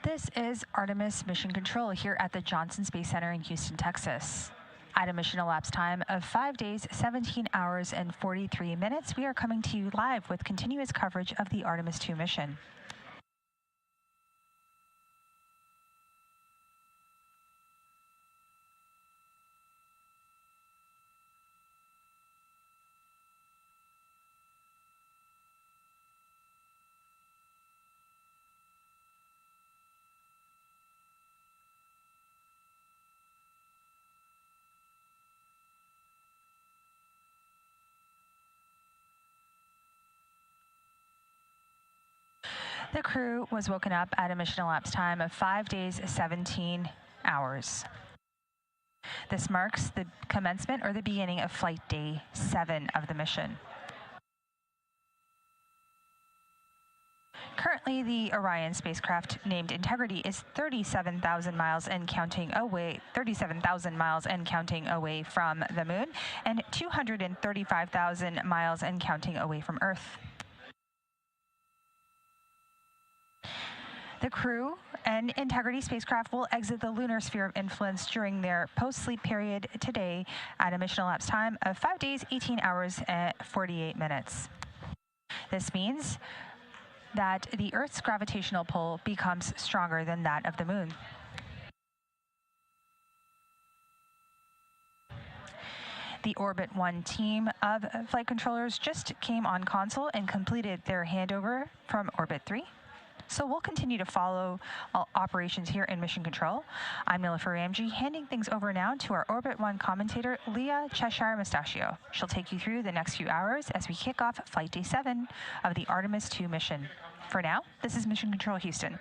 This is Artemis Mission Control here at the Johnson Space Center in Houston, Texas. At a mission elapsed time of 5 days, 17 hours, and 43 minutes, we are coming to you live with continuous coverage of the Artemis II mission. The crew was woken up at a mission elapsed time of 5 days, 17 hours. This marks the commencement or the beginning of flight day 7 of the mission. Currently, the Orion spacecraft, named Integrity, is 37,000 miles and counting away from the moon, and 235,000 miles and counting away from Earth. The crew and Integrity spacecraft will exit the lunar sphere of influence during their post-sleep period today at a mission elapsed time of 5 days, 18 hours, and 48 minutes. This means that the Earth's gravitational pull becomes stronger than that of the moon. The Orbit 1 team of flight controllers just came on console and completed their handover from Orbit 3. So we'll continue to follow operations here in Mission Control. I'm Nilofer Ramji, handing things over now to our Orbit 1 commentator, Leah Cheshire Mustachio. She'll take you through the next few hours as we kick off Flight Day 7 of the Artemis II mission. For now, this is Mission Control Houston.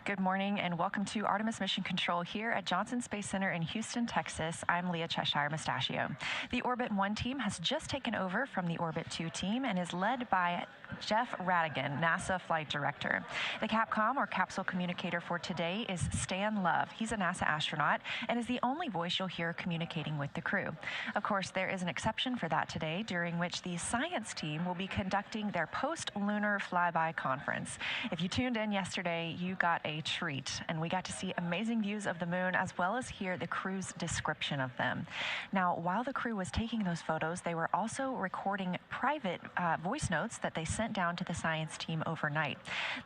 Good morning and welcome to Artemis Mission Control here at Johnson Space Center in Houston, Texas. I'm Leah Cheshire Mustachio. The Orbit 1 team has just taken over from the Orbit 2 team and is led by Jeff Radigan, NASA Flight Director. The Capcom, or capsule communicator for today, is Stan Love. He's a NASA astronaut and is the only voice you'll hear communicating with the crew. Of course, there is an exception for that today, during which the science team will be conducting their post-lunar flyby conference. If you tuned in yesterday, you got a treat, and we got to see amazing views of the moon as well as hear the crew's description of them. Now, while the crew was taking those photos, they were also recording private voice notes that they sent down to the science team overnight.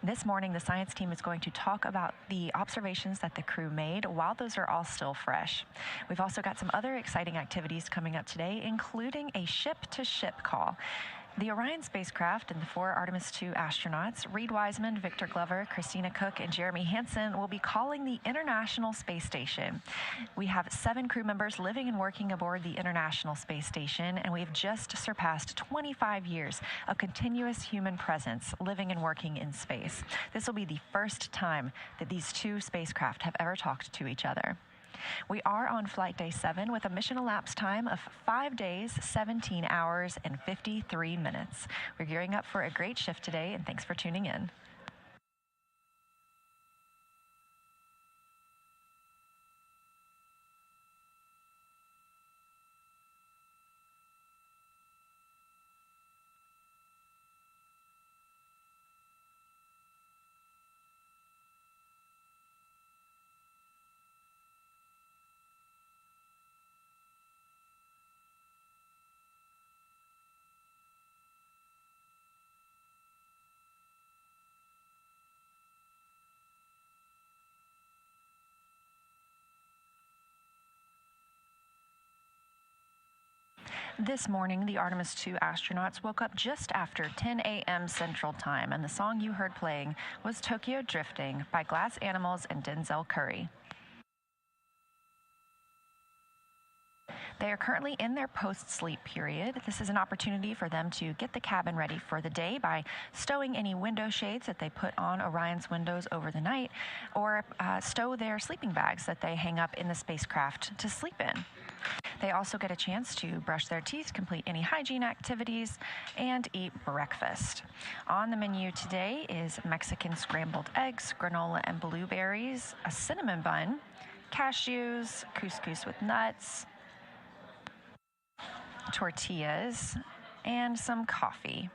This morning, the science team is going to talk about the observations that the crew made while those are all still fresh. We've also got some other exciting activities coming up today, including a ship-to-ship call. The Orion spacecraft and the 4 Artemis 2 astronauts, Reed Wiseman, Victor Glover, Christina Cook, and Jeremy Hansen, will be calling the International Space Station. We have 7 crew members living and working aboard the International Space Station, and we've just surpassed 25 years of continuous human presence living and working in space. This will be the first time that these 2 spacecraft have ever talked to each other. We are on flight day 7 with a mission elapsed time of 5 days, 17 hours, and 53 minutes. We're gearing up for a great shift today, and thanks for tuning in. This morning, the Artemis 2 astronauts woke up just after 10 a.m. Central Time, and the song you heard playing was Tokyo Drifting by Glass Animals and Denzel Curry. They are currently in their post-sleep period. This is an opportunity for them to get the cabin ready for the day by stowing any window shades that they put on Orion's windows over the night, or stow their sleeping bags that they hang up in the spacecraft to sleep in. They also get a chance to brush their teeth, complete any hygiene activities, and eat breakfast. On the menu today is Mexican scrambled eggs, granola and blueberries, a cinnamon bun, cashews, couscous with nuts, tortillas, and some coffee.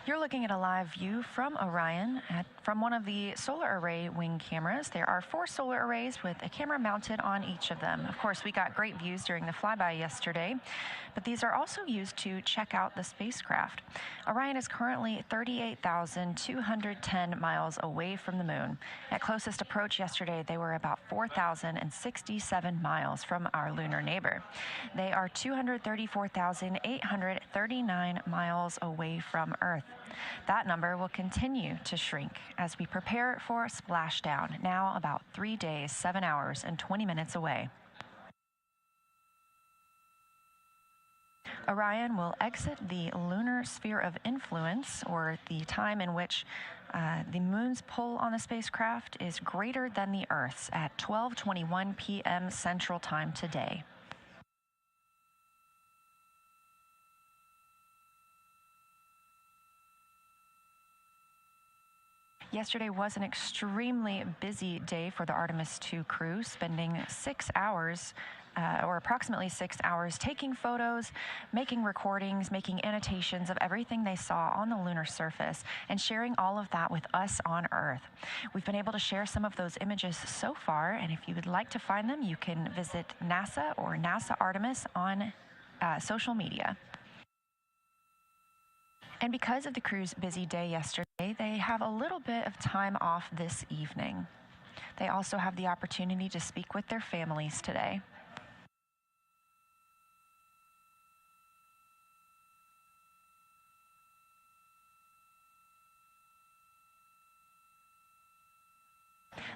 You're looking at a live view from Orion from one of the solar array wing cameras. There are 4 solar arrays with a camera mounted on each of them. Of course, we got great views during the flyby yesterday, but these are also used to check out the spacecraft. Orion is currently 38,210 miles away from the moon. At closest approach yesterday, they were about 4,067 miles from our lunar neighbor. They are 234,839 miles away from Earth. That number will continue to shrink as we prepare for splashdown, now about 3 days, 7 hours, and 20 minutes away. Orion will exit the lunar sphere of influence, or the time in which the moon's pull on the spacecraft is greater than the Earth's, at 12:21 p.m. Central Time today. Yesterday was an extremely busy day for the Artemis 2 crew, spending 6 hours, or approximately 6 hours, taking photos, making recordings, making annotations of everything they saw on the lunar surface, and sharing all of that with us on Earth. We've been able to share some of those images so far, and if you would like to find them, you can visit NASA or NASA Artemis on social media. And because of the crew's busy day yesterday, they have a little bit of time off this evening. They also have the opportunity to speak with their families today.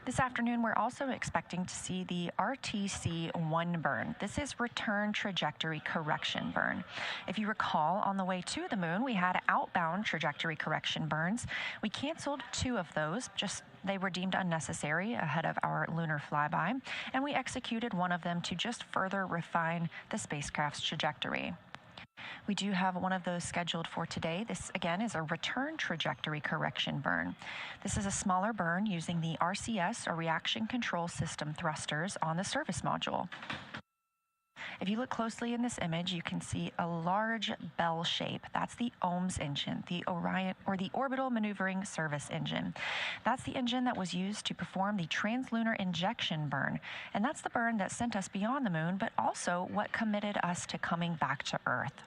This afternoon, we're also expecting to see the RTC-1 burn. This is return trajectory correction burn. If you recall, on the way to the moon, we had outbound trajectory correction burns. We canceled 2 of those, they were deemed unnecessary ahead of our lunar flyby, and we executed 1 of them to just further refine the spacecraft's trajectory. We do have one of those scheduled for today. This, again, is a return trajectory correction burn. This is a smaller burn using the RCS, or Reaction Control System, thrusters on the service module. If you look closely in this image, you can see a large bell shape. That's the OMS engine, the Orion, or the Orbital Maneuvering Service engine. That's the engine that was used to perform the translunar injection burn. And that's the burn that sent us beyond the moon, but also what committed us to coming back to Earth.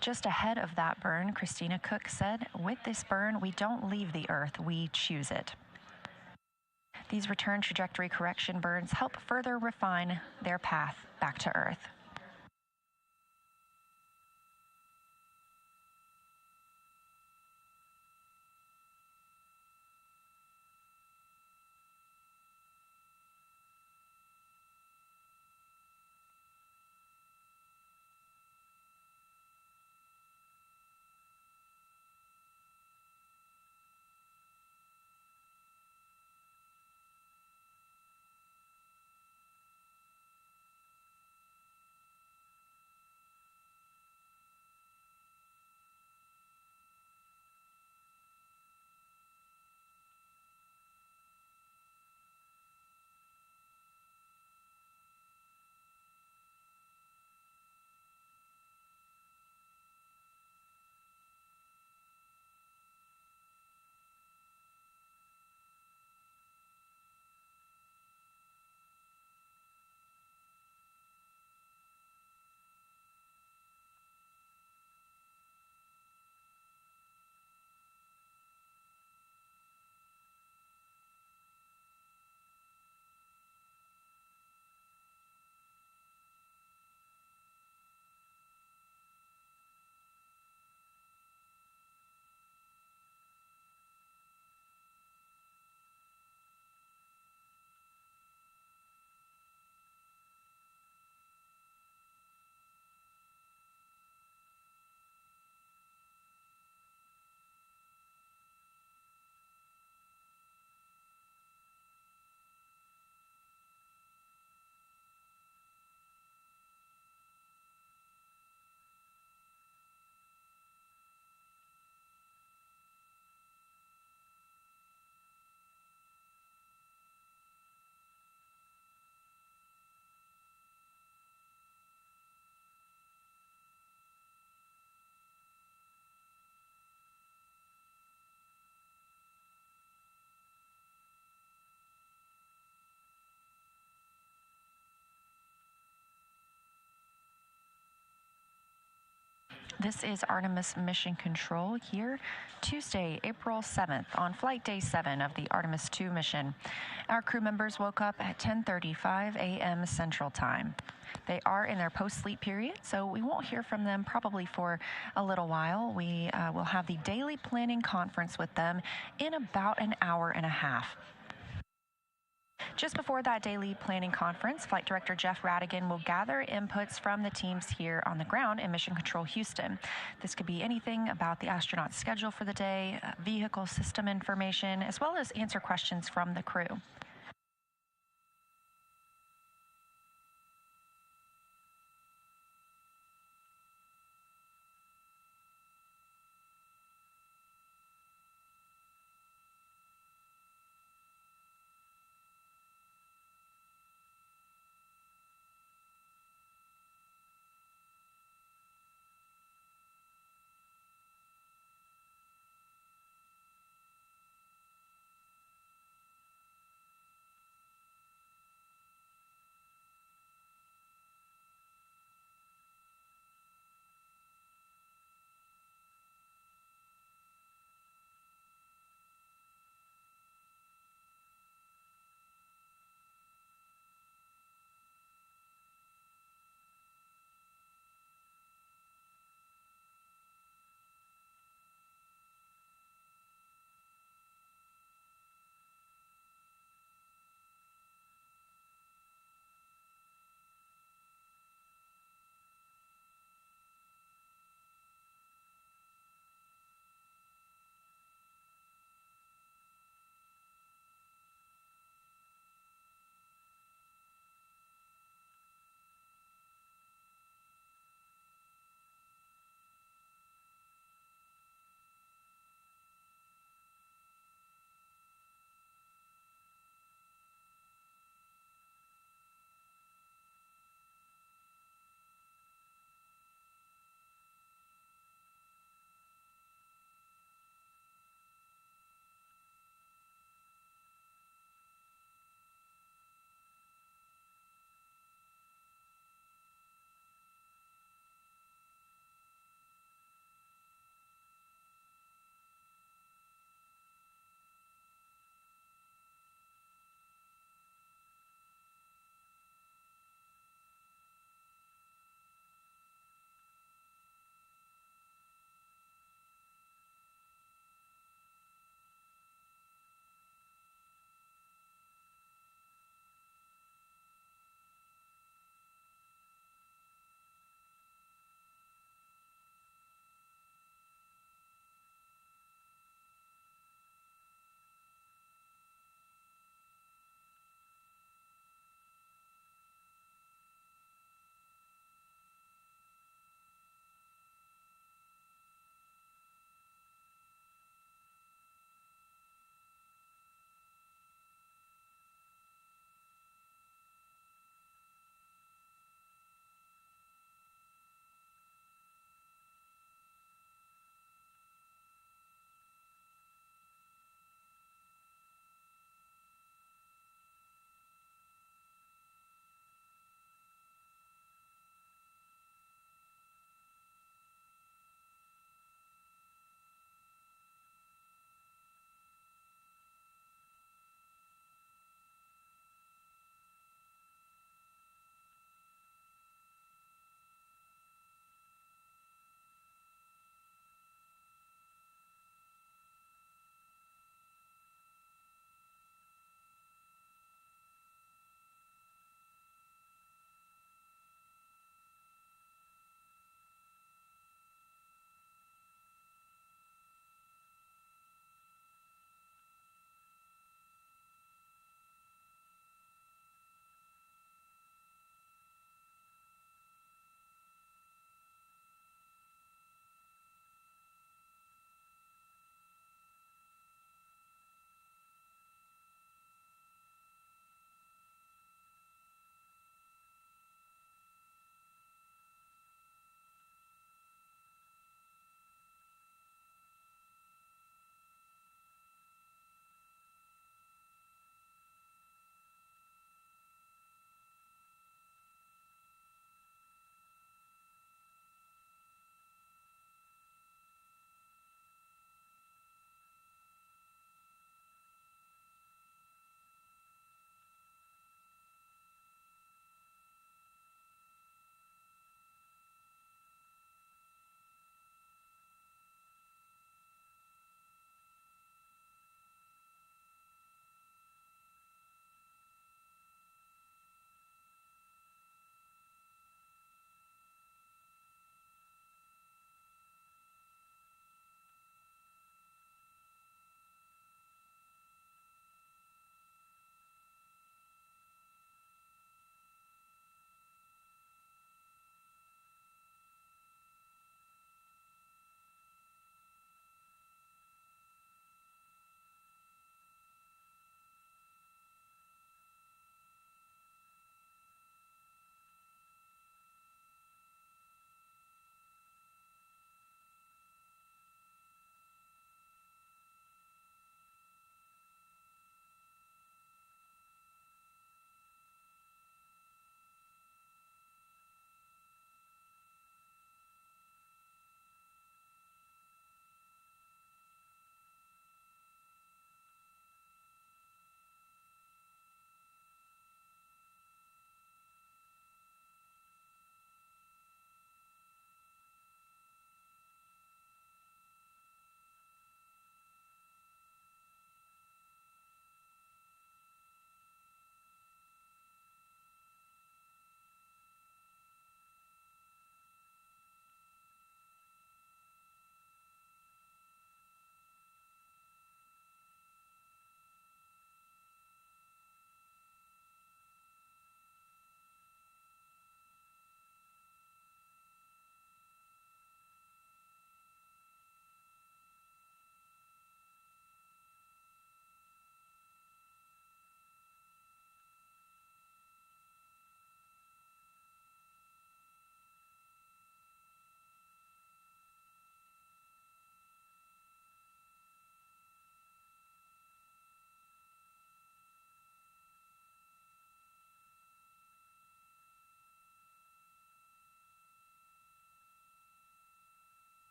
Just ahead of that burn, Christina Cook said, "With this burn, we don't leave the Earth, we choose it." These return trajectory correction burns help further refine their path back to Earth. This is Artemis Mission Control here, Tuesday, April 7th, on Flight Day 7 of the Artemis 2 mission. Our crew members woke up at 10:35 a.m. Central Time. They are in their post-sleep period, so we won't hear from them probably for a little while. We will have the daily planning conference with them in about an hour and a half. Just before that daily planning conference, Flight Director Jeff Radigan will gather inputs from the teams here on the ground in Mission Control Houston. This could be anything about the astronaut's schedule for the day, vehicle system information, as well as answer questions from the crew.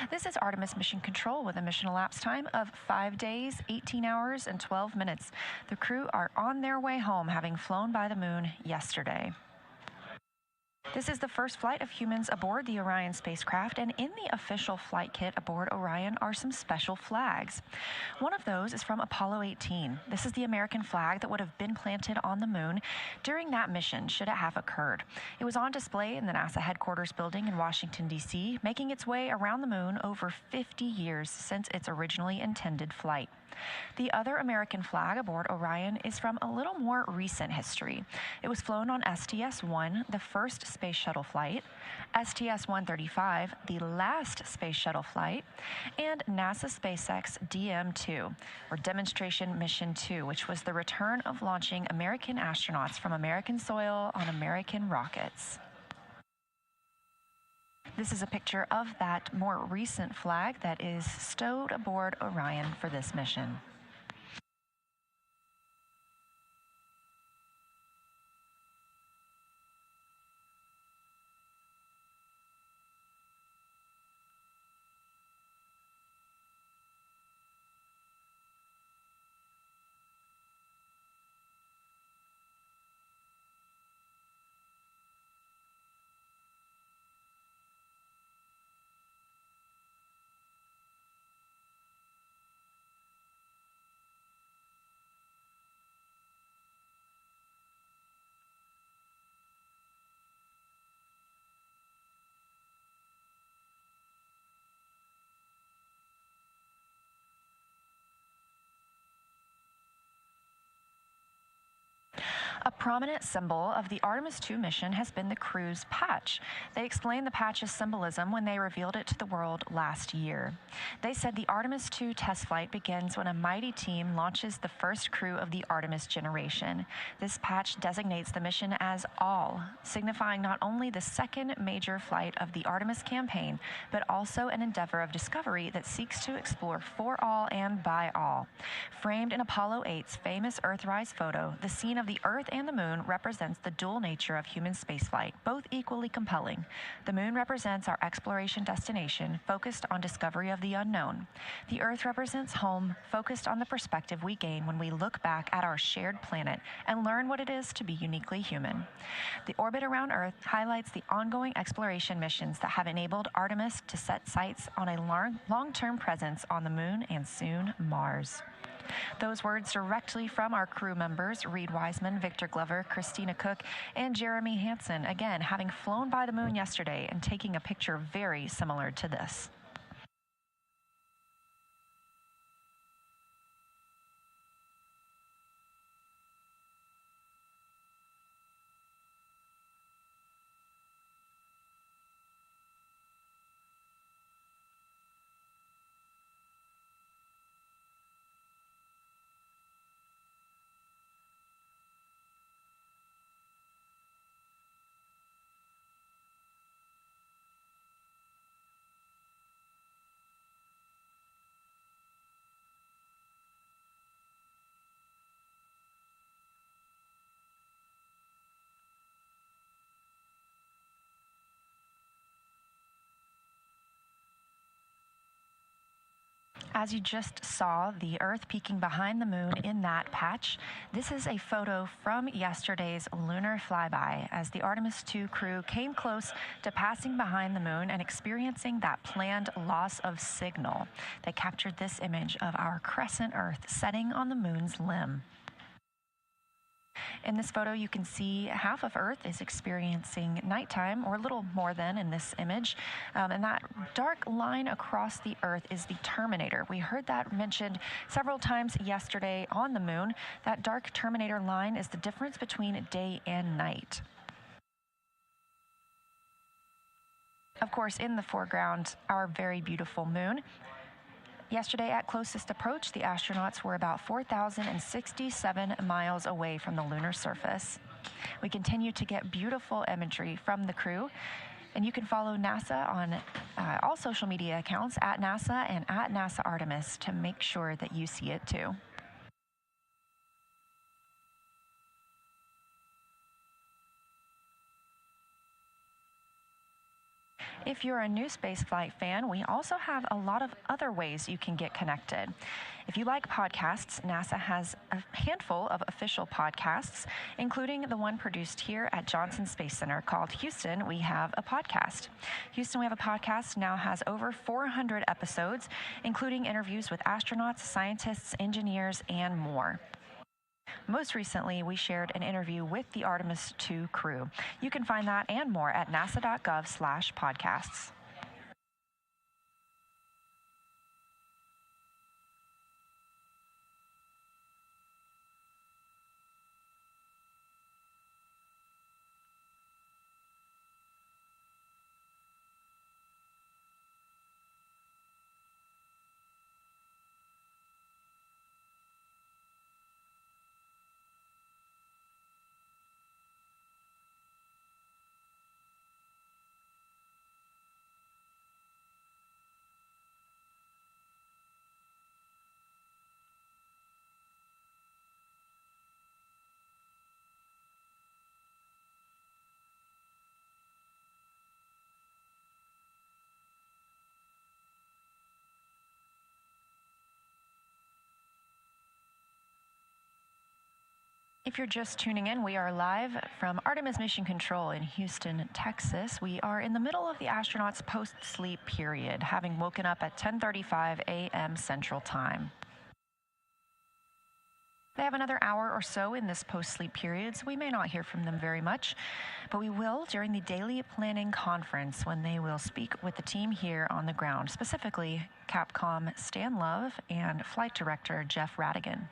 This is Artemis Mission Control with a mission elapsed time of 5 days, 18 hours, and 12 minutes. The crew are on their way home, having flown by the moon yesterday. This is the first flight of humans aboard the Orion spacecraft, and in the official flight kit aboard Orion are some special flags. One of those is from Apollo 18. This is the American flag that would have been planted on the moon during that mission, should it have occurred. It was on display in the NASA headquarters building in Washington, D.C., making its way around the moon over 50 years since its originally intended flight. The other American flag aboard Orion is from a little more recent history. It was flown on STS-1, the first space shuttle flight, STS-135, the last space shuttle flight, and NASA SpaceX DM-2, or Demonstration Mission 2, which was the return of launching American astronauts from American soil on American rockets. This is a picture of that more recent flag that is stowed aboard Orion for this mission. A prominent symbol of the Artemis II mission has been the crew's patch. They explained the patch's symbolism when they revealed it to the world last year. They said the Artemis II test flight begins when a mighty team launches the first crew of the Artemis generation. This patch designates the mission as all, signifying not only the second major flight of the Artemis campaign, but also an endeavor of discovery that seeks to explore for all and by all. Framed in Apollo 8's famous Earthrise photo, the scene of the Earth and the moon represents the dual nature of human spaceflight, both equally compelling. The moon represents our exploration destination, focused on discovery of the unknown. The Earth represents home, focused on the perspective we gain when we look back at our shared planet and learn what it is to be uniquely human. The orbit around Earth highlights the ongoing exploration missions that have enabled Artemis to set sights on a long-term presence on the moon and soon Mars. Those words directly from our crew members, Reed Wiseman, Victor Glover, Christina Cook, and Jeremy Hansen, again, having flown by the moon yesterday and taking a picture very similar to this. As you just saw, the Earth peeking behind the moon in that patch, this is a photo from yesterday's lunar flyby as the Artemis II crew came close to passing behind the moon and experiencing that planned loss of signal. They captured this image of our crescent Earth setting on the moon's limb. In this photo, you can see half of Earth is experiencing nighttime, or a little more than in this image. And that dark line across the Earth is the terminator. We heard that mentioned several times yesterday on the moon. That dark terminator line is the difference between day and night. Of course, in the foreground, our very beautiful moon. Yesterday, at closest approach, the astronauts were about 4,067 miles away from the lunar surface. We continue to get beautiful imagery from the crew, and you can follow NASA on all social media accounts at NASA and at NASA Artemis to make sure that you see it too. If you're a new spaceflight fan, we also have a lot of other ways you can get connected. If you like podcasts, NASA has a handful of official podcasts, including the one produced here at Johnson Space Center called Houston, We Have a Podcast. Houston, We Have a Podcast now has over 400 episodes, including interviews with astronauts, scientists, engineers, and more. Most recently, we shared an interview with the Artemis II crew. You can find that and more at nasa.gov/podcasts. If you're just tuning in, we are live from Artemis Mission Control in Houston, Texas. We are in the middle of the astronauts' post-sleep period, having woken up at 10:35 a.m. Central Time. They have another hour or so in this post-sleep period, so we may not hear from them very much, but we will during the daily planning conference when they will speak with the team here on the ground, specifically Capcom Stan Love and Flight Director Jeff Radigan.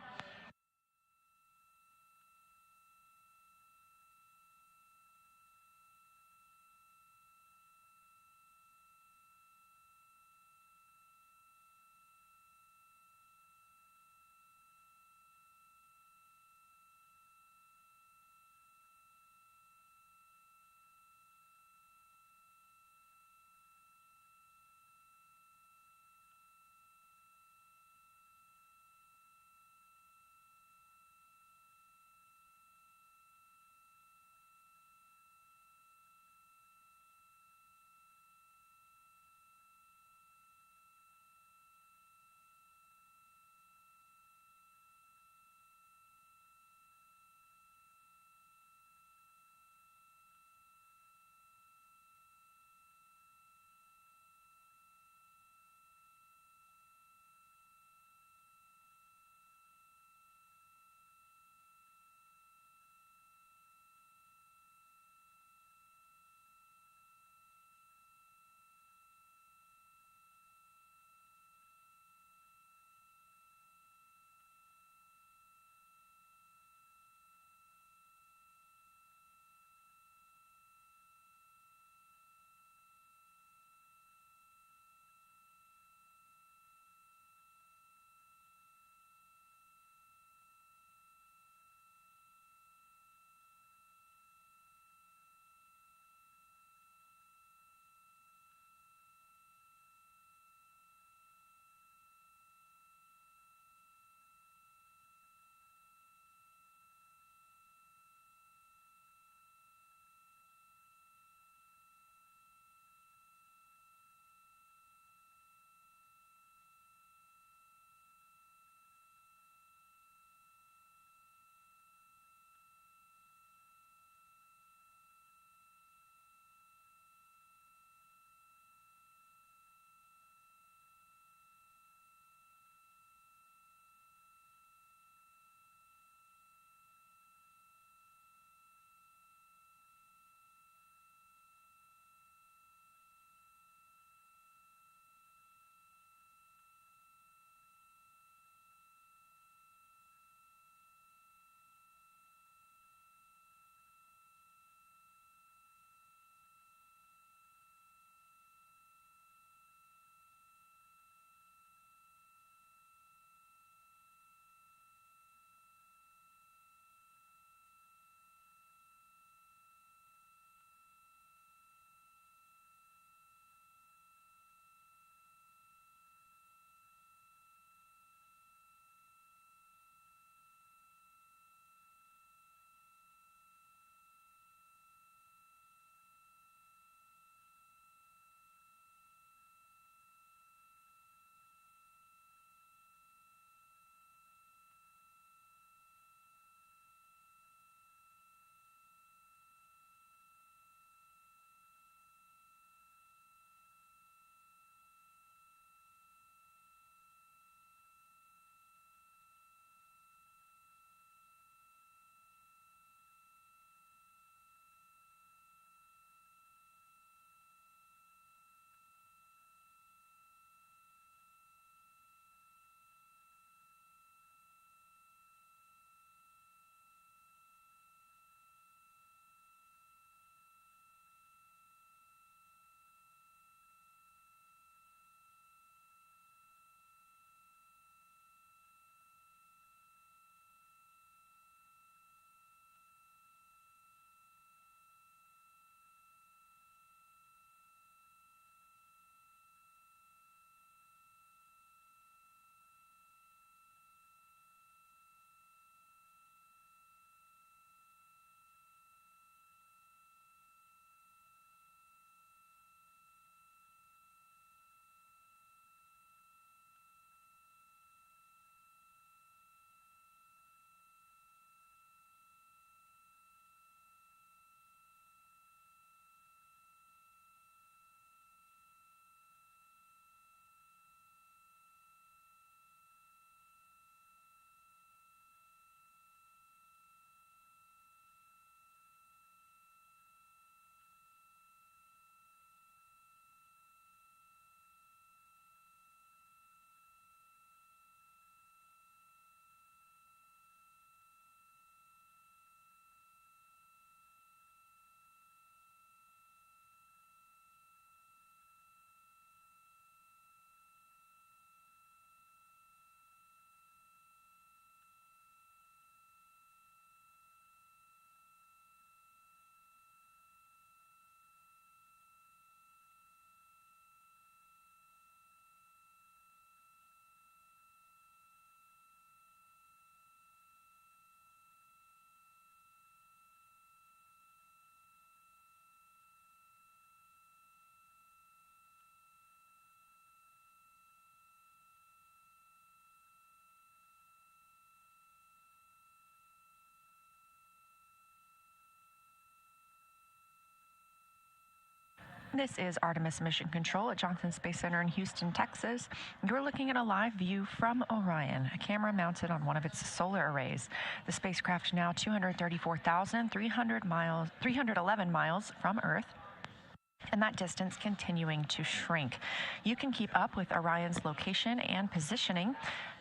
This is Artemis Mission Control at Johnson Space Center in Houston, Texas. You're looking at a live view from Orion, a camera mounted on one of its solar arrays. The spacecraft now 234,311 miles from Earth, and that distance continuing to shrink. You can keep up with Orion's location and positioning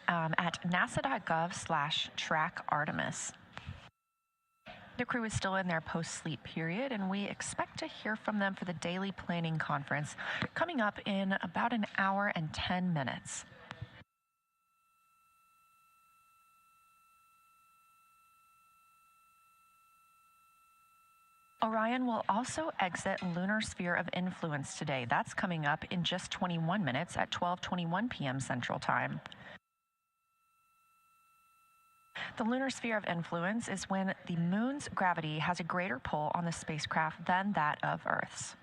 at nasa.gov/track Artemis. The crew is still in their post-sleep period, and we expect to hear from them for the daily planning conference coming up in about an hour and 10 minutes. Orion will also exit lunar sphere of influence today. That's coming up in just 21 minutes at 12:21 p.m. Central Time. The lunar sphere of influence is when the moon's gravity has a greater pull on the spacecraft than that of Earth's.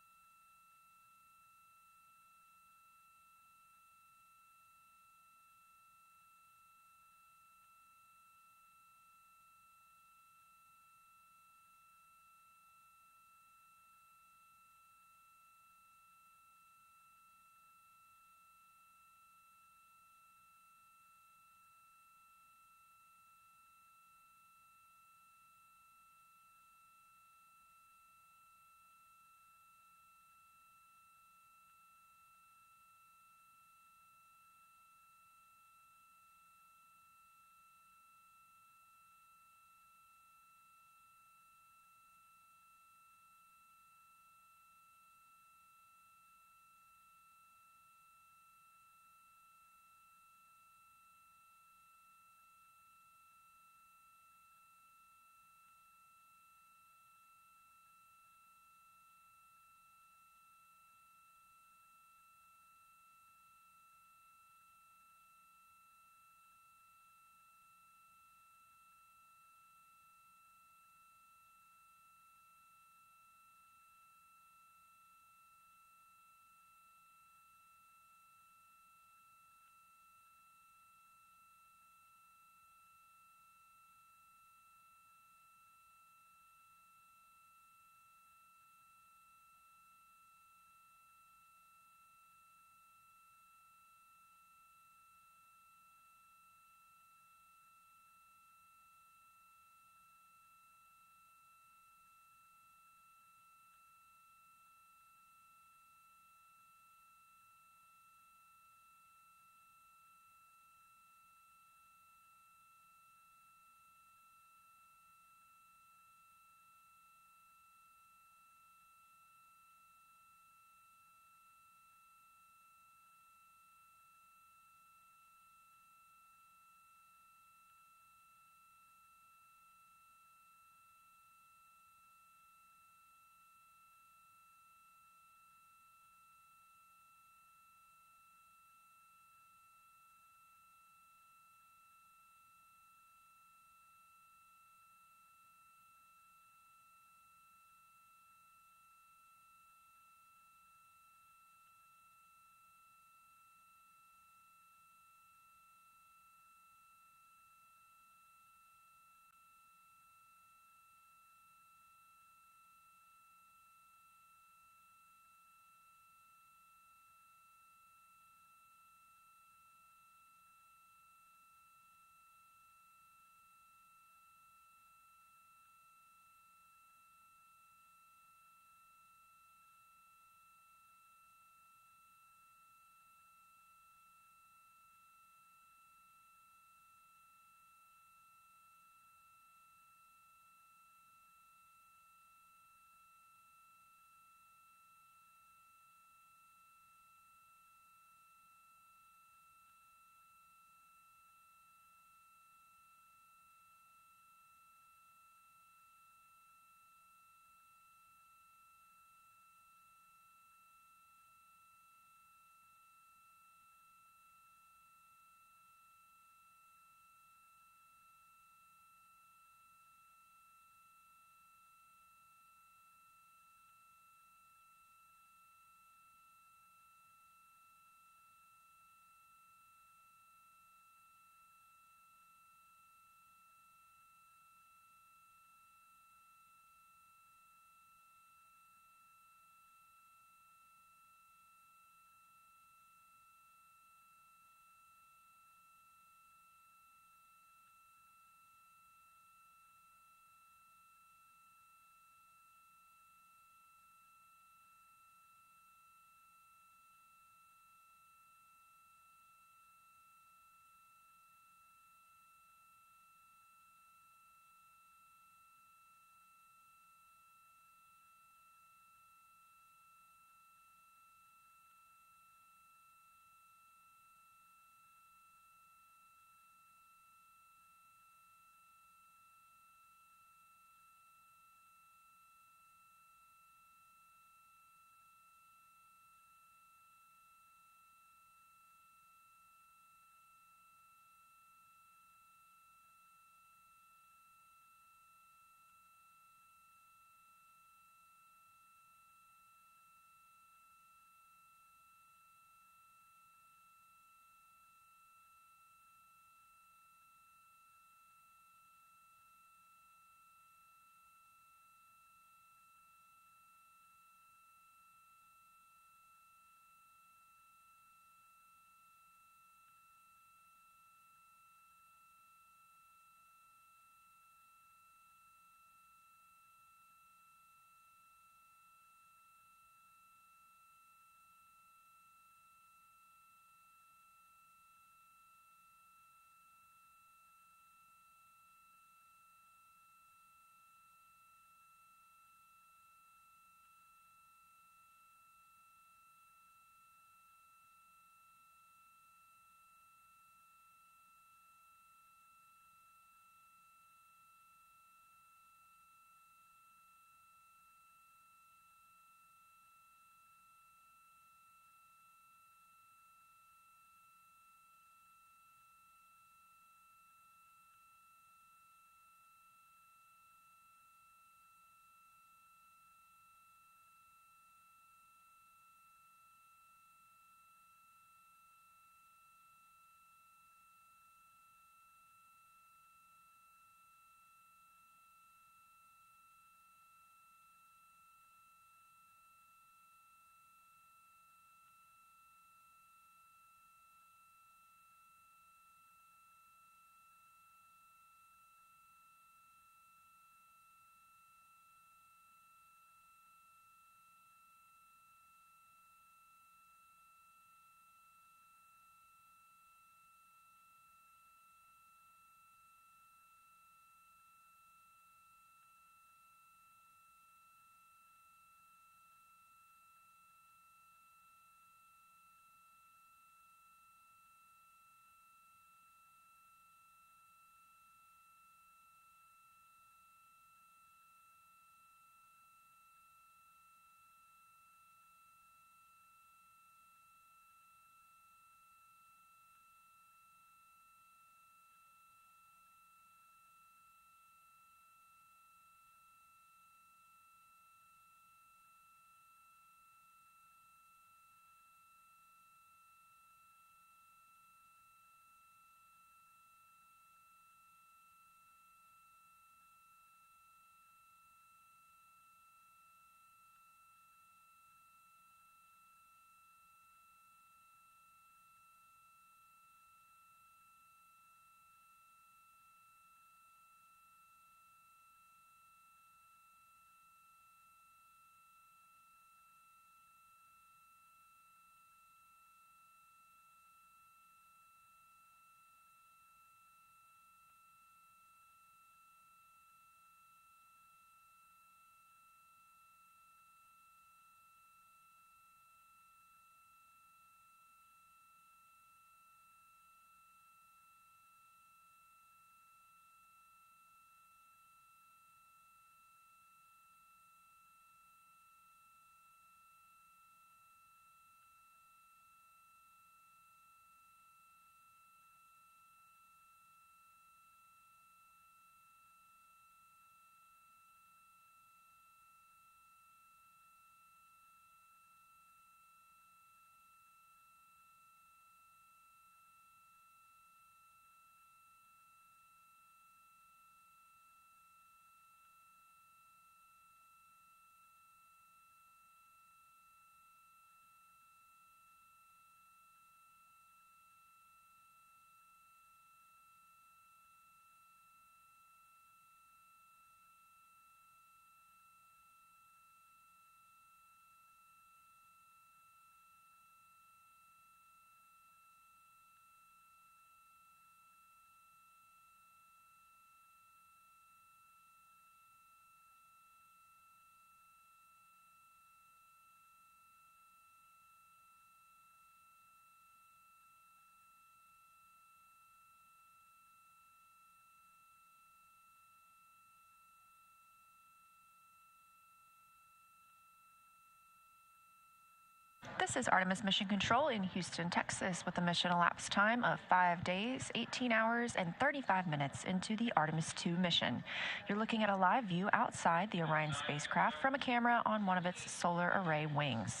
This is Artemis Mission Control in Houston, Texas, with a mission elapsed time of 5 days, 18 hours, and 35 minutes into the Artemis 2 mission. You're looking at a live view outside the Orion spacecraft from a camera on one of its solar array wings.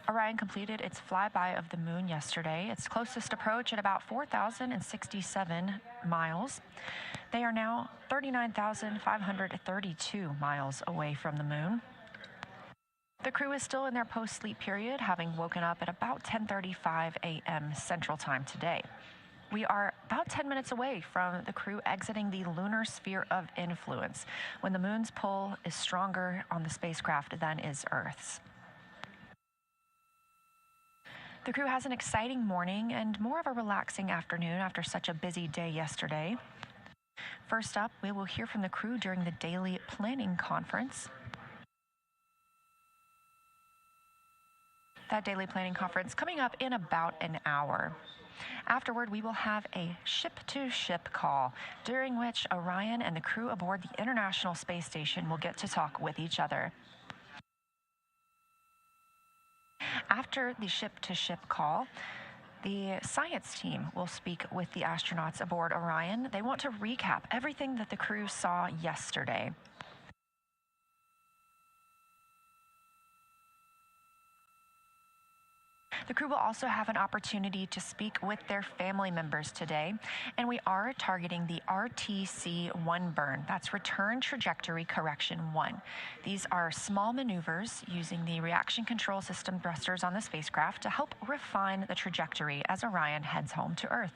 Orion completed its flyby of the moon yesterday, its closest approach at about 4,067 miles. They are now 39,532 miles away from the moon. The crew is still in their post-sleep period, having woken up at about 10:35 a.m. Central Time today. We are about 10 minutes away from the crew exiting the lunar sphere of influence, when the moon's pull is stronger on the spacecraft than is Earth's. The crew has an exciting morning and more of a relaxing afternoon after such a busy day yesterday. First up, we will hear from the crew during the daily planning conference. That daily planning conference coming up in about an hour. Afterward, we will have a ship-to-ship call, during which Orion and the crew aboard the International Space Station will get to talk with each other. After the ship-to-ship call, the science team will speak with the astronauts aboard Orion. They want to recap everything that the crew saw yesterday. The crew will also have an opportunity to speak with their family members today, and we are targeting the RTC-1 burn. That's Return Trajectory Correction 1. These are small maneuvers using the reaction control system thrusters on the spacecraft to help refine the trajectory as Orion heads home to Earth.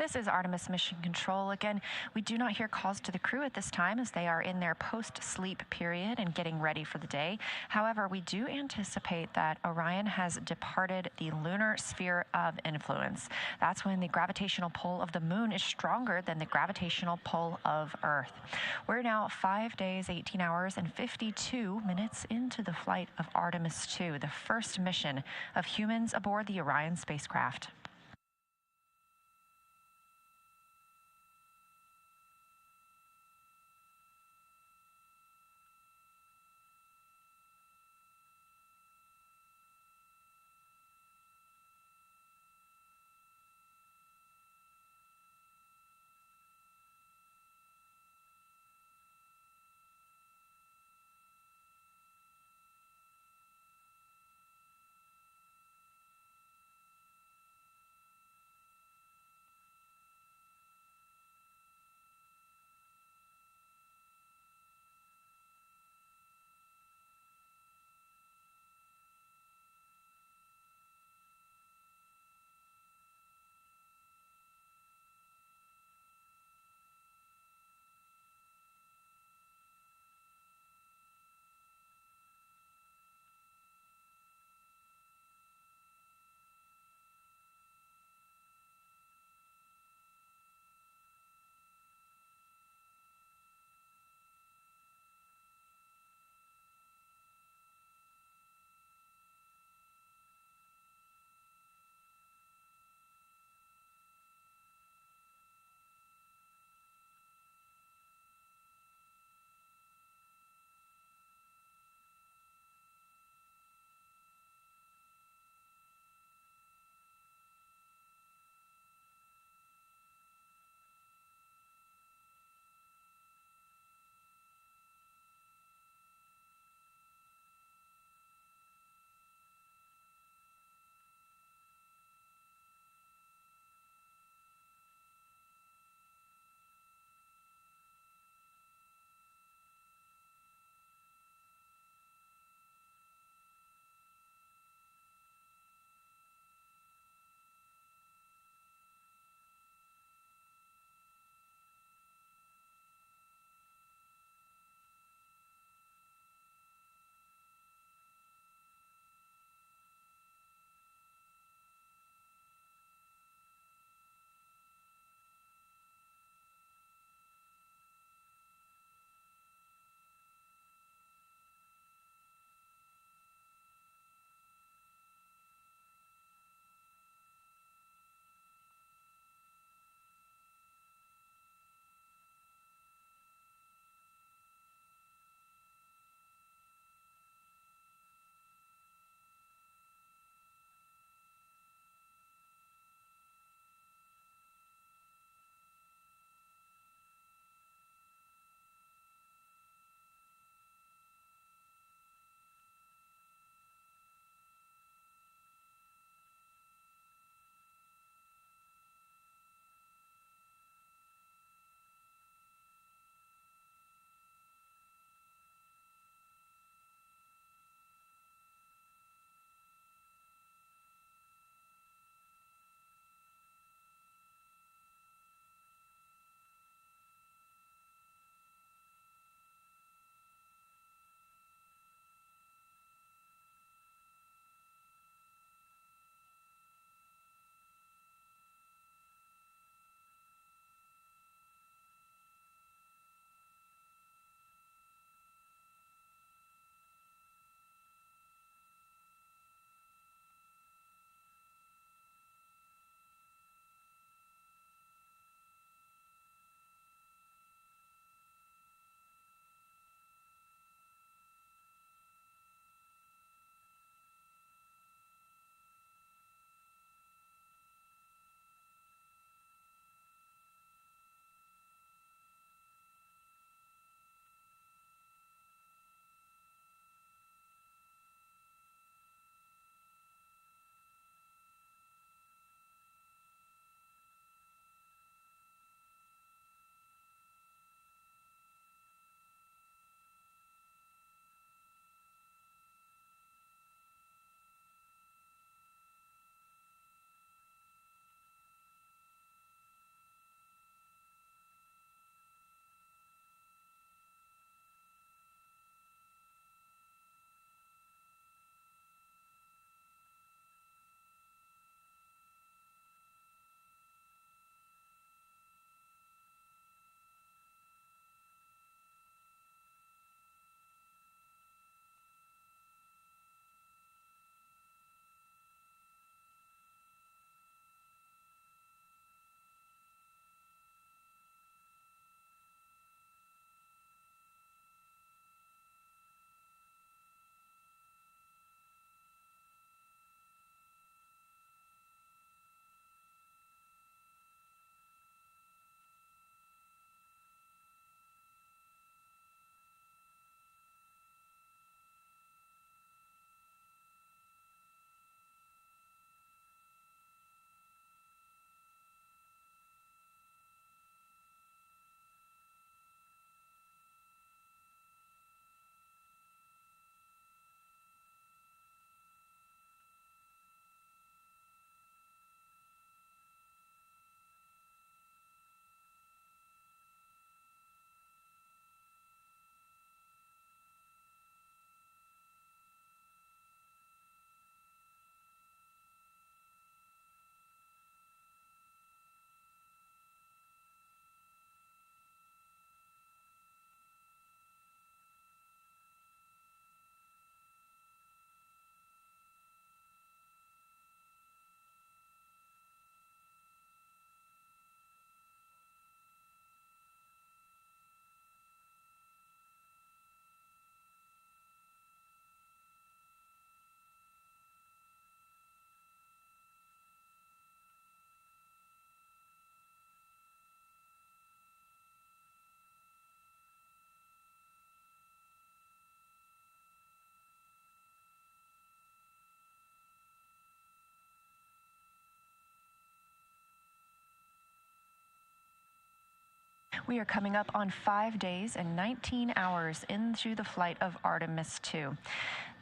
This is Artemis Mission Control. Again, we do not hear calls to the crew at this time as they are in their post-sleep period and getting ready for the day. However, we do anticipate that Orion has departed the lunar sphere of influence. That's when the gravitational pull of the moon is stronger than the gravitational pull of Earth. We're now 5 days, 18 hours, and 52 minutes into the flight of Artemis 2, the first mission of humans aboard the Orion spacecraft. We are coming up on 5 days and 19 hours into the flight of Artemis 2.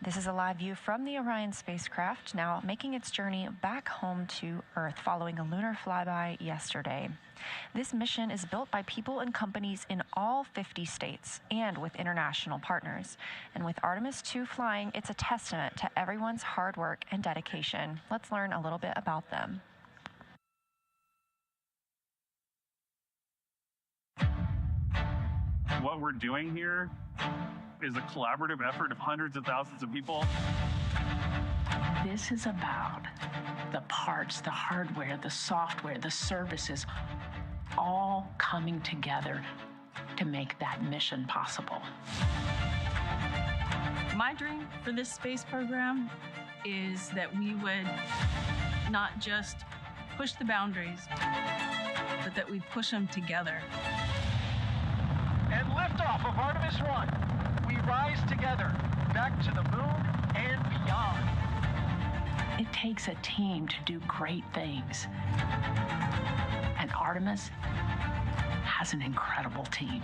This is a live view from the Orion spacecraft, now making its journey back home to Earth following a lunar flyby yesterday. This mission is built by people and companies in all 50 states and with international partners. And with Artemis 2 flying, it's a testament to everyone's hard work and dedication. Let's learn a little bit about them. What we're doing here is a collaborative effort of hundreds of thousands of people. This is about the parts, the hardware, the software, the services, all coming together to make that mission possible. My dream for this space program is that we would not just push the boundaries, but that we push them together. And liftoff of Artemis 1. We rise together, back to the moon and beyond. It takes a team to do great things. And Artemis has an incredible team.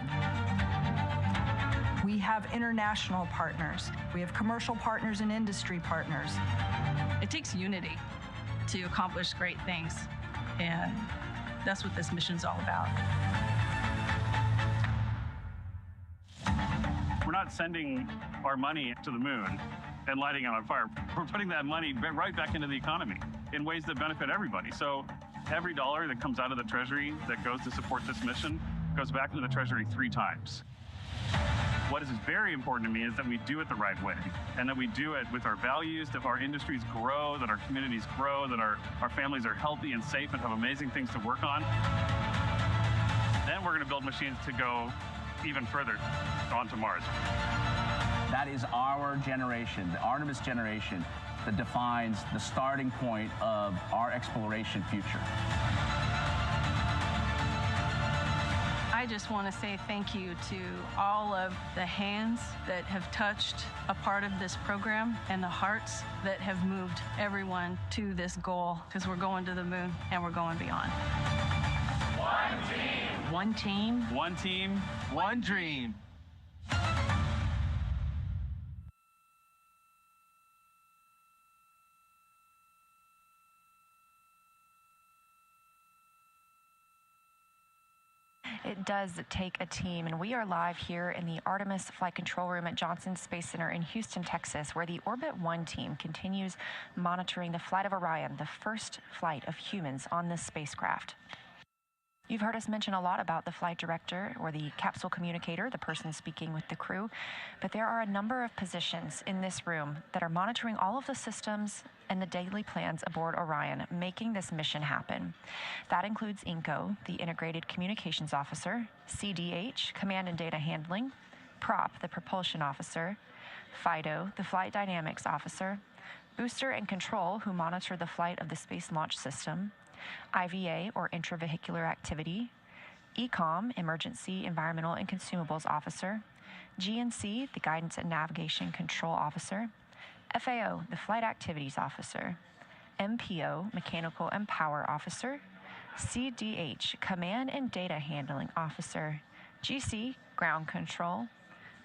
We have international partners. We have commercial partners and industry partners. It takes unity to accomplish great things, and that's what this mission's all about. We're not sending our money to the moon and lighting it on fire. We're putting that money right back into the economy in ways that benefit everybody. So every dollar that comes out of the Treasury that goes to support this mission goes back into the Treasury 3 times. What is very important to me is that we do it the right way, and that we do it with our values, that our industries grow, that our communities grow, that our families are healthy and safe and have amazing things to work on. Then we're going to build machines to go even further onto Mars. That is our generation, the Artemis generation, that defines the starting point of our exploration future. I just want to say thank you to all of the hands that have touched a part of this program and the hearts that have moved everyone to this goal, because we're going to the moon and we're going beyond. One team. One team. One team. One dream. It does take a team, and we are live here in the Artemis Flight Control Room at Johnson Space Center in Houston, Texas, where the Orbit 1 team continues monitoring the flight of Orion, the first flight of humans on this spacecraft. You've heard us mention a lot about the flight director or the capsule communicator, the person speaking with the crew, but there are a number of positions in this room that are monitoring all of the systems and the daily plans aboard Orion, making this mission happen. That includes INCO, the Integrated Communications Officer, CDH, Command and Data Handling, PROP, the Propulsion Officer, FIDO, the Flight Dynamics Officer, Booster and Control, who monitor the flight of the Space Launch System, IVA, or Intravehicular Activity, ECOM, Emergency Environmental and Consumables Officer, GNC, the Guidance and Navigation Control Officer, FAO, the Flight Activities Officer, MPO, Mechanical and Power Officer, CDH, Command and Data Handling Officer, GC, Ground Control,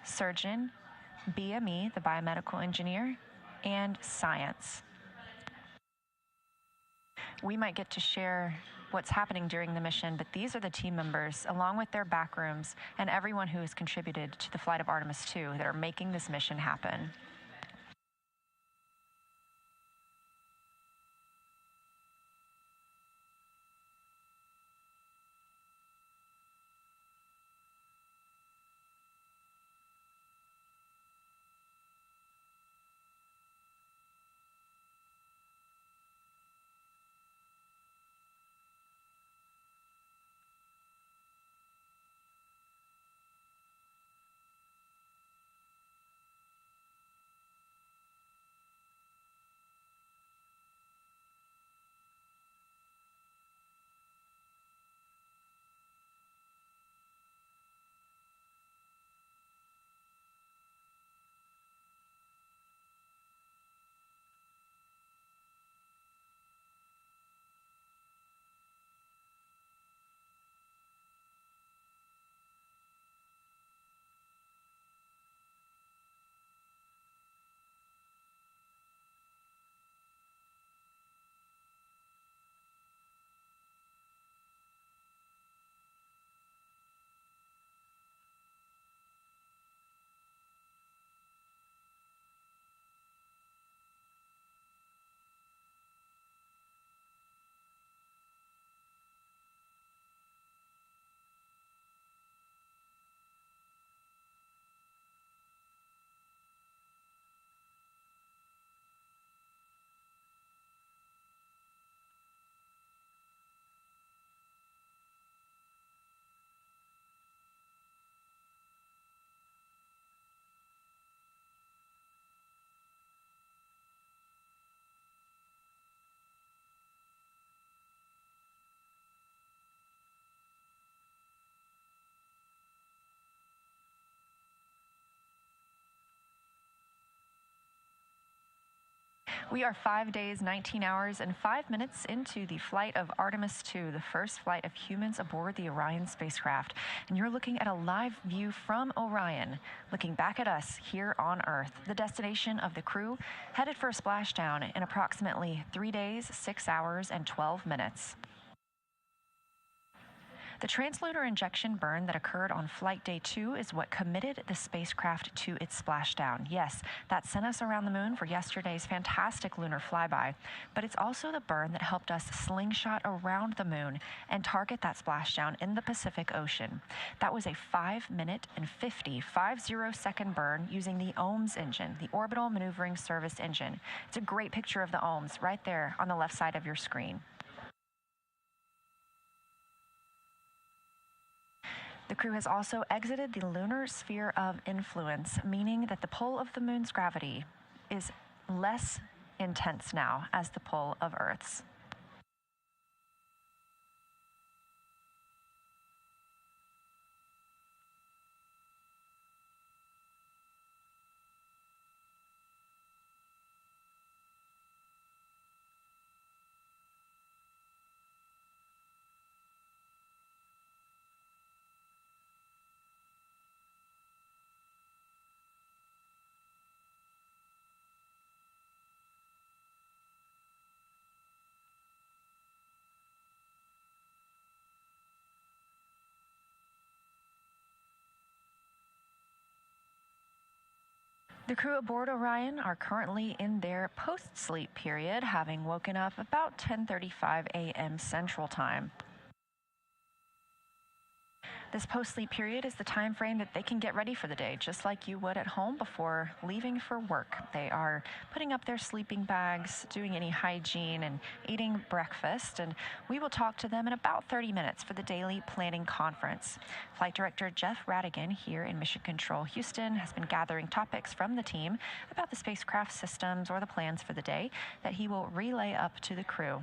Surgeon, BME, the Biomedical Engineer, and Science. We might get to share what's happening during the mission, but these are the team members, along with their backrooms, and everyone who has contributed to the flight of Artemis 2 that are making this mission happen. We are 5 days, 19 hours, and 5 minutes into the flight of Artemis 2, the first flight of humans aboard the Orion spacecraft. And you're looking at a live view from Orion, looking back at us here on Earth, the destination of the crew, headed for a splashdown in approximately 3 days, 6 hours, and 12 minutes. The translunar injection burn that occurred on Flight Day 2 is what committed the spacecraft to its splashdown. Yes, that sent us around the moon for yesterday's fantastic lunar flyby, but it's also the burn that helped us slingshot around the moon and target that splashdown in the Pacific Ocean. That was a 5-minute and 50-second burn using the OMS engine, the Orbital Maneuvering Service engine. It's a great picture of the OMS right there on the left side of your screen. The crew has also exited the lunar sphere of influence, meaning that the pull of the moon's gravity is less intense now as the pull of Earth's. The crew aboard Orion are currently in their post-sleep period, having woken up about 10:35 a.m. Central Time. This post-sleep period is the time frame that they can get ready for the day, just like you would at home before leaving for work. They are putting up their sleeping bags, doing any hygiene, and eating breakfast, and we will talk to them in about 30 minutes for the daily planning conference. Flight Director Jeff Radigan here in Mission Control Houston has been gathering topics from the team about the spacecraft systems or the plans for the day that he will relay up to the crew.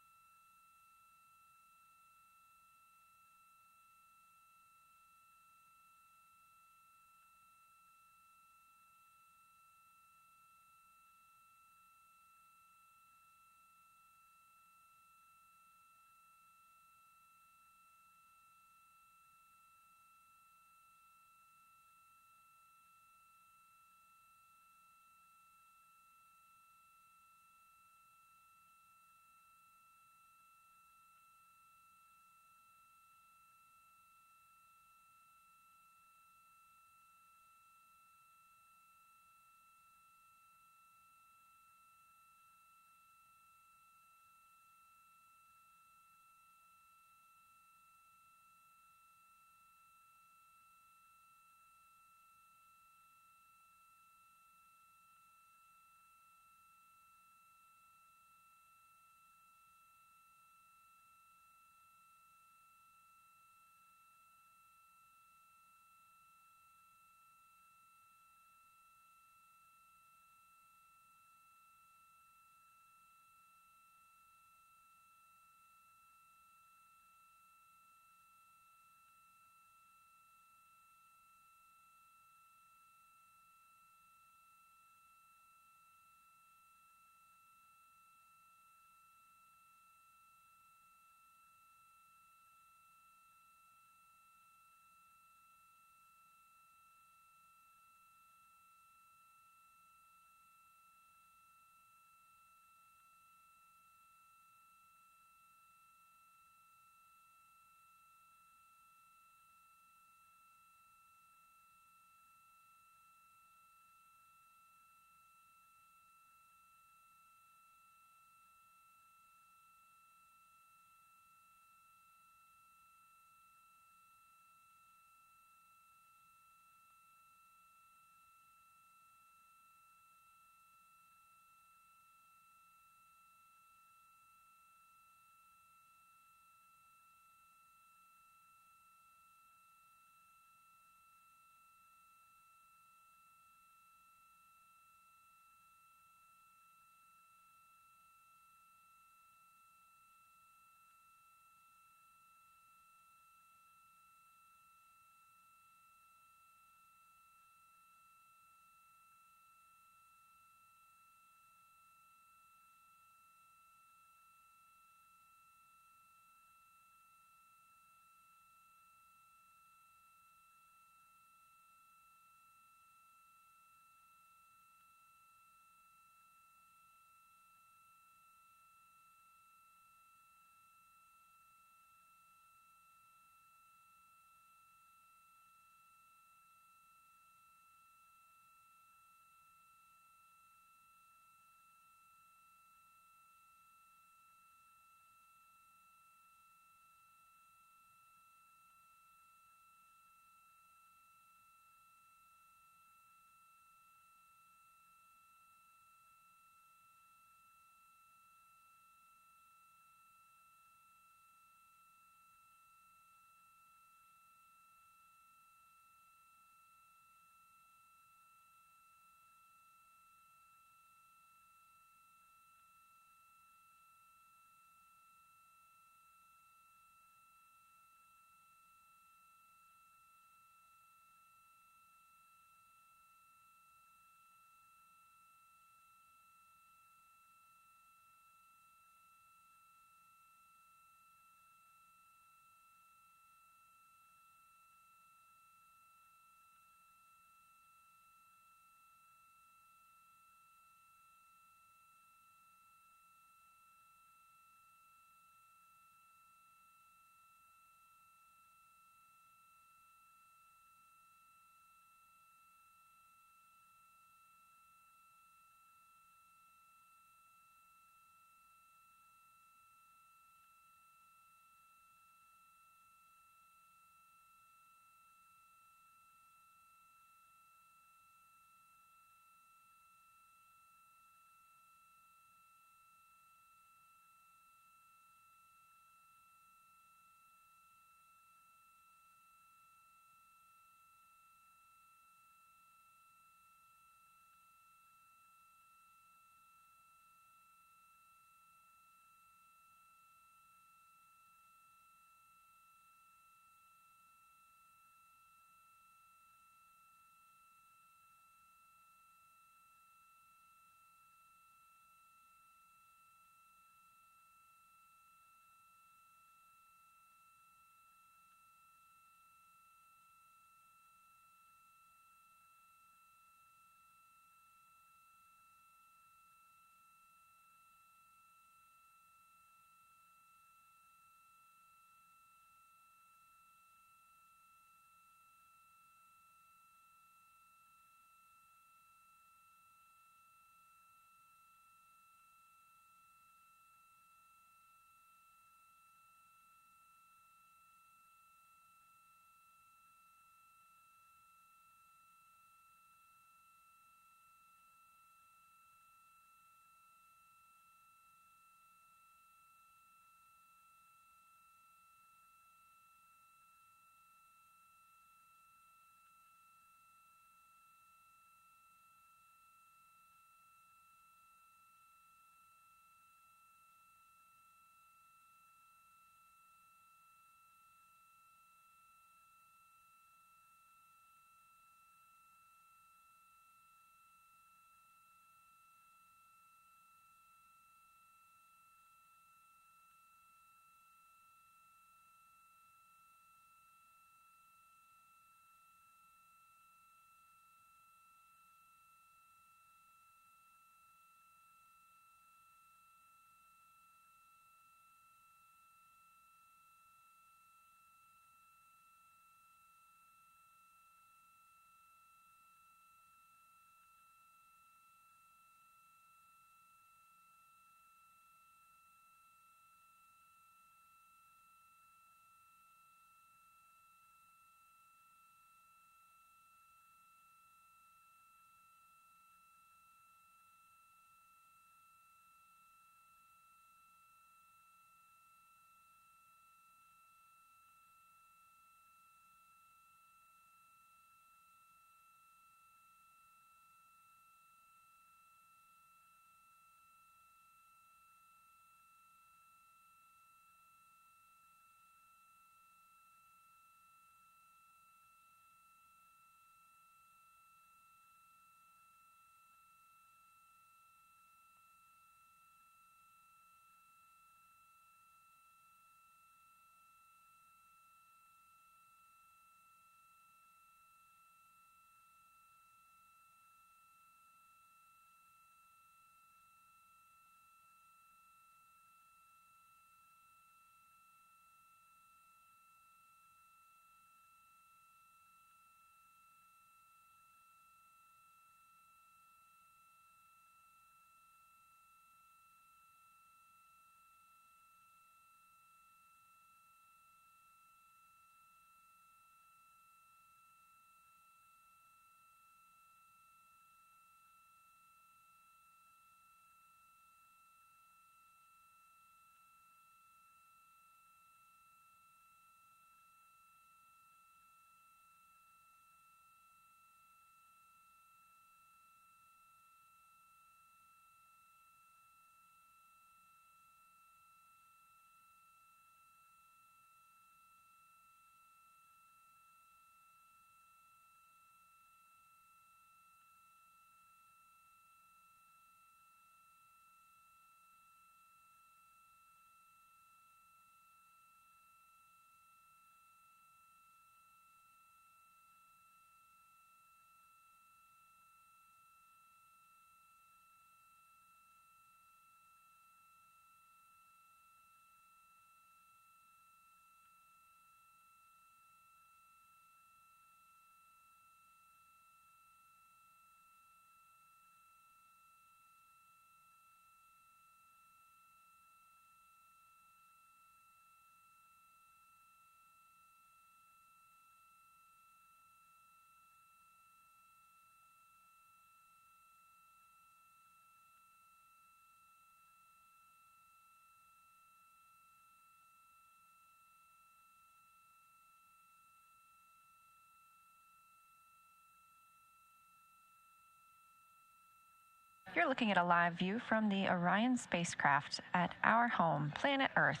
You're looking at a live view from the Orion spacecraft at our home, planet Earth,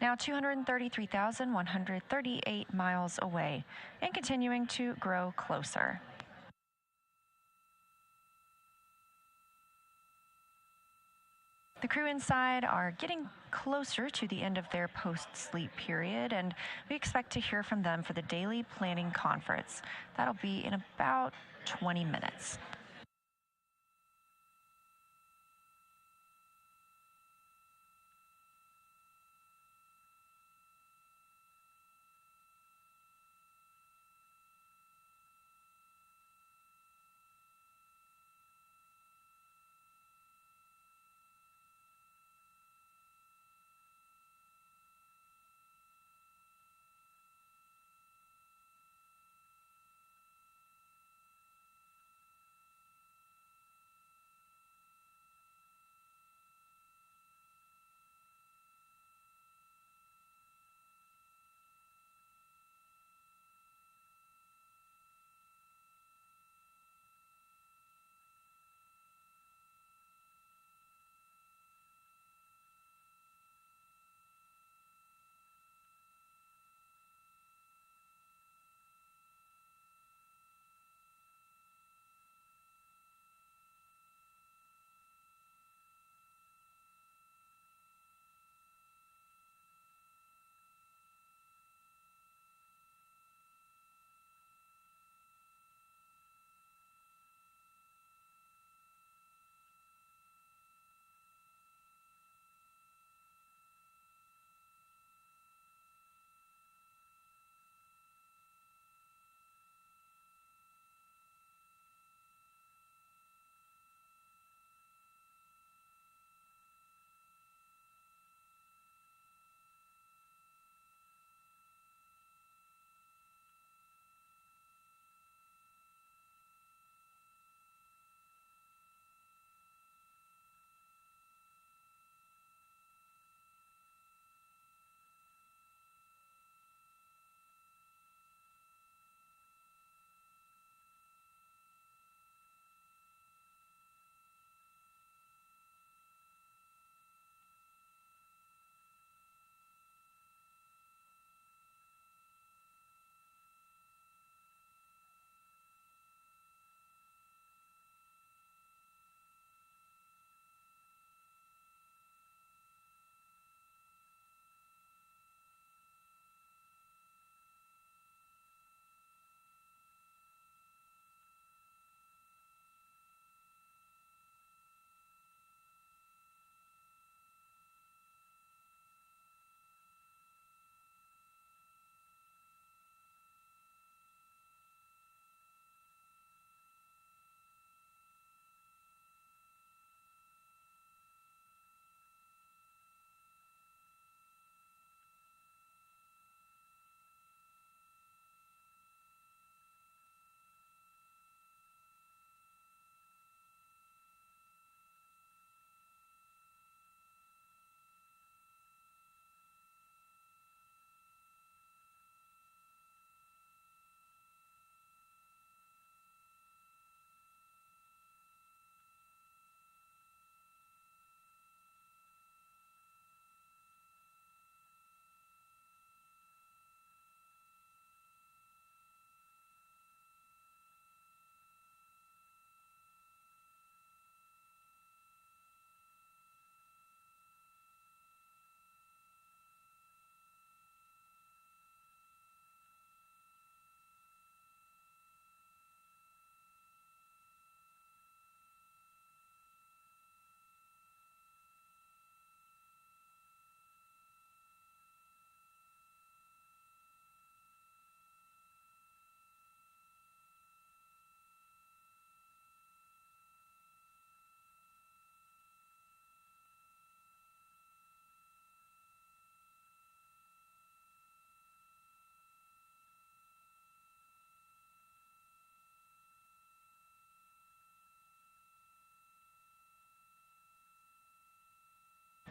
now 233,138 miles away and continuing to grow closer. The crew inside are getting closer to the end of their post-sleep period, and we expect to hear from them for the daily planning conference. That'll be in about 20 minutes.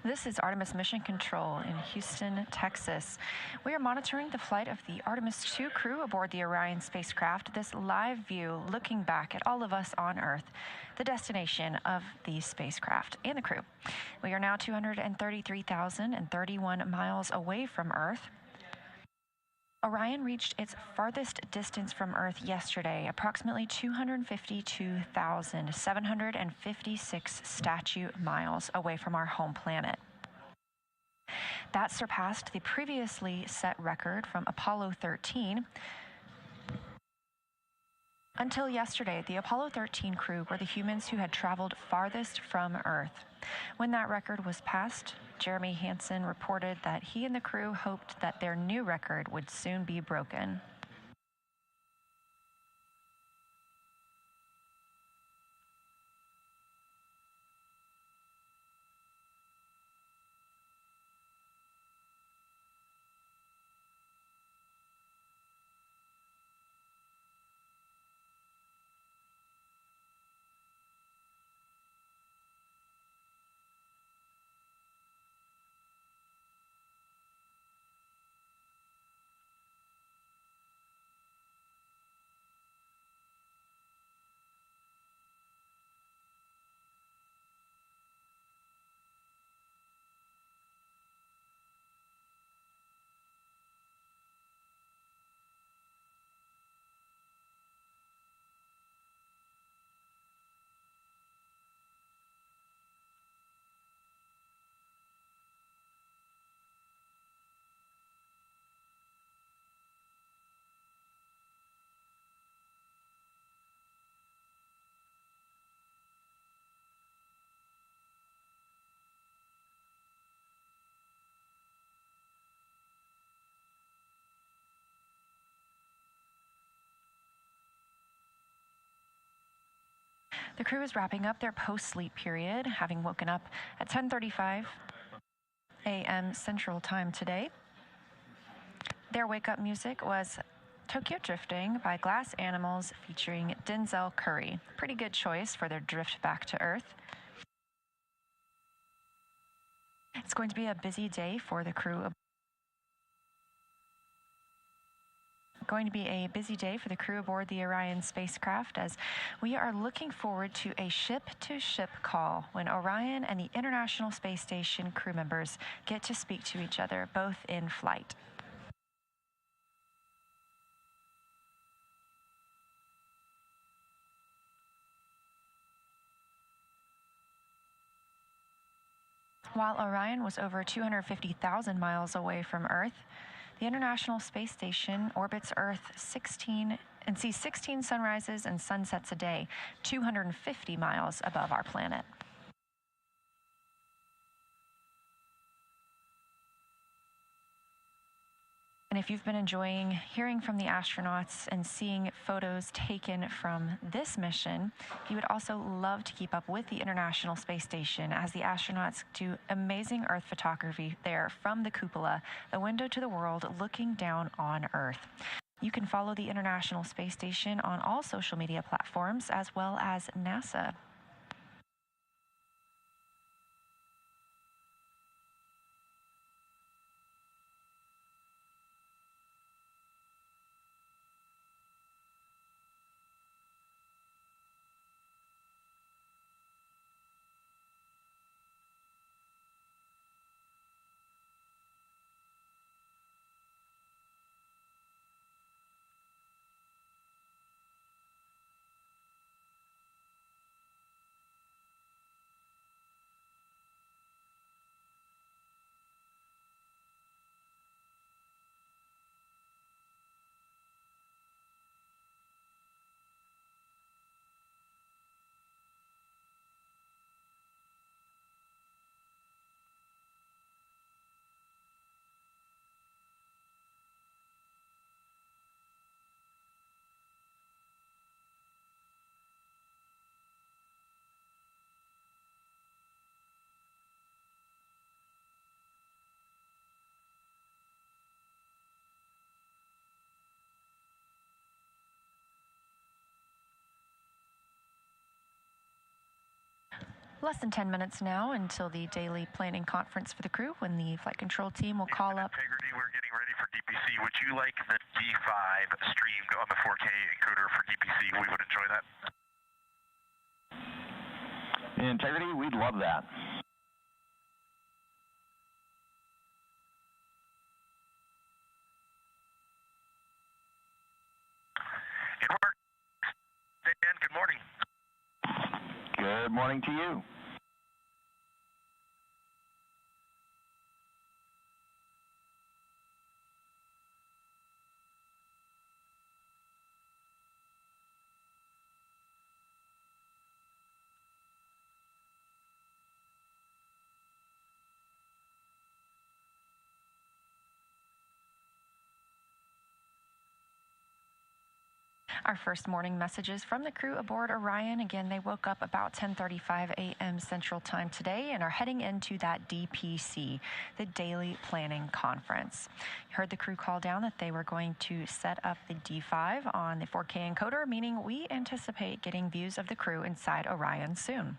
This is Artemis Mission Control in Houston, Texas. We are monitoring the flight of the Artemis 2 crew aboard the Orion spacecraft. This live view looking back at all of us on Earth, the destination of the spacecraft and the crew. We are now 233,031 miles away from Earth. Orion reached its farthest distance from Earth yesterday, approximately 252,756 statute miles away from our home planet. That surpassed the previously set record from Apollo 13. Until yesterday, the Apollo 13 crew were the humans who had traveled farthest from Earth. When that record was passed, Jeremy Hansen reported that he and the crew hoped that their new record would soon be broken. The crew is wrapping up their post-sleep period, having woken up at 10:35 a.m. Central Time today. Their wake-up music was Tokyo Drifting by Glass Animals featuring Denzel Curry. Pretty good choice for their drift back to Earth. It's going to be a busy day for the crew. Aboard the Orion spacecraft, as we are looking forward to a ship-to-ship call when Orion and the International Space Station crew members get to speak to each other, both in flight. While Orion was over 250,000 miles away from Earth, the International Space Station orbits Earth 16 and sees 16 sunrises and sunsets a day, 250 miles above our planet. And if you've been enjoying hearing from the astronauts and seeing photos taken from this mission, you would also love to keep up with the International Space Station as the astronauts do amazing Earth photography there from the cupola, the window to the world looking down on Earth. You can follow the International Space Station on all social media platforms as well as NASA. Less than 10 minutes now until the daily planning conference for the crew, when the flight control team will call up. Integrity, we're getting ready for DPC. Would you like the D5 streamed on the 4K encoder for DPC? We would enjoy that. Integrity, we'd love that. Dan, good morning. Good morning to you. Our first morning messages from the crew aboard Orion. Again, they woke up about 10:35 a.m. Central Time today and are heading into that DPC, the Daily Planning Conference. You heard the crew call down that they were going to set up the D5 on the 4K encoder, meaning we anticipate getting views of the crew inside Orion soon.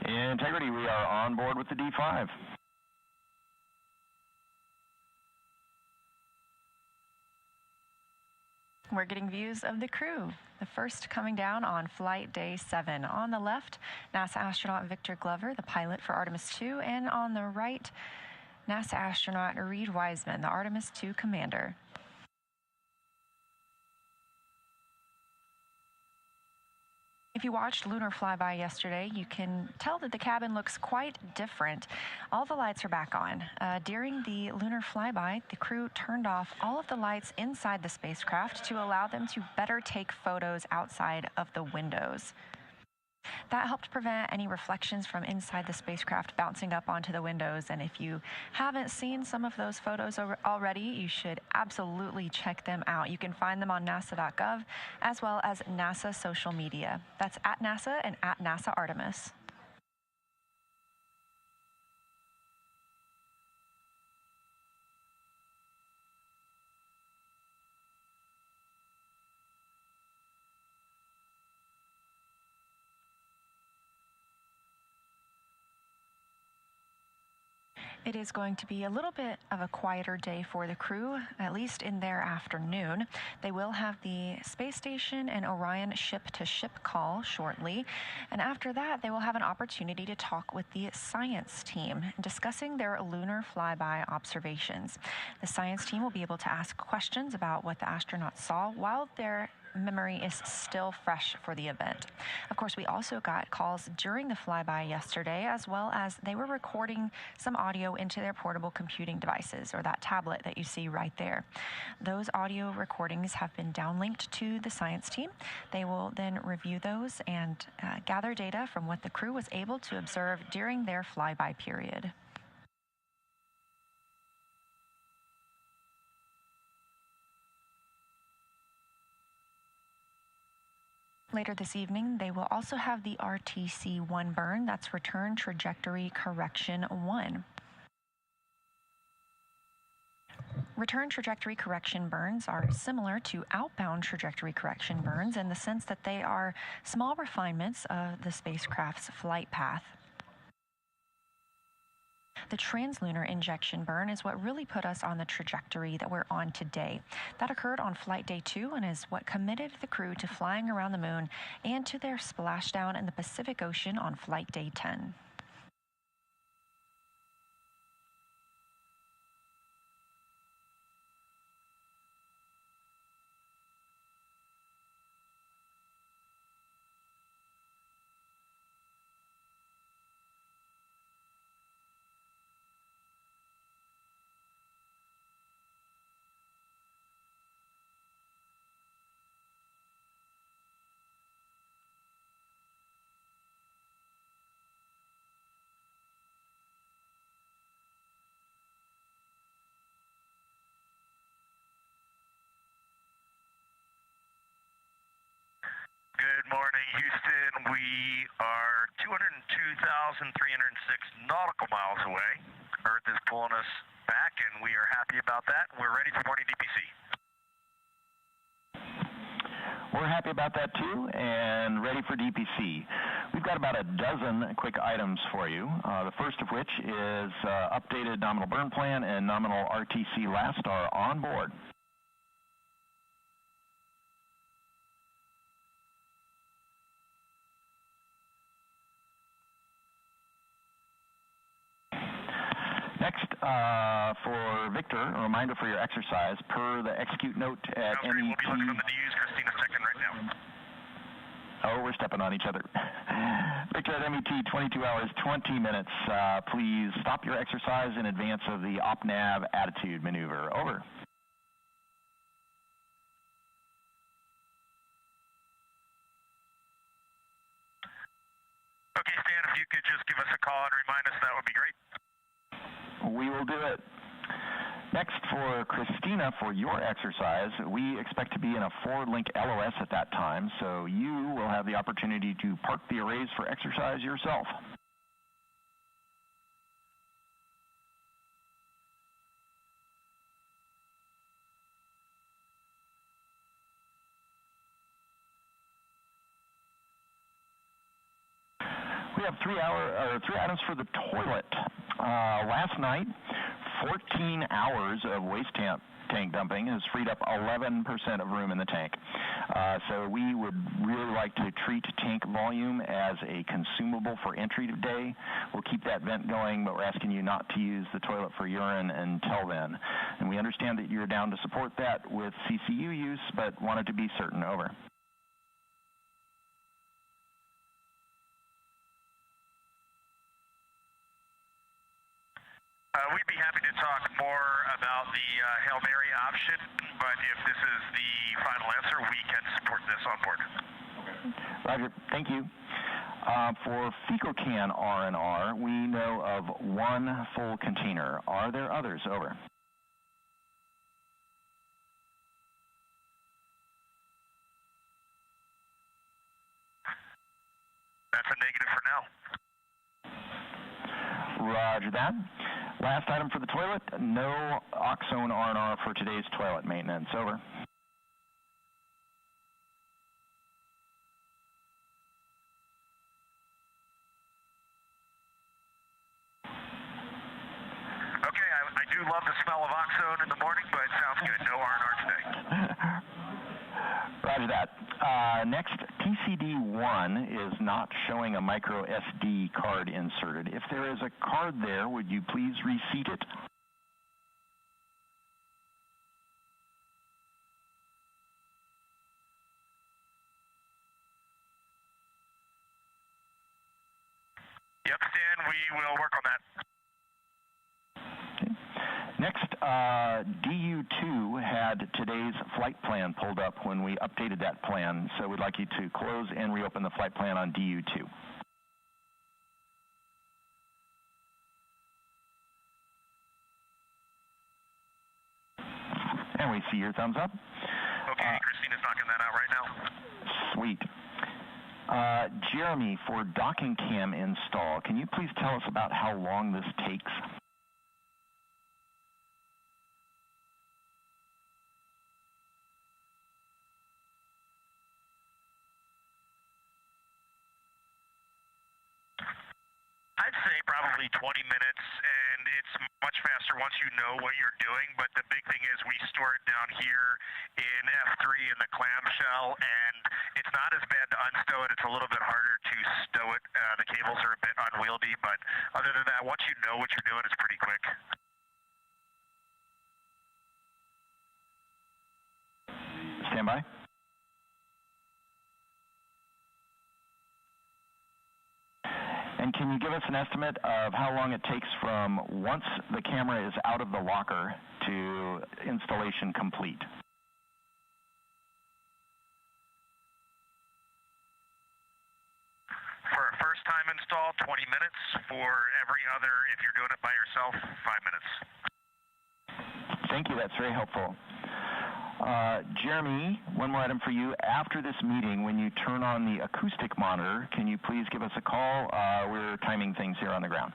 Integrity, we are on board with the D5. We're getting views of the crew. The first coming down on flight day 7. On the left, NASA astronaut Victor Glover, the pilot for Artemis 2, and on the right, NASA astronaut Reed Wiseman, the Artemis 2 commander. If you watched Lunar Flyby yesterday, you can tell that the cabin looks quite different. All the lights are back on. During the Lunar Flyby, the crew turned off all of the lights inside the spacecraft to allow them to better take photos outside of the windows. That helped prevent any reflections from inside the spacecraft bouncing up onto the windows. And if you haven't seen some of those photos already, you should absolutely check them out. You can find them on nasa.gov as well as NASA social media. That's at NASA and at NASA Artemis. It is going to be a little bit of a quieter day for the crew, at least in their afternoon. They will have the space station and Orion ship-to-ship call shortly, and after that, they will have an opportunity to talk with the science team, discussing their lunar flyby observations. The science team will be able to ask questions about what the astronauts saw while their memory is still fresh for the event. Of course, we also got calls during the flyby yesterday, as well as they were recording some audio into their portable computing devices, or that tablet that you see right there. Those audio recordings have been downlinked to the science team. They will then review those and gather data from what the crew was able to observe during their flyby period. Later this evening, they will also have the RTC-1 burn, that's Return Trajectory Correction 1. Return trajectory correction burns are similar to outbound trajectory correction burns in the sense that they are small refinements of the spacecraft's flight path. The translunar injection burn is what really put us on the trajectory that we're on today. That occurred on flight day 2 and is what committed the crew to flying around the moon and to their splashdown in the Pacific Ocean on flight day 10. Good morning, Houston. We are 202,306 nautical miles away. Earth is pulling us back, and we are happy about that. We're ready for morning DPC. We're happy about that too, and ready for DPC. We've got about a dozen quick items for you. The first of which is updated nominal burn plan and nominal RTC last star on board. Next, for Victor, a reminder for your exercise, per the execute note at MET. We'll be looking on the news. Christina second right now. Oh, we're stepping on each other. Victor at MET, 22 hours, 20 minutes. Please stop your exercise in advance of the op-nav attitude maneuver. Over. Okay, Stan, if you could just give us a call and remind us, that would be great. We will do it. Next, for Christina, for your exercise, we expect to be in a forward-link LOS at that time, so you will have the opportunity to park the arrays for exercise yourself. We have three items for the toilet. Last night, 14 hours of waste tank dumping has freed up 11% of room in the tank. So we would really like to treat tank volume as a consumable for entry today. We'll keep that vent going, but we're asking you not to use the toilet for urine until then. And we understand that you're down to support that with CCU use, but wanted to be certain. Over. We'd be happy to talk more about the Hail Mary option, but if this is the final answer, we can support this on board. Roger, thank you. For FecoCan R&R, we know of one full container. Are there others? Over. That's a negative for now. Roger that. Last item for the toilet, no Oxone R&R for today's toilet maintenance. Over. love the smell of oxone in the morning, but sounds good. No R&R today. Roger that. Next, PCD1 is not showing a micro SD card inserted. If there is a card there, would you please reseat it? Yep, Stan, we will work on that. Okay. Next, DU2 had today's flight plan pulled up when we updated that plan, so we'd like you to close and reopen the flight plan on DU2. And we see your thumbs up. Okay, Christina's knocking that out right now. Sweet. Jeremy, for docking cam install, can you please tell us about how long this takes? I'd say probably 20 minutes, and it's much faster once you know what you're doing, but the big thing is we store it down here in F3 in the clamshell, and it's not as bad to unstow it. It's a little bit harder to stow it. The cables are a bit unwieldy, but other than that, once you know what you're doing, it's pretty quick. Stand by. And can you give us an estimate of how long it takes from once the camera is out of the locker to installation complete? For a first-time install, 20 minutes. For every other, if you're doing it by yourself, 5 minutes. Thank you. That's very helpful. Jeremy, one more item for you. After this meeting, when you turn on the acoustic monitor, can you please give us a call? We're timing things here on the ground.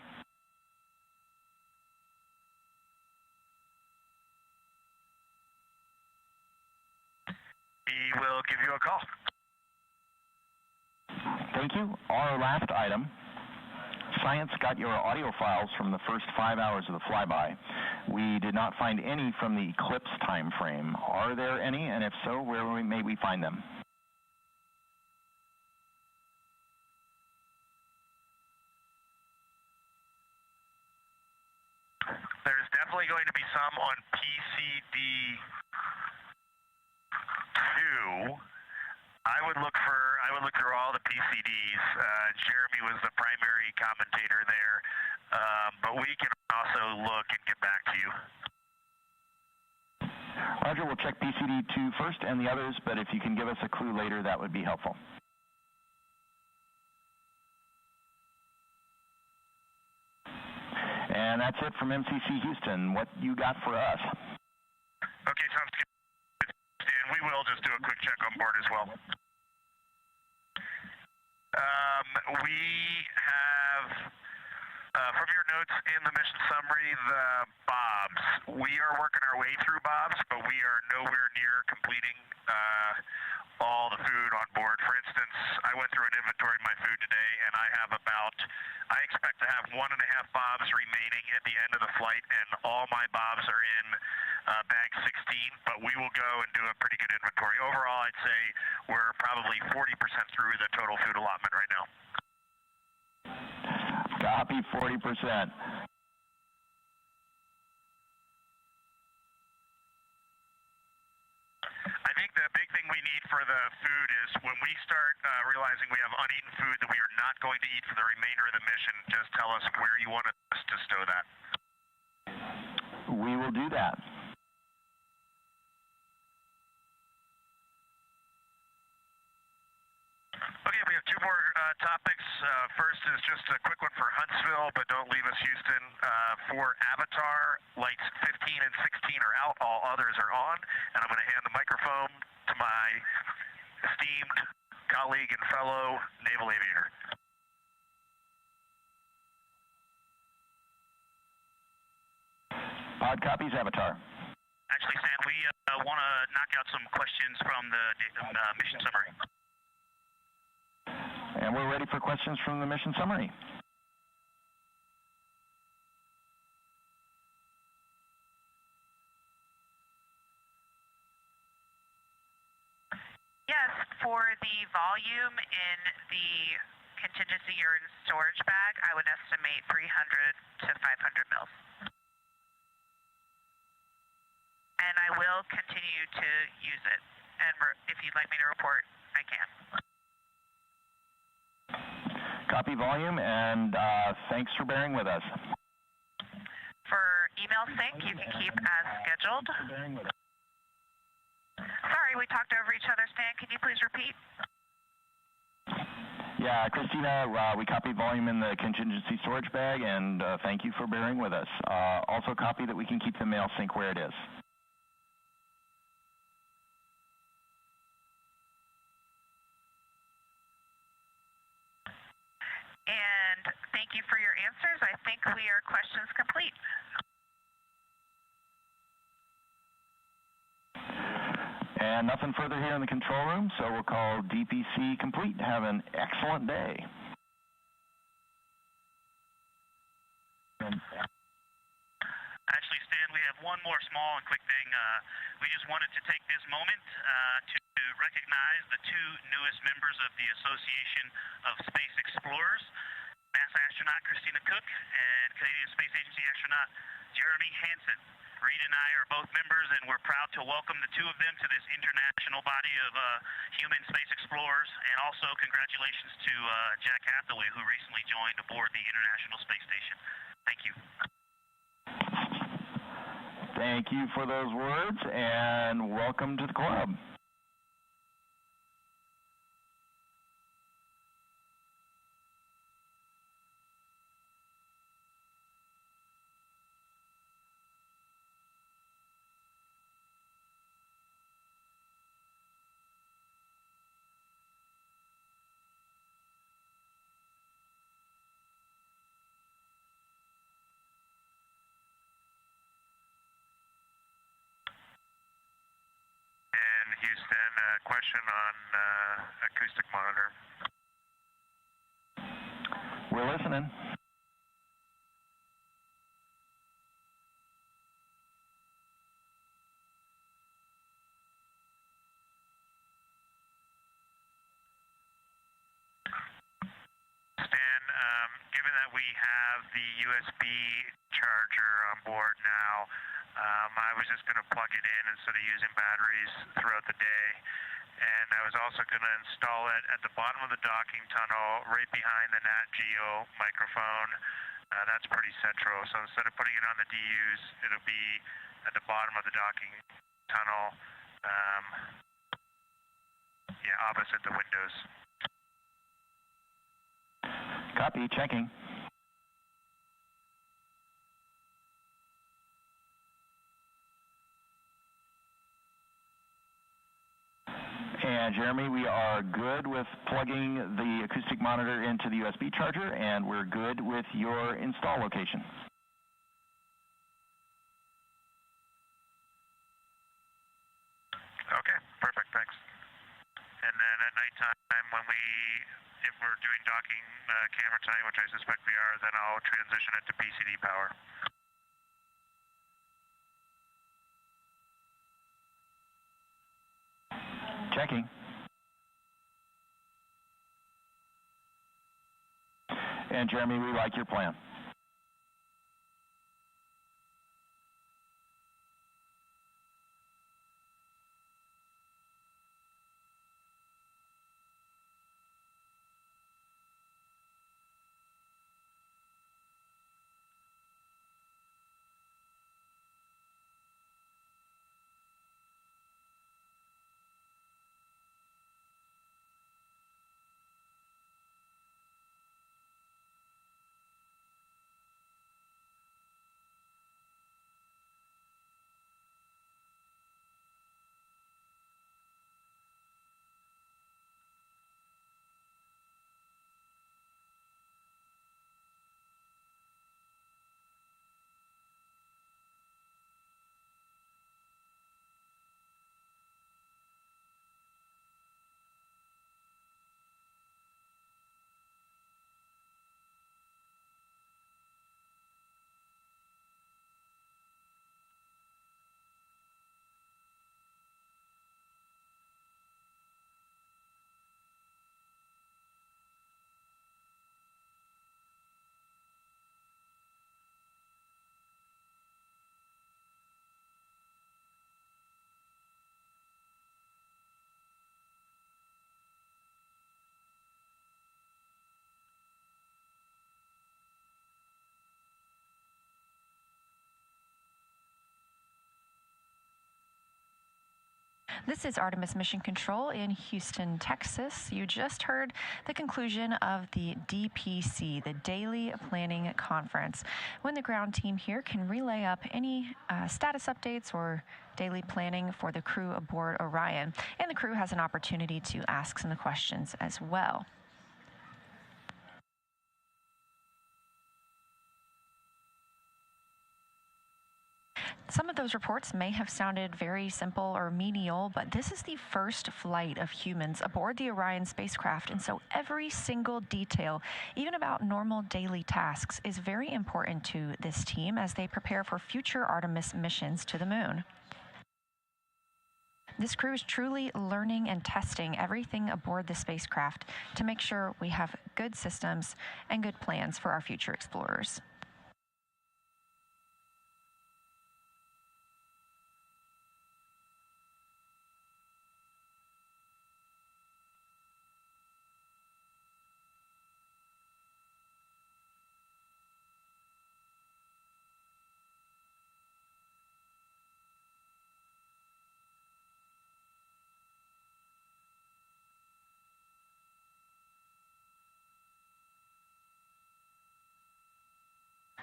We will give you a call. Thank you. Our last item. Science got your audio files from the first 5 hours of the flyby. We did not find any from the eclipse time frame. Are there any? And if so, where may we find them? There's definitely going to be some on PCD2. I would look through all the PCDs. Jeremy was the primary commentator there, but we can also look and get back to you. Roger, we'll check PCD2 first and the others, but if you can give us a clue later, that would be helpful. And that's it from MCC Houston. What you got for us? Okay, sounds good. Stan, we will just do a quick check on board as well. We have, from your notes in the mission summary, the bobs. We are working our way through bobs, but we are nowhere near completing all the food on board. For instance, I went through an inventory of my food today, and I expect to have 1.5 bobs remaining at the end of the flight, and all my bobs are in bag 16, but we will go and do a pretty good inventory. Overall, I'd say we're probably 40% through the total food allotment right now. Copy, 40%. I think the big thing we need for the food is when we start realizing we have uneaten food that we are not going to eat for the remainder of the mission, just tell us where you want us to stow that. We will do that. Okay, we have two more topics. First is just a quick one for Huntsville, but don't leave us, Houston. For Avatar, lights 15 and 16 are out, all others are on, and I'm going to hand the microphone to my esteemed colleague and fellow naval aviator. Pod copies, Avatar. Actually, Stan, we want to knock out some questions from the mission summary. And we're ready for questions from the mission summary. For the volume in the contingency urine storage bag, I would estimate 300 to 500 mils. And I will continue to use it. And if you'd like me to report, I can. Copy volume, and thanks for bearing with us. For email sync, you can keep as scheduled. Sorry, we talked over each other, Stan. Can you please repeat? Yeah, Christina, we copy volume in the contingency storage bag, and thank you for bearing with us. Also copy that we can keep the mail sync where it is. And thank you for your answers. I think we are questions complete. And nothing further here in the control room, so we'll call DPC complete. Have an excellent day. Actually, Stan, we have one more small and quick thing. We just wanted to take this moment to recognize the two newest members of the Association of Space Explorers, NASA astronaut Christina Cook and Canadian Space Agency astronaut Jeremy Hansen. Reed and I are both members, and we're proud to welcome the two of them to this international body of human space explorers. And also congratulations to Jack Hathaway, who recently joined aboard the International Space Station. Thank you. Thank you for those words, and welcome to the club. Houston, question on acoustic monitor. We're listening. Stan, given that we have the USB charger on board now, I was just going to plug it in instead of using batteries throughout the day. And I was also going to install it at the bottom of the docking tunnel, right behind the Nat Geo microphone. That's pretty central. So instead of putting it on the DUs, it'll be at the bottom of the docking tunnel, opposite the windows. Copy, checking. And Jeremy, we are good with plugging the acoustic monitor into the USB charger, and we're good with your install location. Okay, perfect, thanks. And then at nighttime, if we're doing docking camera tonight, which I suspect we are, then I'll transition it to PCD power. Checking. And Jeremy, we like your plan. This is Artemis Mission Control in Houston, Texas. You just heard the conclusion of the DPC, the Daily Planning Conference, when the ground team here can relay up any status updates or daily planning for the crew aboard Orion. And the crew has an opportunity to ask some questions as well. Some of those reports may have sounded very simple or menial, but this is the first flight of humans aboard the Orion spacecraft, and so every single detail, even about normal daily tasks, is very important to this team as they prepare for future Artemis missions to the moon. This crew is truly learning and testing everything aboard the spacecraft to make sure we have good systems and good plans for our future explorers.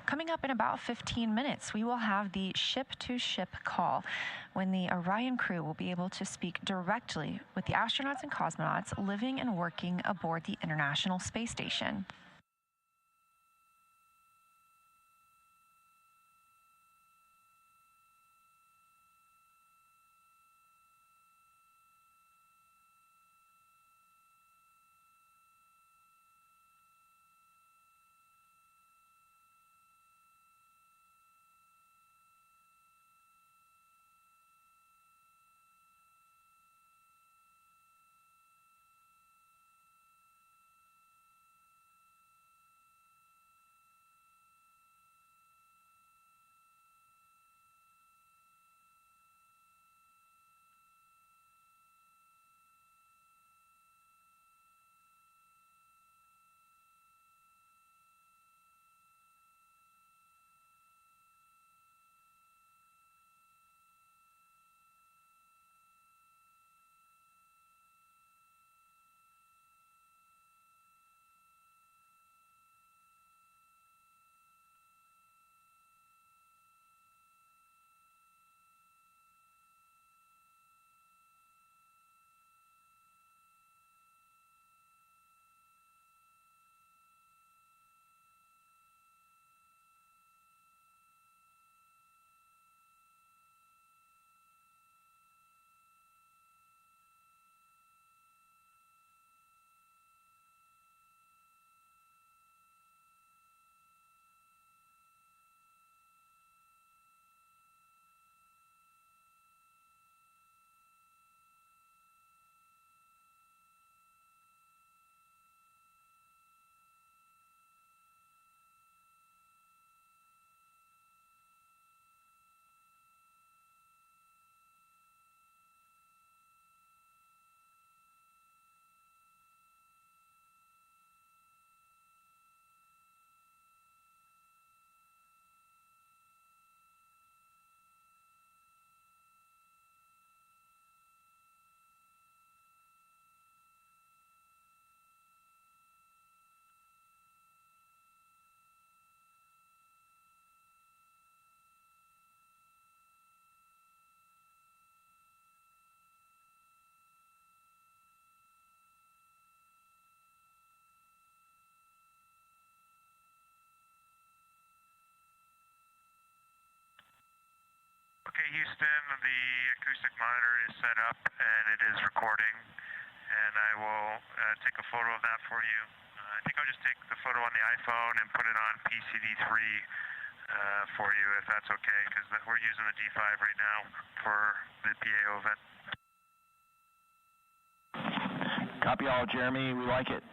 Coming up in about 15 minutes, we will have the ship-to-ship call when the Orion crew will be able to speak directly with the astronauts and cosmonauts living and working aboard the International Space Station. Okay, Houston, the acoustic monitor is set up and it is recording, and I will take a photo of that for you. I think I'll just take the photo on the iPhone and put it on PCD3 for you, if that's okay, because we're using the D5 right now for the PAO event. Copy all, Jeremy. We like it.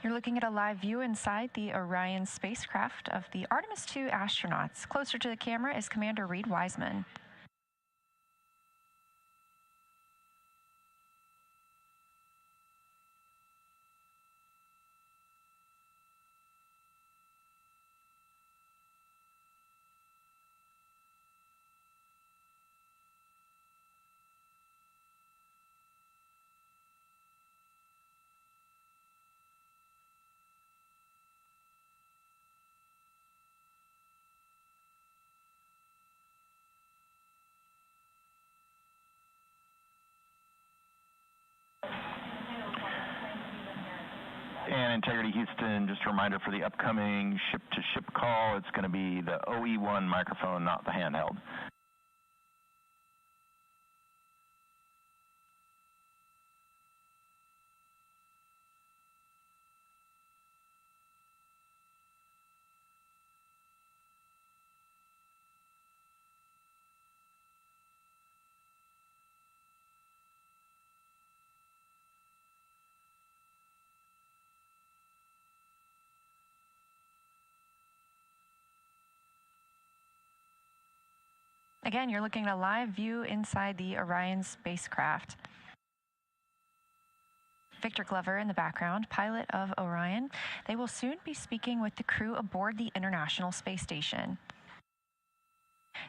You're looking at a live view inside the Orion spacecraft of the Artemis II astronauts. Closer to the camera is Commander Reed Wiseman. And Integrity Houston, just a reminder for the upcoming ship-to-ship call, it's going to be the OE1 microphone, not the handheld. Again, you're looking at a live view inside the Orion spacecraft. Victor Glover in the background, pilot of Orion. They will soon be speaking with the crew aboard the International Space Station.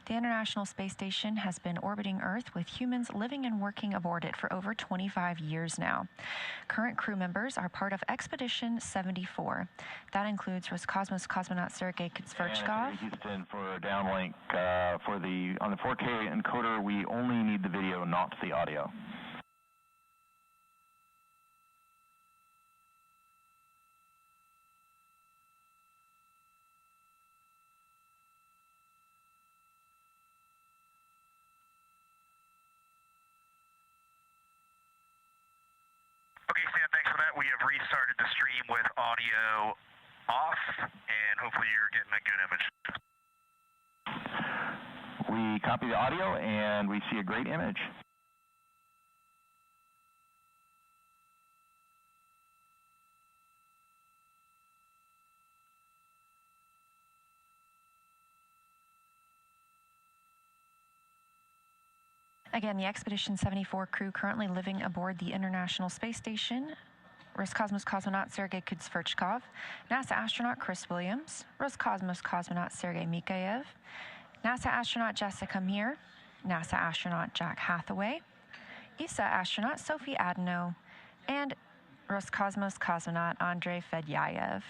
The International Space Station has been orbiting Earth with humans living and working aboard it for over 25 years now. Current crew members are part of Expedition 74. That includes Roscosmos cosmonaut Sergei Kutsverchkov. And Houston for downlink on the 4K encoder, we only need the video, not the audio. Okay, Sam, thanks for that. We have restarted the stream with audio off, and hopefully you're getting a good image. We copy the audio, and we see a great image. Again, the Expedition 74 crew currently living aboard the International Space Station. Roscosmos cosmonaut Sergei Kutsverchkov, NASA astronaut Chris Williams, Roscosmos cosmonaut Sergei Mikhaev, NASA astronaut Jessica Meir, NASA astronaut Jack Hathaway, ESA astronaut Sophie Adeno, and Roscosmos cosmonaut Andrei Fedyayev.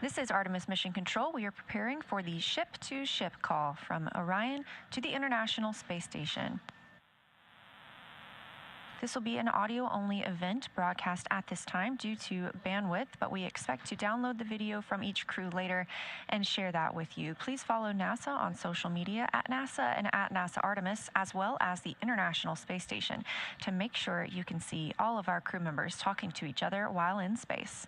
This is Artemis Mission Control. We are preparing for the ship-to-ship call from Orion to the International Space Station. This will be an audio-only event broadcast at this time due to bandwidth, but we expect to download the video from each crew later and share that with you. Please follow NASA on social media at NASA and at NASA Artemis, as well as the International Space Station, to make sure you can see all of our crew members talking to each other while in space.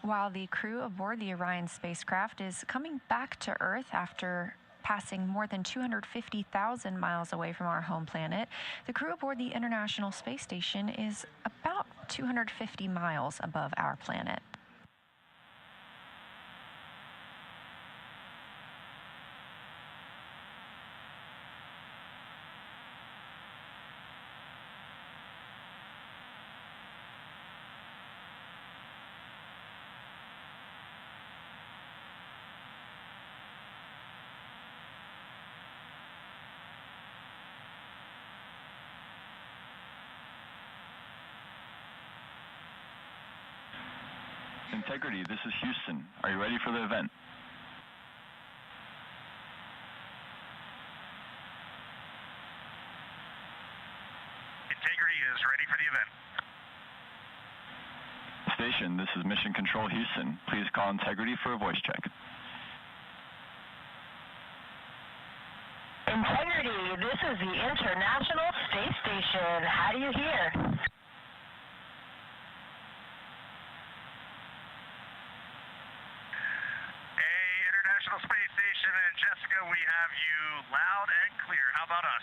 While the crew aboard the Orion spacecraft is coming back to Earth after passing more than 250,000 miles away from our home planet, the crew aboard the International Space Station is about 250 miles above our planet. Integrity, this is Houston. Are you ready for the event? Integrity is ready for the event. Station, this is Mission Control Houston. Please call Integrity for a voice check. Integrity, this is the International Space Station. How do you hear? Space Station and Jessica, we have you loud and clear. How about us?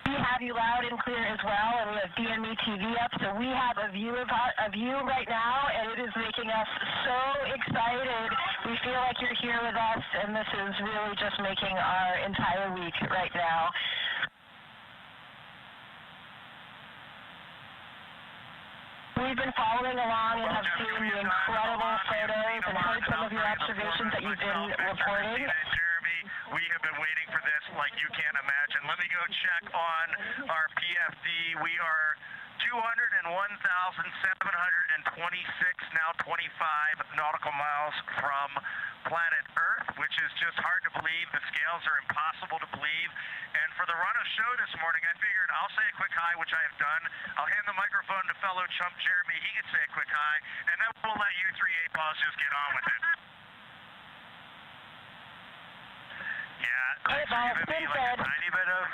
We have you loud and clear as well, and we have DME TV up, so we have a view of you right now, and it is making us so excited. We feel like you're here with us, and this is really just making our entire week right now. We've been following along and have seen the incredible photos and heard some of your observations that you've been reporting. Jeremy, we have been waiting for this like you can't imagine. Let me go check on our PFD. We are 201,726, now 25 nautical miles from planet Earth, which is just hard to believe. The scales are impossible to believe. And for the run of show this morning, I figured I'll say a quick hi, which I have done. I'll hand the microphone to fellow chump Jeremy. He can say a quick hi, and then we'll let you three 8-balls just get on with it. Yeah, thanks for giving me like a tiny bit of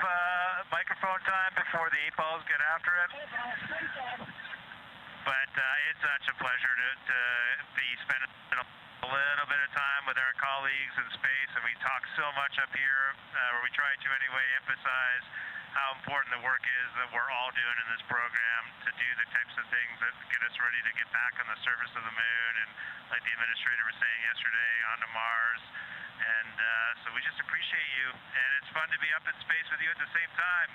microphone time before the 8-balls get after it. But it's such a pleasure to be spending a little bit of time with our colleagues in space, and we talk so much up here, or we try to anyway, emphasize how important the work is that we're all doing in this program to do the types of things that get us ready to get back on the surface of the moon, and like the administrator was saying yesterday, onto Mars. And so we just appreciate you, and it's fun to be up in space with you at the same time.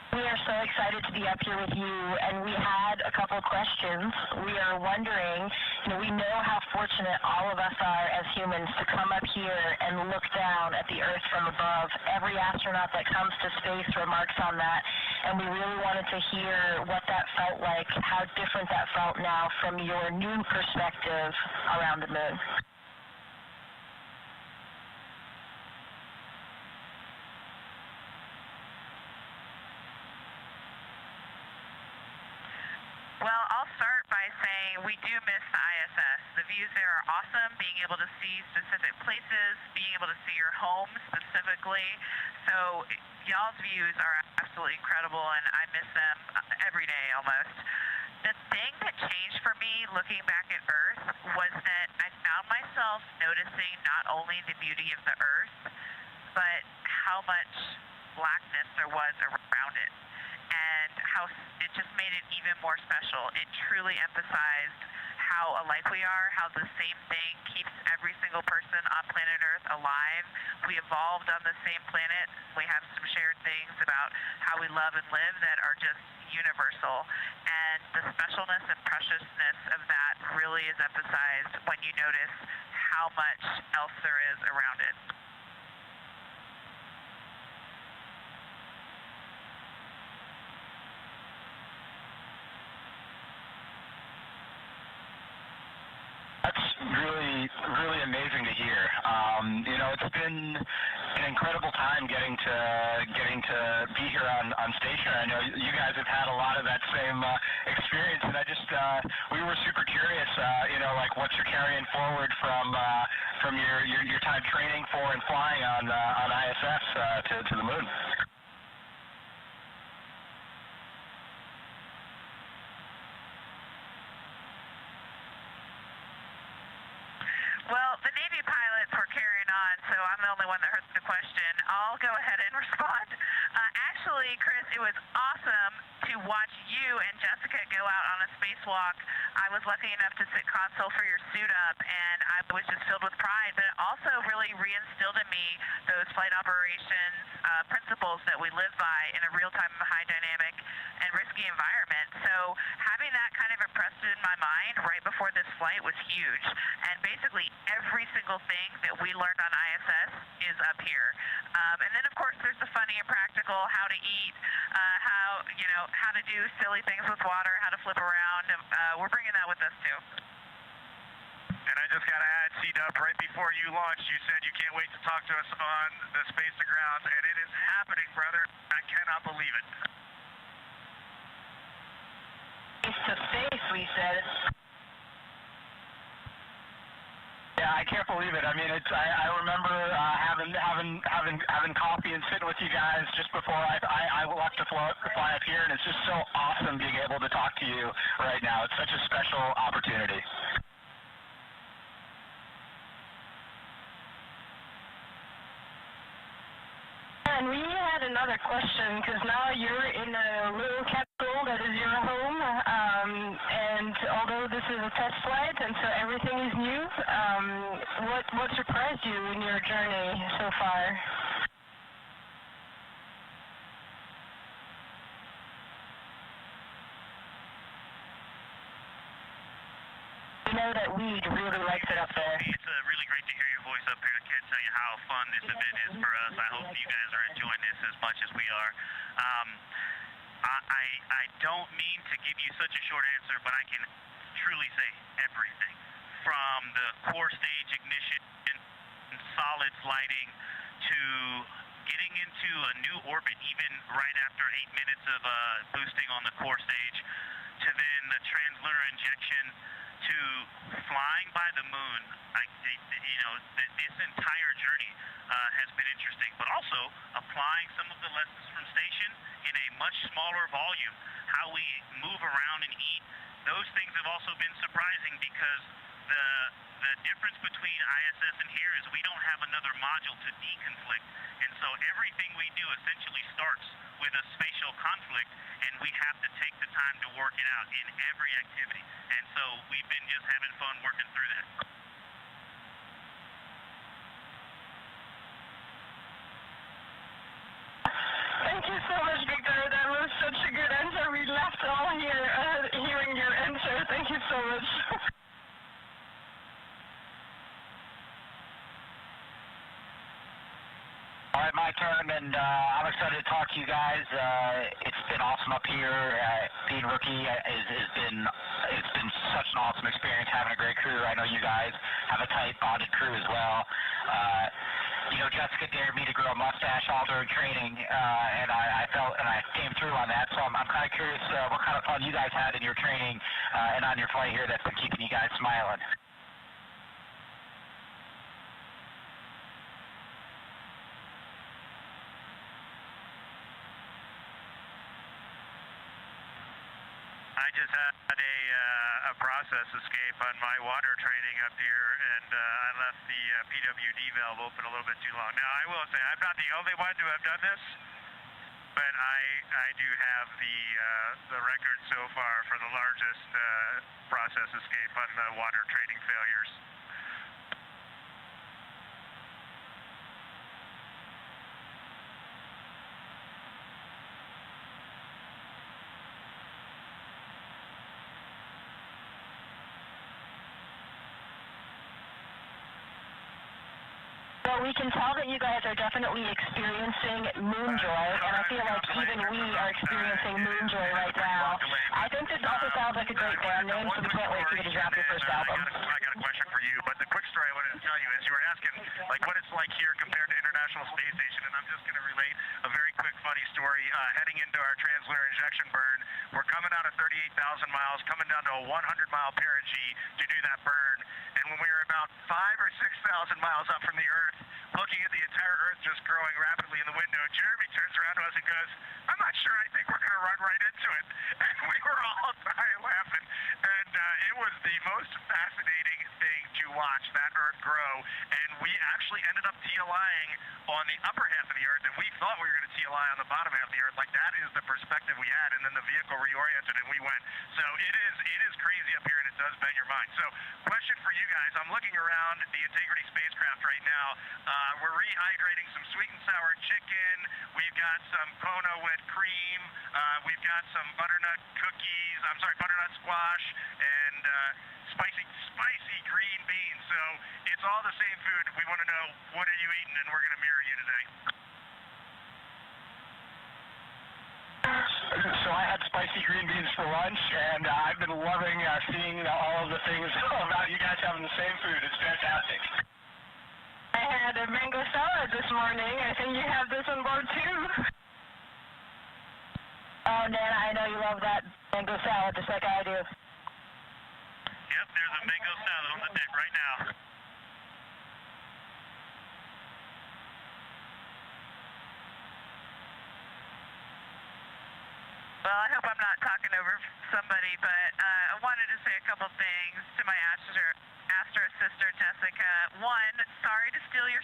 We are so excited to be up here with you, and we had a couple questions. We are wondering, we know how fortunate all of us are as humans to come up here and look down at the Earth from above. Every astronaut that comes to space remarks on that, and we really wanted to hear what that felt like, how different that felt now from your new perspective around the moon. Well, I'll start by saying we do miss the ISS. The views there are awesome, being able to see specific places, being able to see your home specifically. So y'all's views are absolutely incredible, and I miss them every day almost. The thing that changed for me looking back at Earth was that I found myself noticing not only the beauty of the Earth, but how much blackness there was around it, and how it just made it even more special. It truly emphasized how alike we are, how the same thing keeps every single person on planet Earth alive. We evolved on the same planet. We have some shared things about how we love and live that are just universal. And the specialness and preciousness of that really is emphasized when you notice how much else there is around it. That's really amazing to hear. It's been an incredible time getting to be here on station. I know you guys have had a lot of that same experience, and we were super curious. Like what you're carrying forward from your time training for and flying on ISS to the moon. Well, the Navy pilots were carrying on, so I'm the only one that heard the question. I'll go ahead and respond. Actually, Chris, it was awesome to watch you and Jessica go out on a spacewalk. I was lucky enough to sit console for your suit up, and I was just filled with pride, but it also really reinstilled in me those flight operations principles that we live by in a real-time, high dynamic, and risky environment. So having that kind of impressed in my mind right before this flight was huge. And basically every single thing that we learned on ISS is up here. And then of course there's the funny and practical, how to eat, how to do silly things with water, how to flip around. We're bringing that with us too. And I just got to add, C-Dub, right before you launched, you said you can't wait to talk to us on the space to ground, and it is happening, brother. I cannot believe it. Face to face, we said. Yeah, I can't believe it. I mean, I remember having coffee and sitting with you guys just before I left to fly up here, and it's just so awesome being able to talk to you right now. It's such a special opportunity. And we had another question, because now you're in a little capsule that is your home, and although this is a test flight, and so everything is new, what surprised you in your journey so far? You know that Weed really likes it up there. It's really great to hear your voice up here. I can't tell you how fun this event is for us. I hope you guys are enjoying this as much as we are. I don't mean to give you such a short answer, but I can truly say everything. From the core stage ignition, solid lighting, to getting into a new orbit even right after 8 minutes of boosting on the core stage, to then the translunar injection, to flying by the moon. This entire journey has been interesting, but also applying some of the lessons from station in a much smaller volume, how we move around and eat. Those things have also been surprising, because the difference between ISS and here is we don't have another module to deconflict, and so everything we do essentially starts with a spatial conflict, and we have to take the time to work it out in every activity. And so we've been just having fun working through that. Thank you so much, Victor. That was such a good answer. We laughed all here hearing your answer. Thank you so much. All right, my turn, and I'm excited to talk to you guys. It's been awesome up here. Being rookie it's been such an awesome experience, having a great crew. I know you guys have a tight bonded crew as well. Jessica dared me to grow a mustache all during training, and I came through on that. So I'm kind of curious what kind of fun you guys had in your training and on your flight here that's been keeping you guys smiling. I just had a process escape on my water training up here, and I left the PWD valve open a little bit too long. Now, I will say, I'm not the only one to have done this, but I do have the record so far for the largest process escape on the water training failures. Well, we can tell that you guys are definitely experiencing moon joy, and I feel like even we are experiencing moon joy right now. I think this also sounds like a great band name, so we can't wait for you to drop your first album. I got a question for you, but the quick story I wanted to tell you is you were asking what it's like here compared to International Space Station, and I'm just going to relate a very quick funny story. Heading into our translunar injection burn, we're coming out of 38,000 miles, coming down to a 100-mile perigee to do that burn, and when we were about 5,000 or 6,000 miles up from the Earth, looking at the entire Earth just growing rapidly in the window, Jeremy turns around to us and goes, "I'm not sure. I think we're going to run right into it." And we were all dying laughing. And it was the most fascinating thing to watch that Earth grow. And we actually ended up TLIing on the upper half of the Earth, and we thought we were going to TLI on the bottom half of the Earth. Like, that is the perspective we had, and then the vehicle reoriented, and we went. So it is crazy up here, and it does bend your mind. So question for you guys. I'm looking around the Integrity spacecraft right now. We're rehydrating some sweet and sour chicken. We've got some Kona with cream. We've got some butternut cookies. Butternut squash and spicy green beans. So it's all the same food. We want to know, what are you eating, and we're going to mirror you today. So I had spicy green beans for lunch, and I've been loving seeing all of the things about you guys having the same food. It's fantastic. I had a mango salad this morning. I think you have this on board too. Oh, Nana, I know you love that mango salad just like I do. Yep, there's a mango salad on the deck right now. Well, I hope I'm not talking over somebody, but I wanted to say a couple things to my Astra sister, Jessica. One, sorry to steal your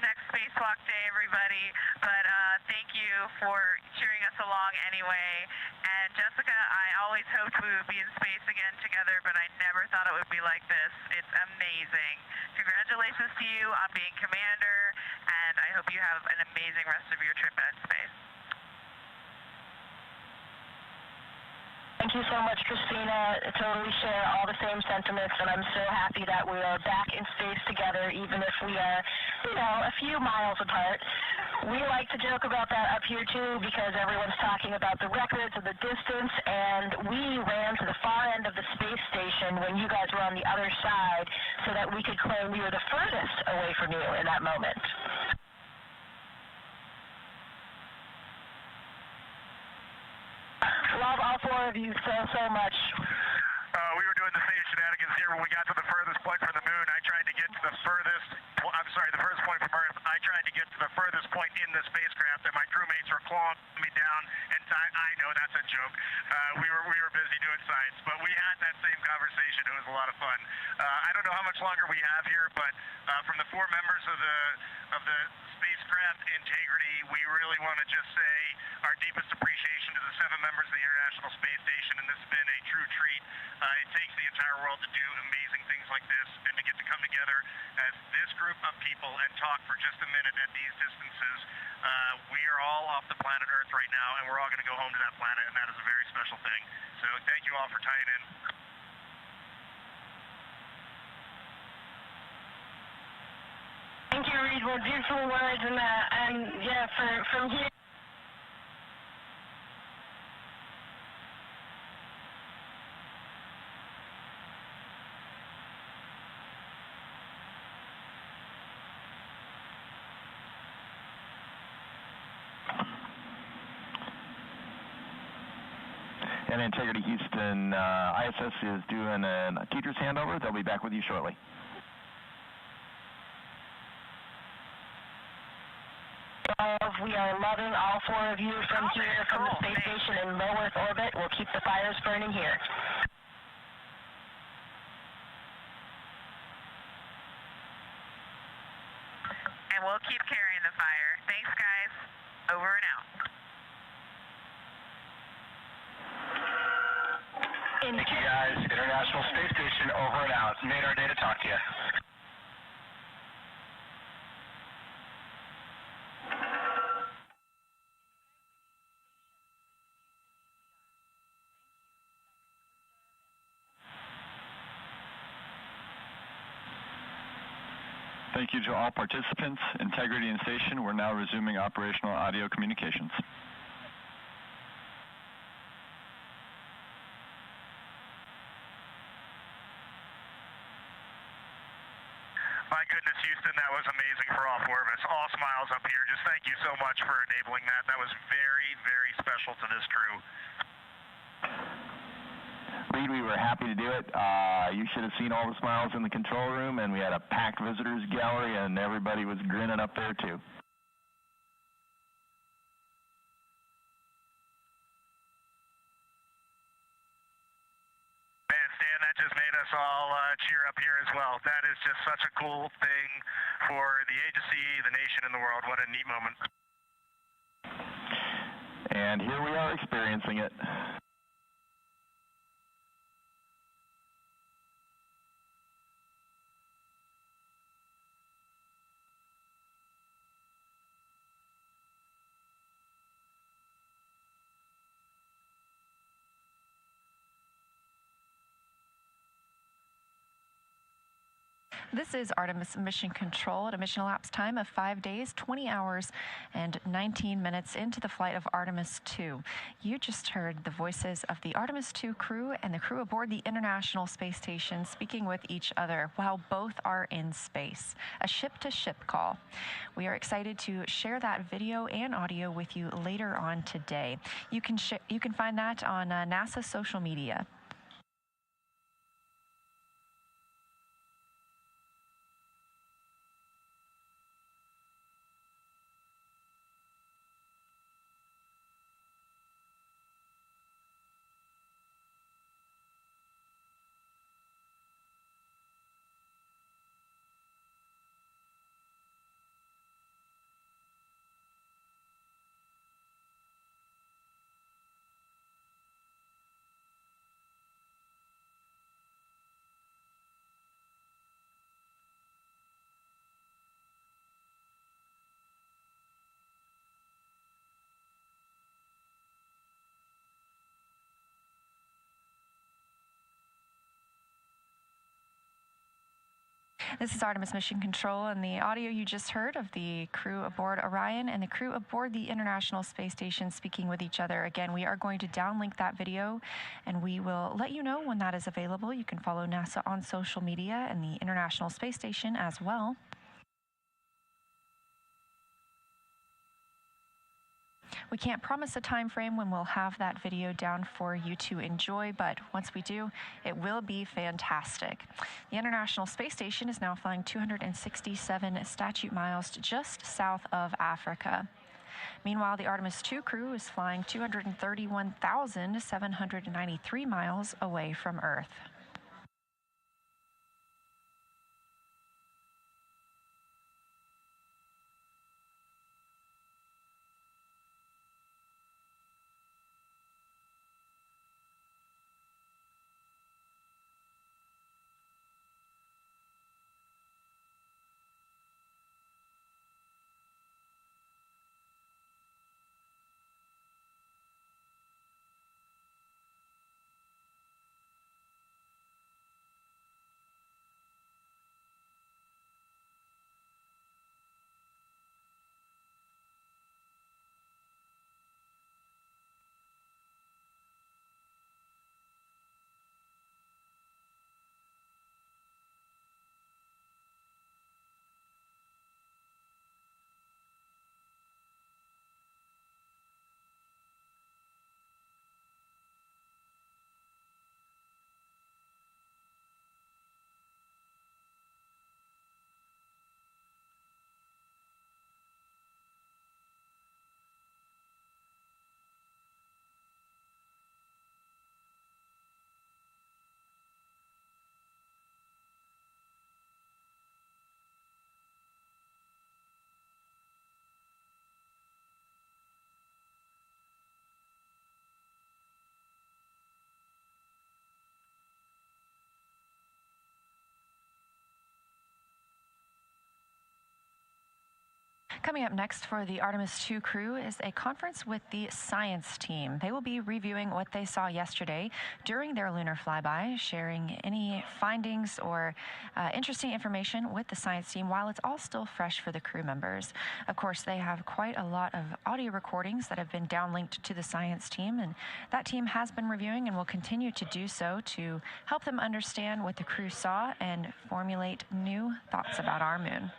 next spacewalk day, everybody, but thank you for cheering us along anyway. And Jessica, I always hoped we would be in space again together, but I never thought it would be like this. It's amazing. Congratulations to you on being commander, and I hope you have an amazing rest of your trip in space. Thank you so much, Christina. I totally share all the same sentiments, and I'm so happy that we are back in space together, even if we are, a few miles apart. We like to joke about that up here, too, because everyone's talking about the records of the distance, and we ran to the far end of the space station when you guys were on the other side so that we could claim we were the furthest away from you in that moment. Love all four of you so much. We were doing the same shenanigans here when we got to the furthest point from the moon. I tried to get to the furthest point from Earth. I tried to get to the furthest point in the spacecraft, and my crewmates were clawing me down. And I know that's a joke. We were busy doing science, but we had that same conversation. It was a lot of fun. I don't know how much longer we have here, but from the four members of the spacecraft Integrity, we really want to just say our deepest appreciation to the 7 members of the International Space Station, and this has been a true treat. It takes the entire world to do amazing things like this, and to get to come together as this group of people and talk for just a minute at these distances. We are all off the planet Earth right now, and we're all going to go home to that planet, and that is a very special thing. So thank you all for tying in. Thank you, Reed. Well, beautiful words, and yeah, from here. And Integrity Houston, ISS is doing a teacher's handover. They'll be back with you shortly. We are loving all four of you from here, from the space station in low Earth orbit. We'll keep the fires burning here. And we'll keep carrying the fire. Thanks, guys. Over and out. Thank you, guys. International Space Station, over and out. Made our day to talk to you. Thank you to all participants. Integrity and station, we're now resuming operational audio communications. My goodness, Houston, that was amazing for all four of us. All smiles up here. Just thank you so much for enabling that. That was very, very special to this crew. Reed, we were happy to do it. You should have seen all the smiles in the control room, and we had a packed visitors gallery, and everybody was grinning up there, too. Man, Stan, that just made us all cheer up here as well. That is just such a cool thing for the agency, the nation, and the world. What a neat moment. And here we are experiencing it. This is Artemis Mission Control at a mission elapsed time of 5 days, 20 hours, and 19 minutes into the flight of Artemis 2. You just heard the voices of the Artemis 2 crew and the crew aboard the International Space Station speaking with each other while both are in space. A ship-to-ship call. We are excited to share that video and audio with you later on today. You can find that on NASA's social media. This is Artemis Mission Control, and the audio you just heard of the crew aboard Orion and the crew aboard the International Space Station speaking with each other. Again, we are going to downlink that video, and we will let you know when that is available. You can follow NASA on social media and the International Space Station as well. We can't promise a time frame when we'll have that video down for you to enjoy, but once we do, it will be fantastic. The International Space Station is now flying 267 statute miles just south of Africa. Meanwhile, the Artemis 2 crew is flying 231,793 miles away from Earth. Coming up next for the Artemis 2 crew is a conference with the science team. They will be reviewing what they saw yesterday during their lunar flyby, sharing any findings or interesting information with the science team while it's all still fresh for the crew members. Of course, they have quite a lot of audio recordings that have been downlinked to the science team, and that team has been reviewing and will continue to do so to help them understand what the crew saw and formulate new thoughts about our moon.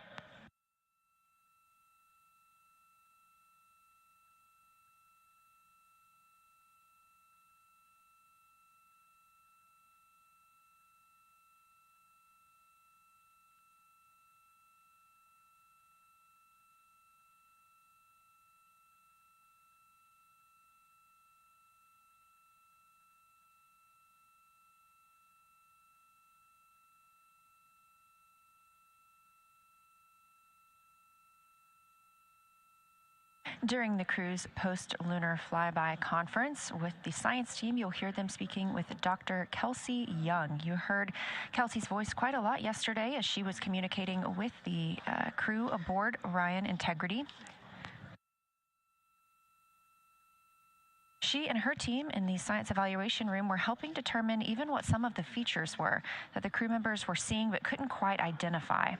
During the crew's post-lunar flyby conference with the science team, you'll hear them speaking with Dr. Kelsey Young. You heard Kelsey's voice quite a lot yesterday as she was communicating with the crew aboard Orion Integrity. She and her team in the science evaluation room were helping determine even what some of the features were that the crew members were seeing but couldn't quite identify.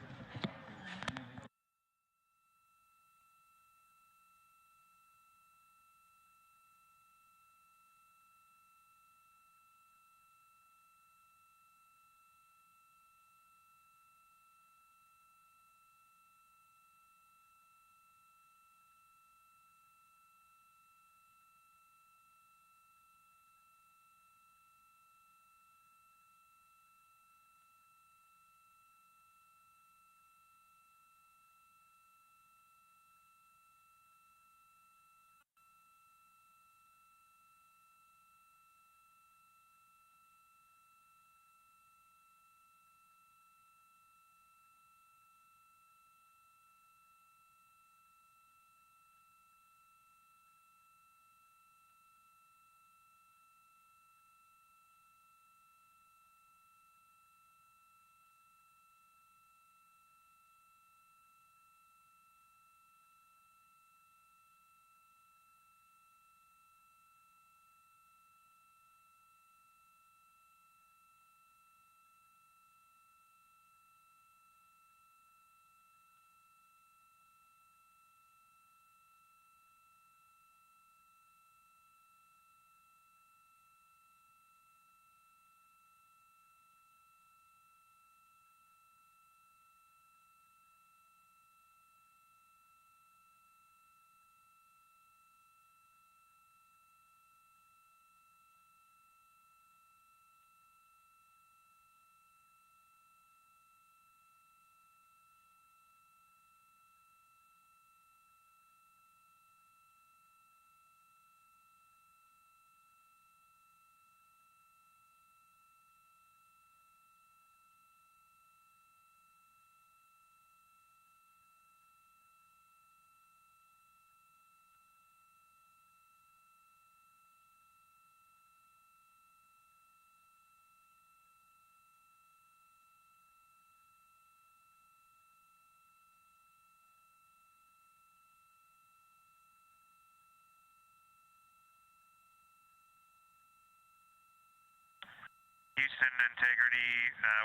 Houston Integrity,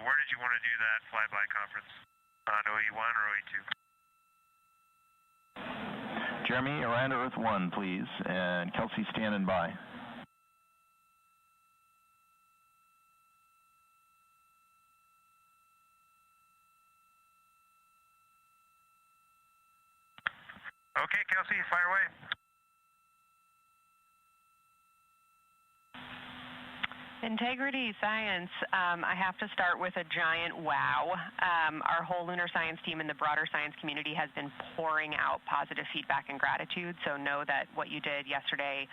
where did you want to do that flyby conference? On OE1 or OE2? Jeremy, around Earth 1, please, and Kelsey standing by. Okay, Kelsey, fire away. Integrity Science, I have to start with a giant wow. Our whole lunar science team and the broader science community has been pouring out positive feedback and gratitude, so know that what you did yesterday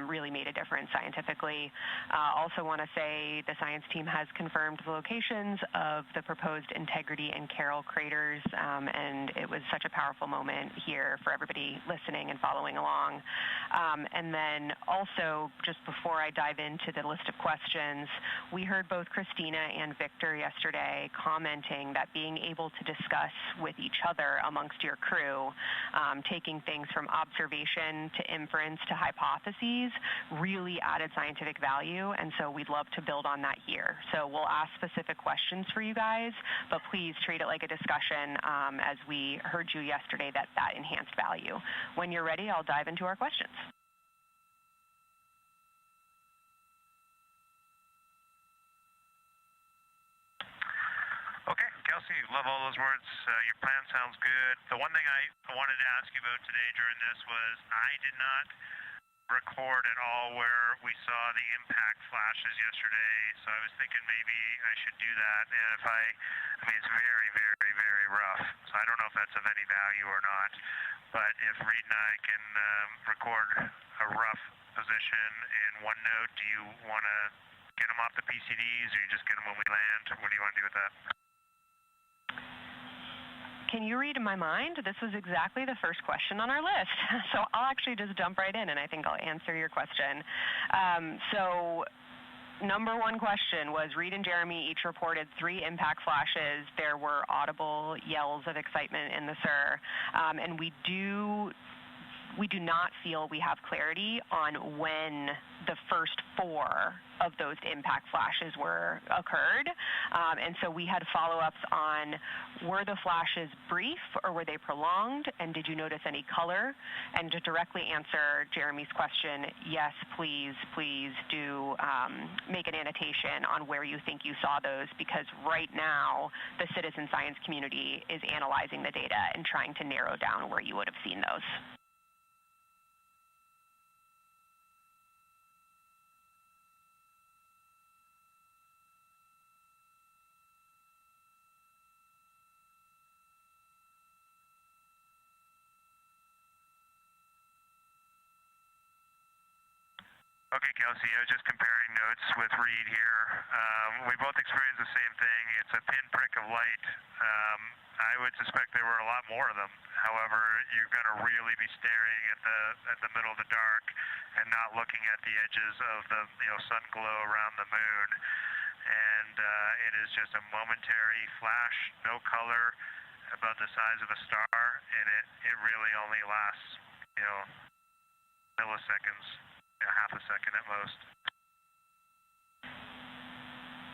really made a difference scientifically. Also want to say the science team has confirmed the locations of the proposed Integrity and Carroll craters, and it was such a powerful moment here for everybody listening and following along. And then also, just before I dive into the list of questions questions. We heard both Christina and Victor yesterday commenting that being able to discuss with each other amongst your crew, taking things from observation to inference to hypotheses, really added scientific value, and so we'd love to build on that here. So we'll ask specific questions for you guys, but please treat it like a discussion, as we heard you yesterday, that enhanced value. When you're ready, I'll dive into our questions. Okay, Kelsey, love all those words. Your plan sounds good. The one thing I wanted to ask you about today during this was I did not record at all where we saw the impact flashes yesterday, so I was thinking maybe I should do that. And if I mean, it's very, very, very rough, so I don't know if that's of any value or not. But if Reed and I can record a rough position in OneNote, do you want to get them off the PCDs, or you just get them when we land? What do you want to do with that? Can you read my mind? This was exactly the first question on our list. So I'll actually just jump right in, and I think I'll answer your question. So number one question was, Reed and Jeremy each reported 3 impact flashes. There were audible yells of excitement in the SIR. And we do not feel we have clarity on when the first 4 of those impact flashes occurred. And so we had follow-ups on, were the flashes brief or were they prolonged? And did you notice any color? And to directly answer Jeremy's question, yes, please do make an annotation on where you think you saw those, because right now the citizen science community is analyzing the data and trying to narrow down where you would have seen those. Okay, Kelsey, I was just comparing notes with Reed here. We both experienced the same thing. It's a pinprick of light. I would suspect there were a lot more of them. However, you're going to really be staring at the middle of the dark and not looking at the edges of the sun glow around the moon. And it is just a momentary flash, no color, about the size of a star, and it really only lasts, milliseconds. Half a second at most.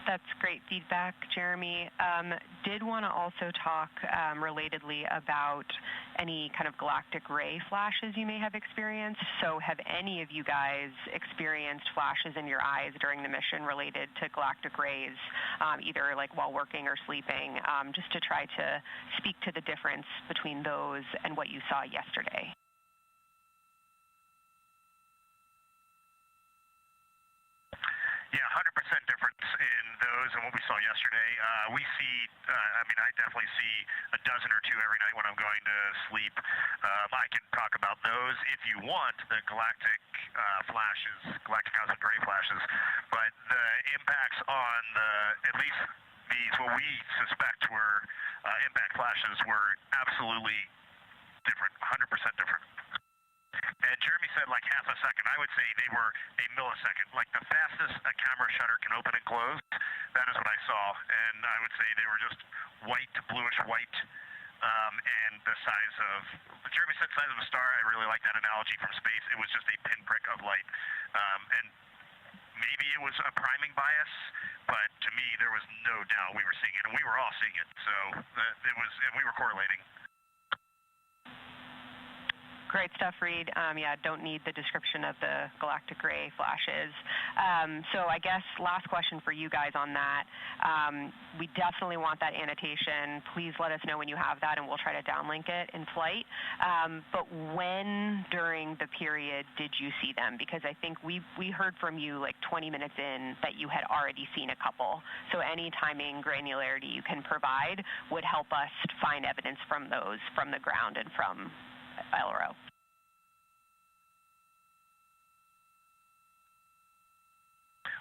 That's great feedback, Jeremy. Did want to also talk relatedly about any kind of galactic ray flashes you may have experienced. So have any of you guys experienced flashes in your eyes during the mission related to galactic rays, either like while working or sleeping, just to try to speak to the difference between those and what you saw yesterday? Yeah, 100% difference in those and what we saw yesterday. We see, I definitely see a dozen or two every night when I'm going to sleep. I can talk about those if you want, the galactic flashes, galactic cosmic ray flashes. But the impacts on at least these, what we suspect were impact flashes, were absolutely different, 100% different. And Jeremy said like half a second. I would say they were a millisecond. Like the fastest a camera shutter can open and close, that is what I saw. And I would say they were just white, bluish white, and the size of, Jeremy said size of a star. I really like that analogy from space. It was just a pinprick of light. And maybe it was a priming bias, but to me there was no doubt we were seeing it. And we were all seeing it. So it was, and we were correlating. Great stuff, Reed. Yeah, don't need the description of the galactic ray flashes. So I guess last question for you guys on that. We definitely want that annotation. Please let us know when you have that, and we'll try to downlink it in flight. But when during the period did you see them? Because I think we heard from you like 20 minutes in that you had already seen a couple. So any timing granularity you can provide would help us find evidence from those, from the ground and from LRO.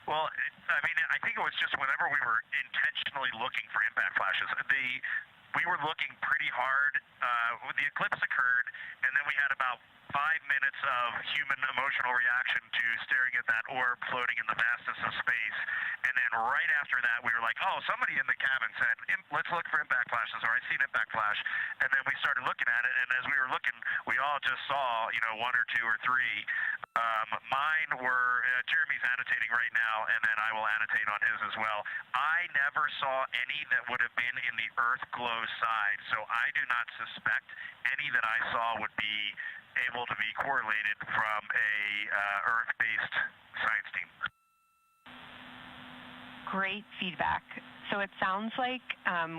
Well, I think it was just whenever we were intentionally looking for impact flashes, we were looking pretty hard. The eclipse occurred, and then we had about 5 minutes of human emotional reaction to staring at that orb floating in the vastness of space. And then right after that, we were like, oh, somebody in the cabin said, let's look for impact flashes, or I see an impact flash. And then we started looking at it, and as we were looking, we all just saw, one or two or three. Mine were, Jeremy's annotating right now, and then I will annotate on his as well. I never saw any that would have been in the Earth glow side, so I do not suspect any that I saw would be able to be correlated from a Earth-based science team. Great feedback. So it sounds like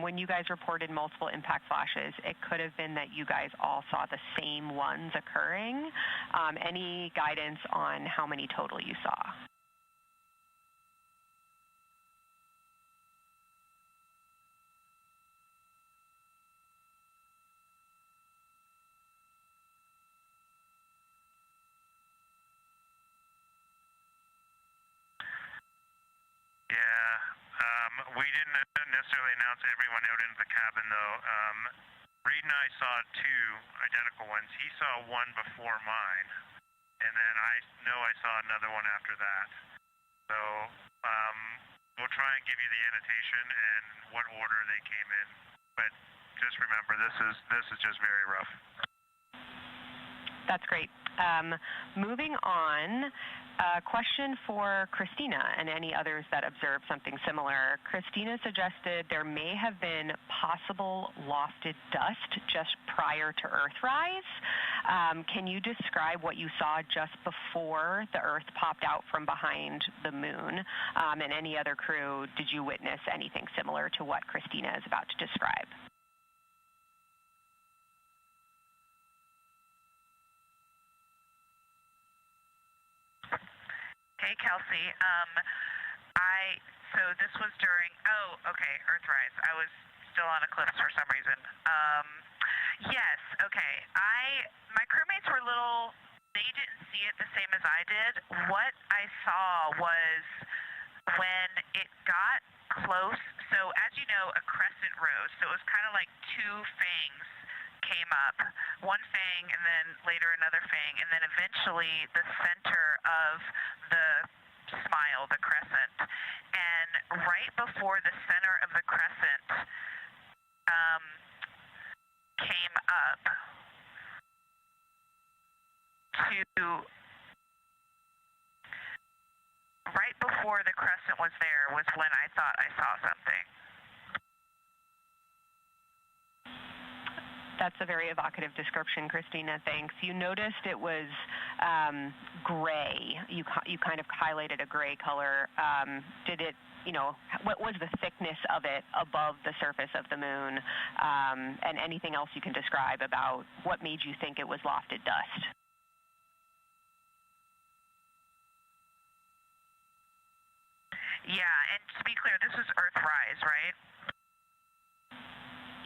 when you guys reported multiple impact flashes, it could have been that you guys all saw the same ones occurring. Any guidance on how many total you saw? We didn't necessarily announce everyone out into the cabin, though. Reed and I saw two identical ones. He saw one before mine, and then I know I saw another one after that. So we'll try and give you the annotation and what order they came in. But just remember, this is just very rough. That's great. Moving on, a question for Christina and any others that observed something similar. Christina suggested there may have been possible lofted dust just prior to Earthrise. Can you describe what you saw just before the Earth popped out from behind the moon? And any other crew, did you witness anything similar to what Christina is about to describe? Hey, Kelsey. So this was during, Earthrise. I was still on Eclipse for some reason. Yes, okay. My crewmates were they didn't see it the same as I did. What I saw was when it got close, so as you know, a crescent rose, so it was kind of like two fangs came up, one fang and then later another fang, and then eventually the center of the smile, the crescent. And right before the center of the crescent came up right before the crescent was there was when I thought I saw something. That's a very evocative description, Christina. Thanks. You noticed it was gray. You kind of highlighted a gray color. Did it, what was the thickness of it above the surface of the moon? And anything else you can describe about what made you think it was lofted dust? Yeah, and to be clear, this was Earthrise, right?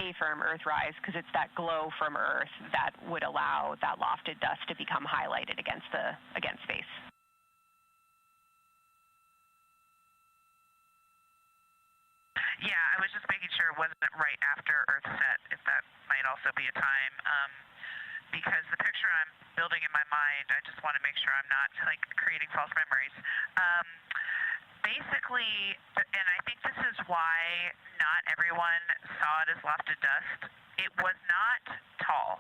A-firm Earthrise, because it's that glow from Earth that would allow that lofted dust to become highlighted against space. Yeah, I was just making sure it wasn't right after Earth set, if that might also be a time, because the picture I'm building in my mind, I just want to make sure I'm not creating false memories. Basically, and I think this is why not everyone saw it as lofted dust, it was not tall.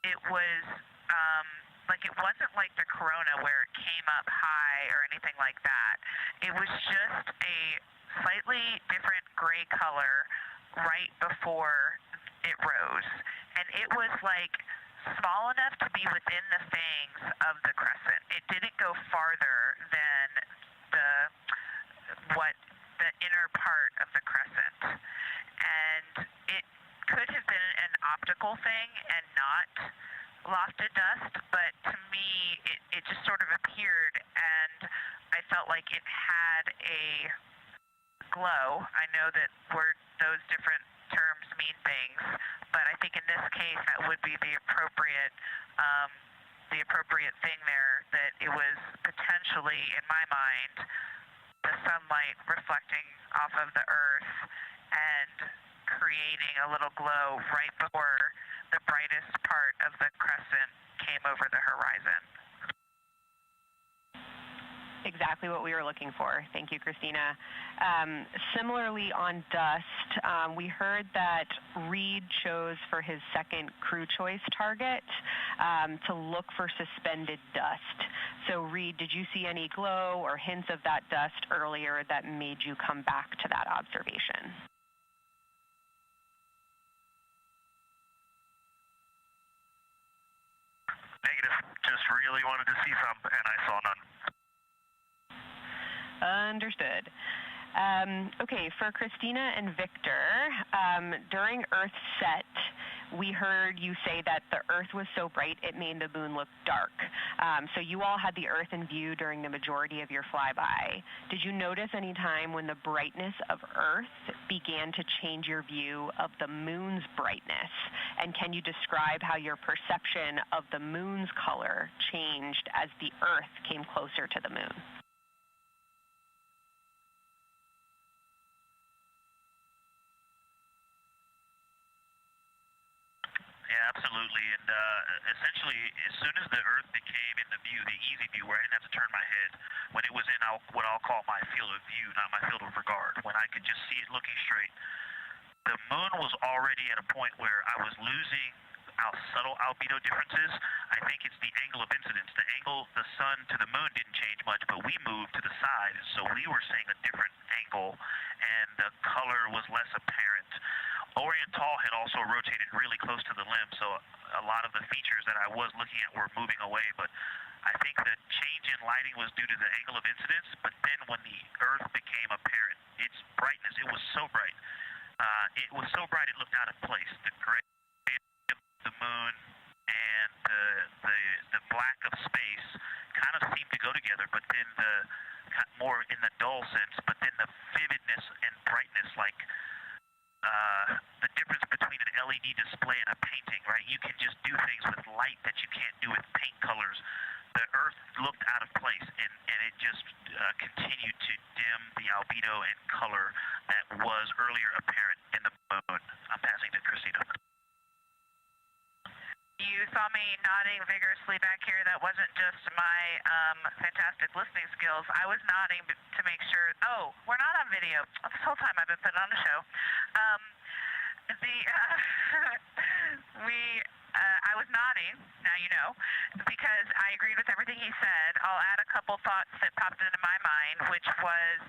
It was it wasn't like the corona where it came up high or anything like that. It was just a slightly different gray color right before it rose. And it was small enough to be within the fangs of the crescent. It didn't go farther than the inner part of the crescent, and it could have been an optical thing and not lofted dust, but to me it just sort of appeared, and I felt like it had a glow. I know that those different terms mean things, but I think in this case that would be the appropriate thing there, that it was potentially, in my mind, the sunlight reflecting off of the Earth and creating a little glow right before the brightest part of the crescent came over the horizon. Exactly what we were looking for. Thank you, Christina. Similarly, on dust, we heard that Reed chose for his second crew choice target to look for suspended dust. So, Reed, did you see any glow or hints of that dust earlier that made you come back to that observation? Negative. Just really wanted to see some, and I saw none. Understood. Okay, for Christina and Victor, during Earth's set, we heard you say that the Earth was so bright it made the moon look dark. So you all had the Earth in view during the majority of your flyby. Did you notice any time when the brightness of Earth began to change your view of the moon's brightness? And can you describe how your perception of the moon's color changed as the Earth came closer to the moon? Yeah, absolutely. And essentially, as soon as the Earth became in the view, the easy view, where I didn't have to turn my head, when it was in what I'll call my field of view, not my field of regard, when I could just see it looking straight, the moon was already at a point where I was losing subtle albedo differences. I think it's the angle of incidence. The angle, the sun to the moon didn't change much, but we moved to the side, so we were seeing a different angle, and the color was less apparent. Orion Tall had also rotated really close to the limb, so a lot of the features that I was looking at were moving away, but I think the change in lighting was due to the angle of incidence, but then when the Earth became apparent, its brightness, it was so bright. It was so bright it looked out of place. The gray of the moon and the black of space kind of seemed to go together, but then more in the dull sense, but then the vividness and brightness, like the difference between an LED display and a painting, right? You can just do things with light that you can't do with paint colors. The Earth looked out of place, and it just continued to dim the albedo and color that was earlier apparent in the moon. I'm passing to Christina. You saw me nodding vigorously back here. That wasn't just my fantastic listening skills. I was nodding to make sure. Oh, we're not on video. This whole time I've been putting on a show. I was nodding, now you know, because I agreed with everything he said. I'll add a couple thoughts that popped into my mind, which was,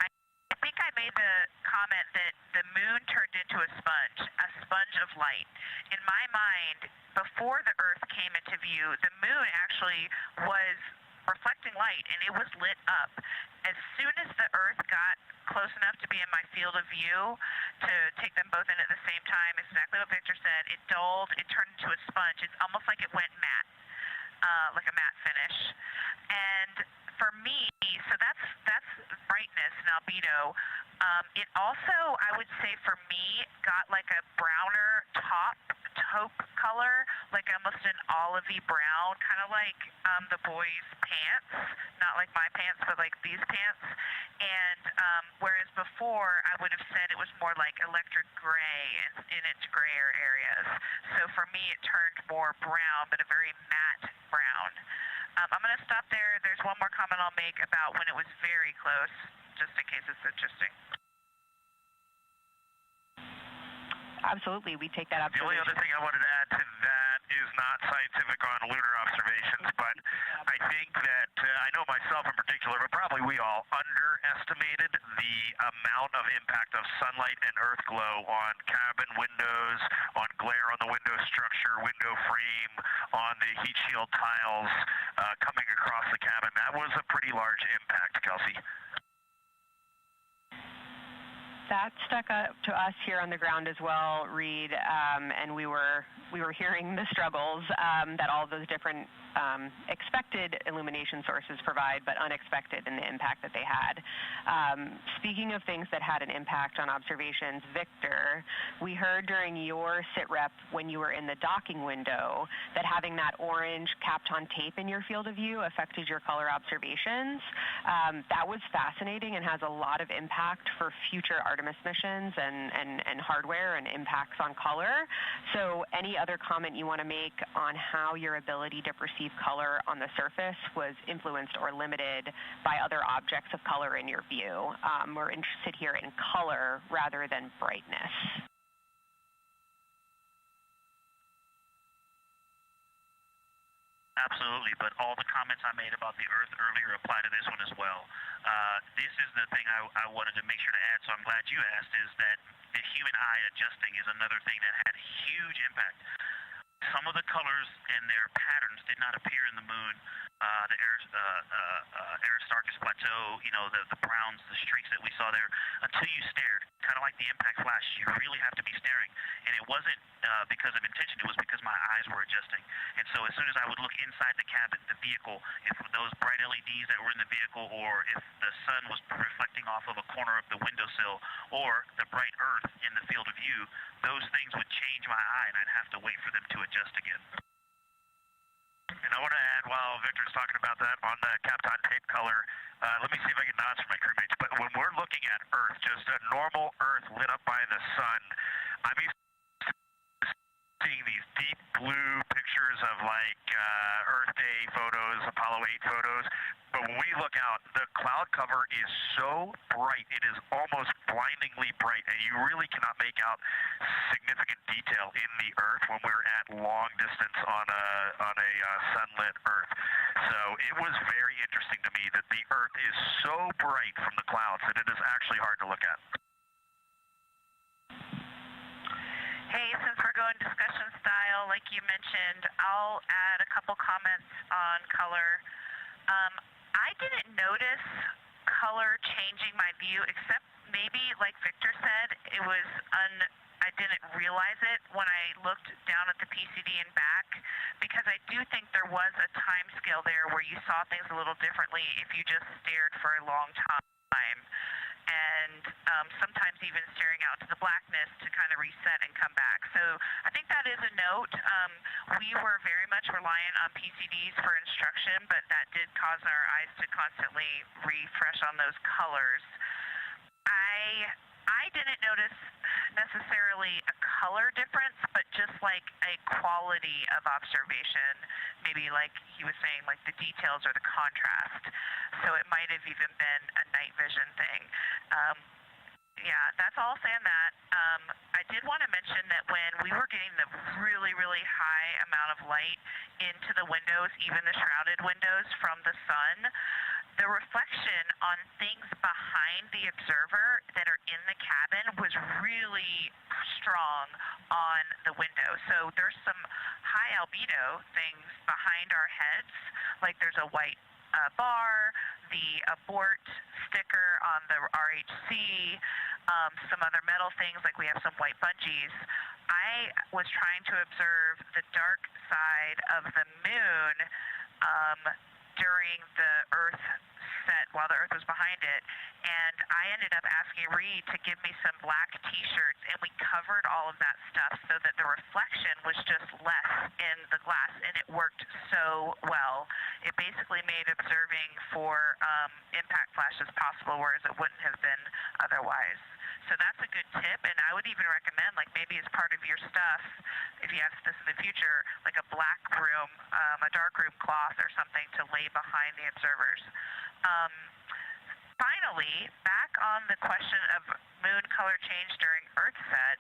I think I made the comment that the moon turned into a sponge of light. In my mind, before the Earth came into view, the moon actually was reflecting light, and it was lit up. As soon as the Earth got close enough to be in my field of view to take them both in at the same time, exactly what Victor said, it dulled, it turned into a sponge. It's almost like it went matte, like a matte finish. And for me, so that's brightness and albedo. It also, I would say for me, got like a browner taupe color, like almost an olivey brown, kind of like the boys' pants, not like my pants, but like these pants. And whereas before, I would have said it was more like electric gray in its grayer areas. So for me, it turned more brown, but a very matte brown. I'm going to stop there. There's one more comment I'll make about when it was very close, just in case it's interesting. Absolutely, we take that observation. The only other thing I wanted to add to that is not scientific on lunar observations, but I think that I know myself in particular, but probably we all underestimated the amount of impact of sunlight and Earth glow on cabin windows, on glare on the window structure, window frame, on the heat shield tiles coming across the cabin. That was a pretty large impact, Kelsey. That stuck up to us here on the ground as well, Reed, and we were hearing the struggles that all of those different expected illumination sources provide, but unexpected in the impact that they had. Speaking of things that had an impact on observations, Victor, we heard during your sit rep when you were in the docking window that having that orange Kapton tape in your field of view affected your color observations. That was fascinating and has a lot of impact for future Artemis missions and hardware and impacts on color. So any other comment you want to make on how your ability to perceive color on the surface was influenced or limited by other objects of color in your view? We're interested here in color rather than brightness. Absolutely, but all the comments I made about the Earth earlier apply to this one as well. This is the thing I wanted to make sure to add, so I'm glad you asked, is that the human eye adjusting is another thing that had huge impact. Some of the colors and their patterns did not appear in the moon. The Aristarchus Plateau, you know, the browns, the streaks that we saw there, until you stared. Kind of like the impact flash, you really have to be staring. And it wasn't because of intention, it was because my eyes were adjusting. And so as soon as I would look inside the cabin, the vehicle, if those bright LEDs that were in the vehicle, or if the sun was reflecting off of a corner of the windowsill, or the bright Earth in the field of view, those things would change my eye, and I'd have to wait for them to adjust again. And I want to add, while Victor's talking about that, on the Kapton tape color, let me see if I can nods for my crewmates, but when we're looking at Earth, just a normal Earth lit up by the sun, I'm used to seeing these deep blue pictures of like Earth Day photos, Apollo 8 photos, but when we look out, the cloud cover is so bright, it is almost blindingly bright, and you really cannot make out significant detail in the Earth when we're at long distance on a sunlit Earth. So it was very interesting to me that the Earth is so bright from the clouds that it is actually hard to look at. Hey, since we're going discussion style, like you mentioned, I'll add a couple comments on color. I didn't notice color changing my view, except maybe, like Victor said, I didn't realize it when I looked down at the PCD and back, because I do think there was a time scale there where you saw things a little differently if you just stared for a long time. And sometimes even staring out to the blackness to kind of reset and come back. So I think that is a note. We were very much reliant on PCDs for instruction, but that did cause our eyes to constantly refresh on those colors. I didn't notice necessarily a color difference, but just like a quality of observation, maybe like he was saying, like the details or the contrast. So it might have even been a night vision thing. Yeah, that's all I'll say on that. I did want to mention that when we were getting the really, really high amount of light into the windows, even the shrouded windows from the sun, the reflection on things behind the observer that are in the cabin was really strong on the window. So there's some high albedo things behind our heads, like there's a white bar, the abort sticker on the RHC, some other metal things, like we have some white bungees. I was trying to observe the dark side of the moon during the Earth set, while the Earth was behind it, and I ended up asking Reed to give me some black t-shirts, and we covered all of that stuff so that the reflection was just less in the glass, and it worked so well. It basically made observing for impact flashes possible, whereas it wouldn't have been otherwise. So that's a good tip, and I would even recommend, like maybe as part of your stuff, if you have this in the future, like a black room, a dark room cloth or something to lay behind the observers. Finally, back on the question of moon color change during Earth set,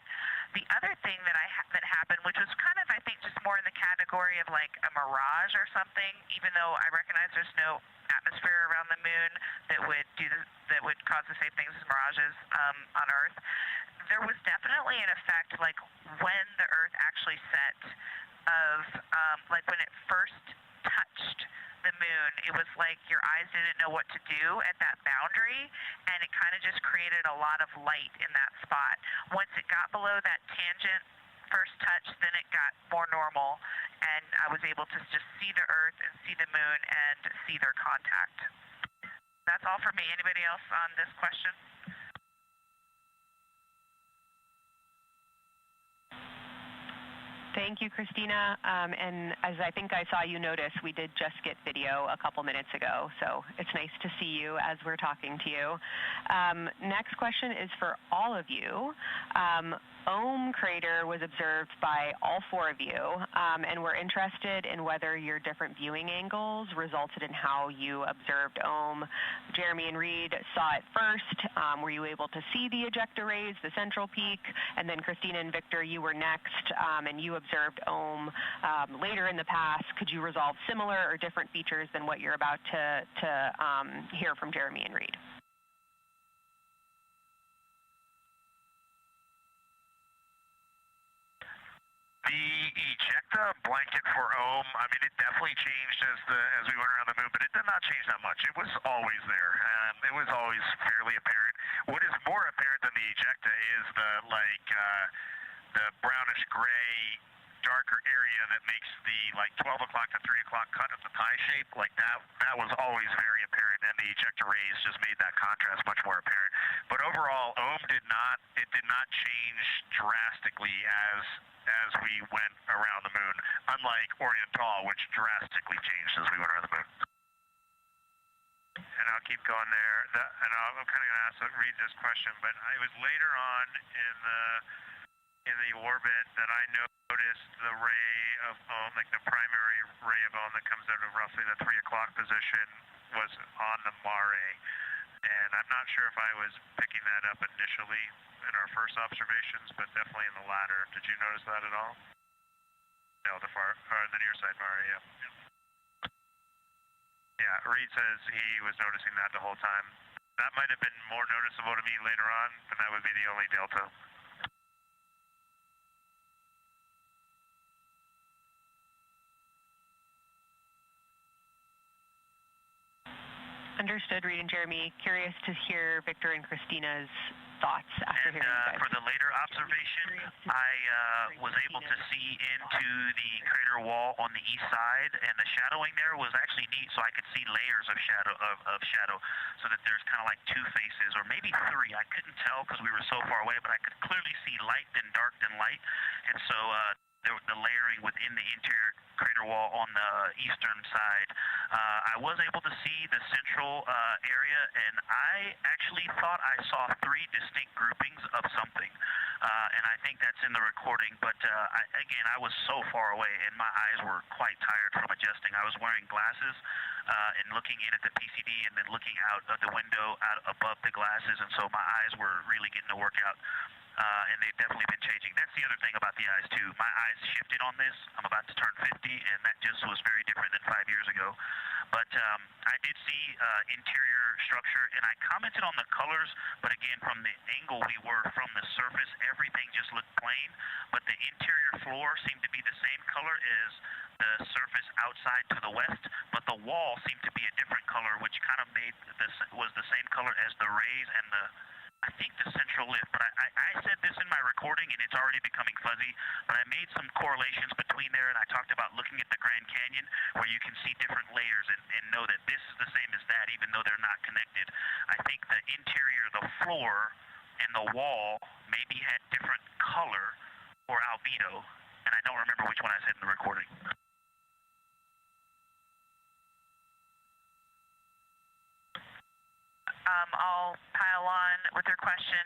the other thing that happened, which was kind of, I think, just more in the category of like a mirage or something, even though I recognize there's no atmosphere around the moon that would cause the same things as mirages on Earth. There was definitely an effect, like when the Earth actually set, of like when it first touched the moon, it was like your eyes didn't know what to do at that boundary, and it kind of just created a lot of light in that spot. Once it got below that tangent first touch, then it got more normal, and I was able to just see the Earth and see the moon and see their contact. That's all for me. Anybody else on this question? Thank you, Christina. And as I think I saw you notice, we did just get video a couple minutes ago, so it's nice to see you as we're talking to you. Next question is for all of you. Ohm crater was observed by all four of you, and we're interested in whether your different viewing angles resulted in how you observed Ohm. Jeremy and Reed saw it first. Were you able to see the ejecta rays, the central peak? And then Christina and Victor, you were next, and you observed Ohm later in the past. Could you resolve similar or different features than what you're about to hear from Jeremy and Reed? The ejecta blanket for Ohm, I mean, it definitely changed as we went around the moon, but it did not change that much. It was always there. It was always fairly apparent. What is more apparent than the ejecta is the brownish gray, darker area that makes the 12 o'clock to 3 o'clock cut of the pie shape. Like that was always very apparent, and the ejecta rays just made that contrast much more apparent. But overall, Ohm did not change drastically as we went around the moon, unlike Orion, which drastically changed as we went around the moon. And I'll keep going there. And I'm kind of going to read this question, but it was later on in the orbit that I noticed the ray of Ohm, like the primary ray of Ohm that comes out of roughly the 3 o'clock position, was on the mare. And I'm not sure if I was picking that up initially in our first observations, but definitely in the latter. Did you notice that at all? No, the near side mare, yeah. Yeah, Reed says he was noticing that the whole time. That might have been more noticeable to me later on, but that would be the only delta. Understood, Reed and Jeremy. Curious to hear Victor and Christina's thoughts after hearing you guys. For the later observation, I was able to see into the crater wall on the east side, and the shadowing there was actually neat, so I could see layers of shadow, so that there's kind of like two faces, or maybe three. I couldn't tell because we were so far away, but I could clearly see light, then dark, then light, and so the layering within the interior crater wall on the eastern side. I was able to see the central area, and I actually thought I saw three distinct groupings of something, and I think that's in the recording, but I was so far away, and my eyes were quite tired from adjusting. I was wearing glasses and looking in at the PCD and then looking out of the window out above the glasses, and so my eyes were really getting to work out. And they've definitely been changing. That's the other thing about the eyes, too. My eyes shifted on this. I'm about to turn 50, and that just was very different than 5 years ago. But I did see interior structure, and I commented on the colors, but again, from the angle we were from the surface, everything just looked plain, but the interior floor seemed to be the same color as the surface outside to the west, but the wall seemed to be a different color, which kind of was the same color as the rays and I think the central lift, but I said this in my recording, and it's already becoming fuzzy, but I made some correlations between there, and I talked about looking at the Grand Canyon, where you can see different layers and know that this is the same as that, even though they're not connected. I think the interior, the floor, and the wall maybe had different color or albedo, and I don't remember which one I said in the recording. I'll pile on with your question.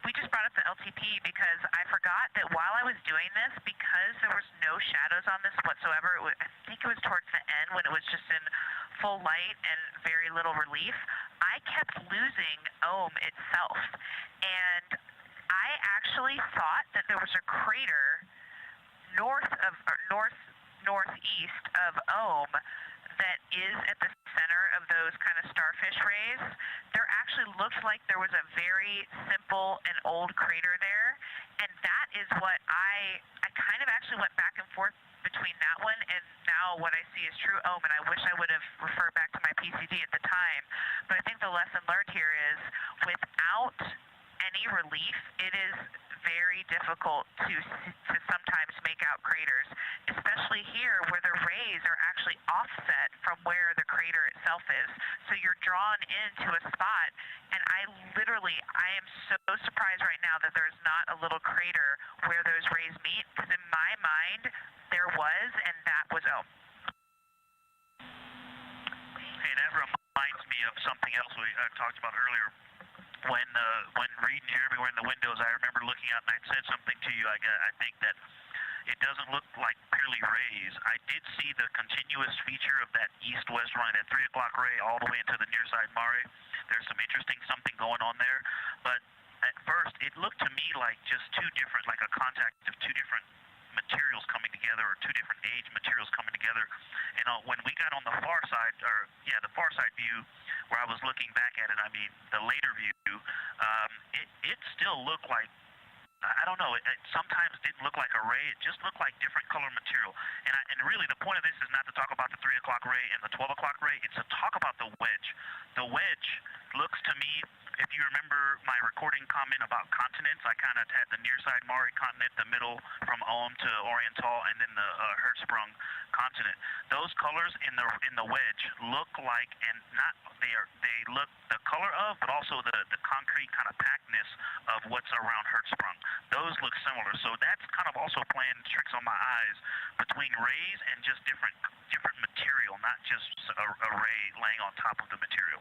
We just brought up the LTP because I forgot that while I was doing this, because there was no shadows on this whatsoever, I think it was towards the end when it was just in full light and very little relief, I kept losing Ohm itself. And I actually thought that there was a crater northeast of Ohm that is at the center of those kind of starfish rays. There actually looked like there was a very simple and old crater there, and that is what I kind of actually went back and forth between that one and now what I see is true Ohm, and I wish I would have referred back to my PCD at the time. But I think the lesson learned here is without any relief, it is very difficult to sometimes make out craters, especially here where the rays are actually offset from where the crater crater itself is. So you're drawn into a spot, and I am so surprised right now that there's not a little crater where those rays meet, because in my mind, there was, and that was Hey, that reminds me of something else we talked about earlier. When Reed and Jeremy were in the windows, I remember looking out and I said something to you. I think that it doesn't look like purely rays. I did see the continuous feature of that east-west line, that 3 o'clock ray all the way into the near side Mare. There's some interesting something going on there. But at first, it looked to me like just two different, like a contact of two different materials coming together, or two different age materials coming together. And when we got on the far side, the far side view, where I was looking back at it, I mean, the later view, it still looked like, I don't know, it sometimes didn't look like a ray. It just looked like different color material. And really, the point of this is not to talk about the 3 o'clock ray and the 12 o'clock ray. It's to talk about the wedge. The wedge looks to me, if you remember my recording comment about continents, I kind of had the near side Mare continent, the middle from Ohm to Oriental, and then the Hertzsprung continent. Those colors in the wedge look like, and not they look the color of, but also the concrete kind of packedness of what's around Hertzsprung. Those look similar. So that's kind of also playing tricks on my eyes between rays and just different material, not just a ray laying on top of the material.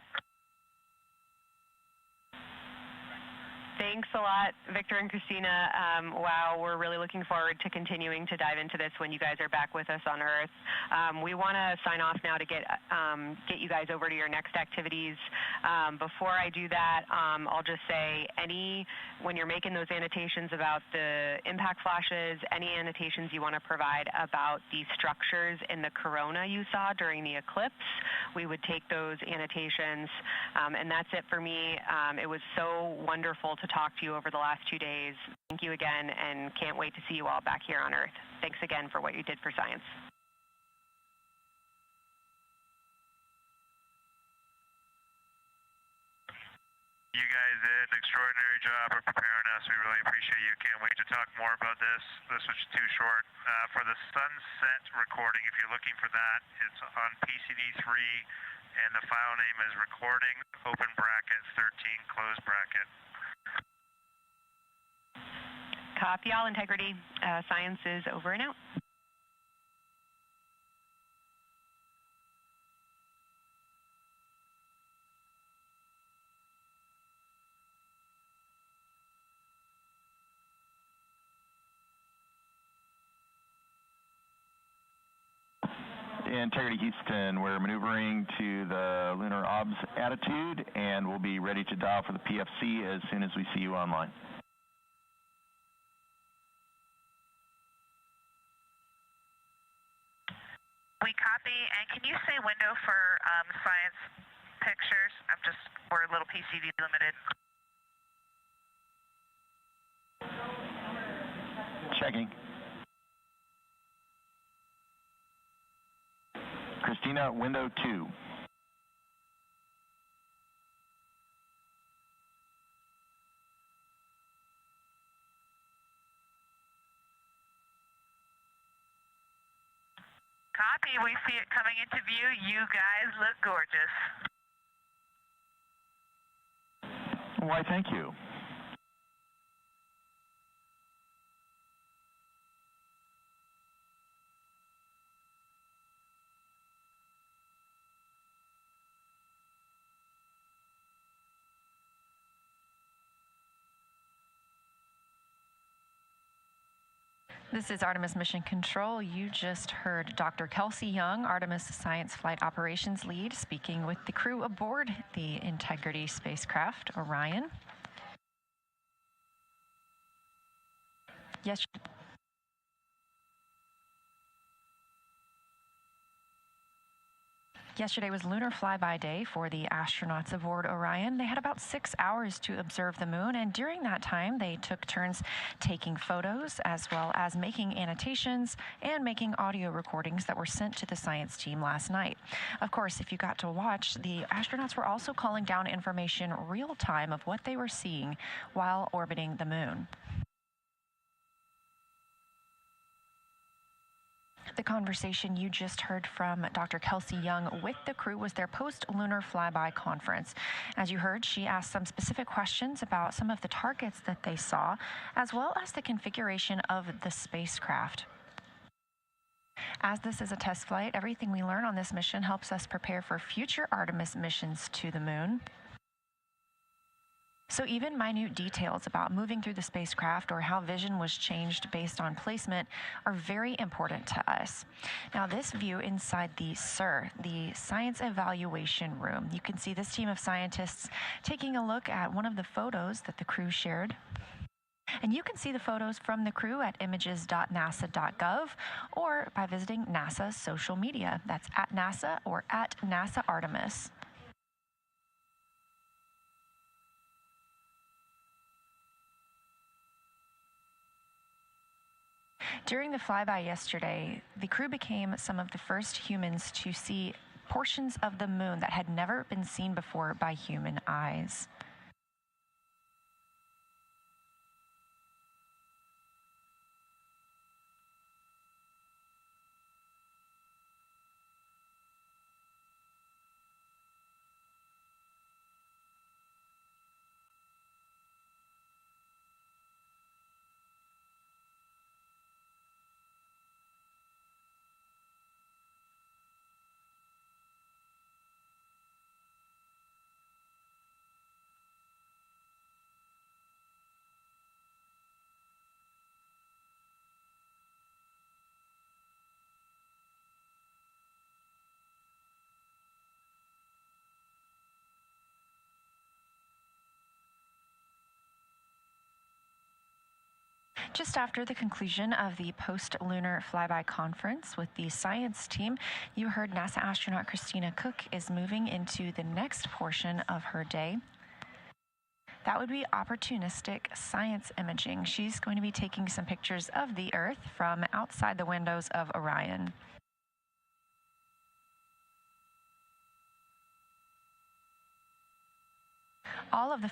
Thanks a lot, Victor and Christina. Wow, we're really looking forward to continuing to dive into this when you guys are back with us on Earth. We want to sign off now to get you guys over to your next activities. Before I do that, I'll just say when you're making those annotations about the impact flashes, any annotations you want to provide about the structures in the corona you saw during the eclipse, we would take those annotations. And that's it for me. It was so wonderful to talk to you over the last 2 days. Thank you again, and can't wait to see you all back here on Earth. Thanks again for what you did for science. You guys did an extraordinary job of preparing us. We really appreciate you. Can't wait to talk more about this. This was too short. For the sunset recording, if you're looking for that, it's on PCD3, and the file name is recording, open brackets, 13, close bracket. Copy all, Integrity. Science is over and out. Integrity Houston, we're maneuvering to the lunar obs attitude, and we'll be ready to dial for the PFC as soon as we see you online. We copy, and can you say window for science pictures? We're a little PCD limited. Checking. Christina, window 2. Copy, we see it coming into view. You guys look gorgeous. Why, thank you. This is Artemis Mission Control. You just heard Dr. Kelsey Young, Artemis Science Flight Operations Lead, speaking with the crew aboard the Integrity spacecraft, Orion. Yesterday was lunar flyby day for the astronauts aboard Orion. They had about 6 hours to observe the moon, and during that time, they took turns taking photos as well as making annotations and making audio recordings that were sent to the science team last night. Of course, if you got to watch, the astronauts were also calling down information real time of what they were seeing while orbiting the moon. The conversation you just heard from Dr. Kelsey Young with the crew was their post-lunar flyby conference. As you heard, she asked some specific questions about some of the targets that they saw, as well as the configuration of the spacecraft. As this is a test flight, everything we learn on this mission helps us prepare for future Artemis missions to the moon. So even minute details about moving through the spacecraft or how vision was changed based on placement are very important to us. Now this view inside the SIR, the Science Evaluation Room, you can see this team of scientists taking a look at one of the photos that the crew shared. And you can see the photos from the crew at images.nasa.gov or by visiting NASA's social media. That's at NASA or at NASA Artemis. During the flyby yesterday, the crew became some of the first humans to see portions of the moon that had never been seen before by human eyes. Just after the conclusion of the post-lunar flyby conference with the science team, you heard NASA astronaut Christina Cook is moving into the next portion of her day. That would be opportunistic science imaging. She's going to be taking some pictures of the Earth from outside the windows of Orion. All of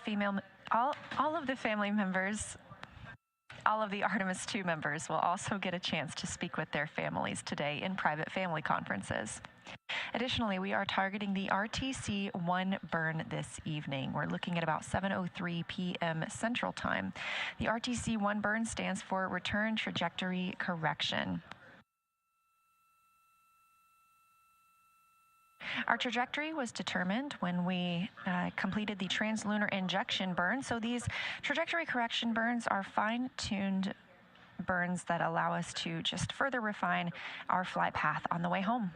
the Artemis 2 members will also get a chance to speak with their families today in private family conferences. Additionally, we are targeting the RTC-1 burn this evening. We're looking at about 7:03 p.m. Central Time. The RTC-1 burn stands for Return Trajectory Correction. Our trajectory was determined when we completed the translunar injection burn. So these trajectory correction burns are fine-tuned burns that allow us to just further refine our flight path on the way home.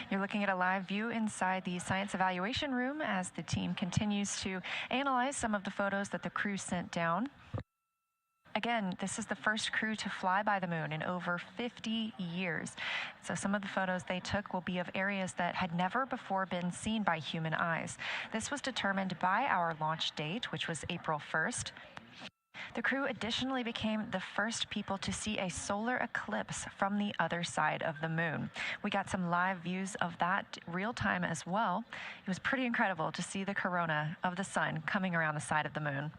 You're looking at a live view inside the Science Evaluation Room as the team continues to analyze some of the photos that the crew sent down. Again, this is the first crew to fly by the moon in over 50 years. So some of the photos they took will be of areas that had never before been seen by human eyes. This was determined by our launch date, which was April 1st. The crew additionally became the first people to see a solar eclipse from the other side of the moon. We got some live views of that real time as well. It was pretty incredible to see the corona of the sun coming around the side of the moon.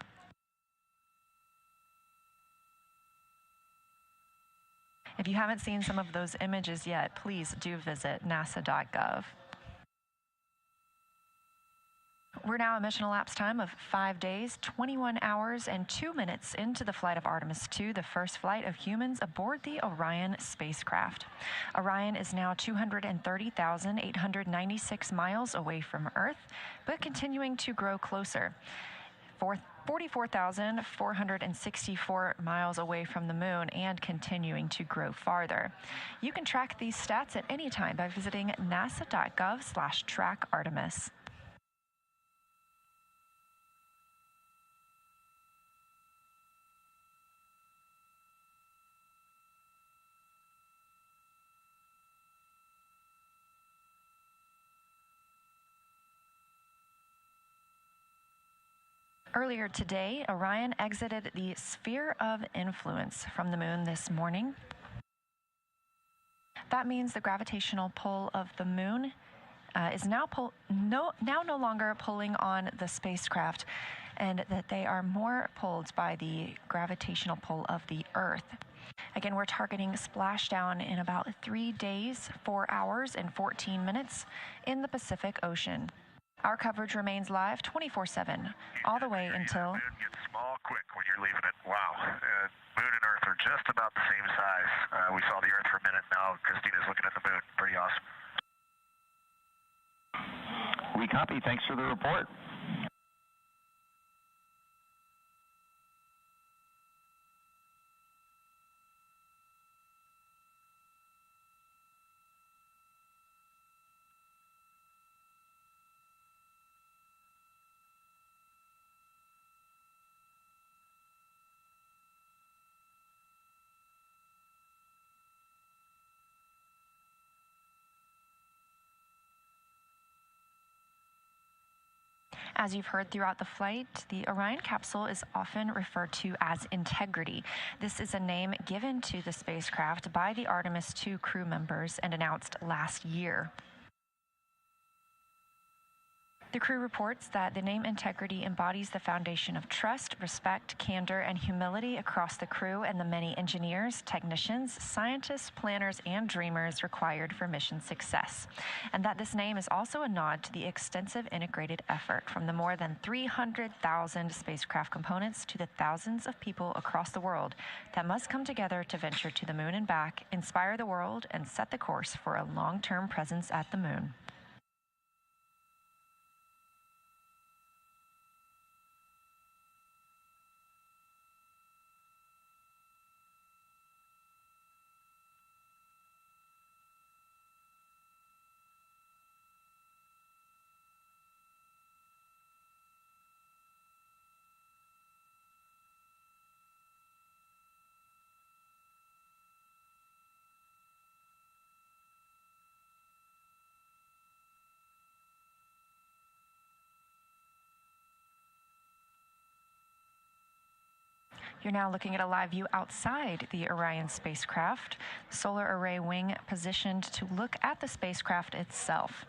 If you haven't seen some of those images yet, please do visit nasa.gov. We're now a mission elapsed time of 5 days, 21 hours, and 2 minutes into the flight of Artemis II, the first flight of humans aboard the Orion spacecraft. Orion is now 230,896 miles away from Earth, but continuing to grow closer. 44,464 miles away from the moon and continuing to grow farther. You can track these stats at any time by visiting nasa.gov/track-Artemis. Earlier today, Orion exited the sphere of influence from the moon this morning. That means the gravitational pull of the moon is now no longer pulling on the spacecraft, and that they are more pulled by the gravitational pull of the Earth. Again, we're targeting splashdown in about 3 days, 4 hours, and 14 minutes in the Pacific Ocean. Our coverage remains live 24/7, all the way until... The moon gets small quick when you're leaving it. Wow. Moon and Earth are just about the same size. We saw the Earth for a minute. Now Christina's looking at the moon. Pretty awesome. We copy. Thanks for the report. As you've heard throughout the flight, the Orion capsule is often referred to as Integrity. This is a name given to the spacecraft by the Artemis II crew members and announced last year. The crew reports that the name Integrity embodies the foundation of trust, respect, candor, and humility across the crew and the many engineers, technicians, scientists, planners, and dreamers required for mission success. And that this name is also a nod to the extensive integrated effort from the more than 300,000 spacecraft components to the thousands of people across the world that must come together to venture to the moon and back, inspire the world, and set the course for a long-term presence at the moon. You're now looking at a live view outside the Orion spacecraft, solar array wing positioned to look at the spacecraft itself.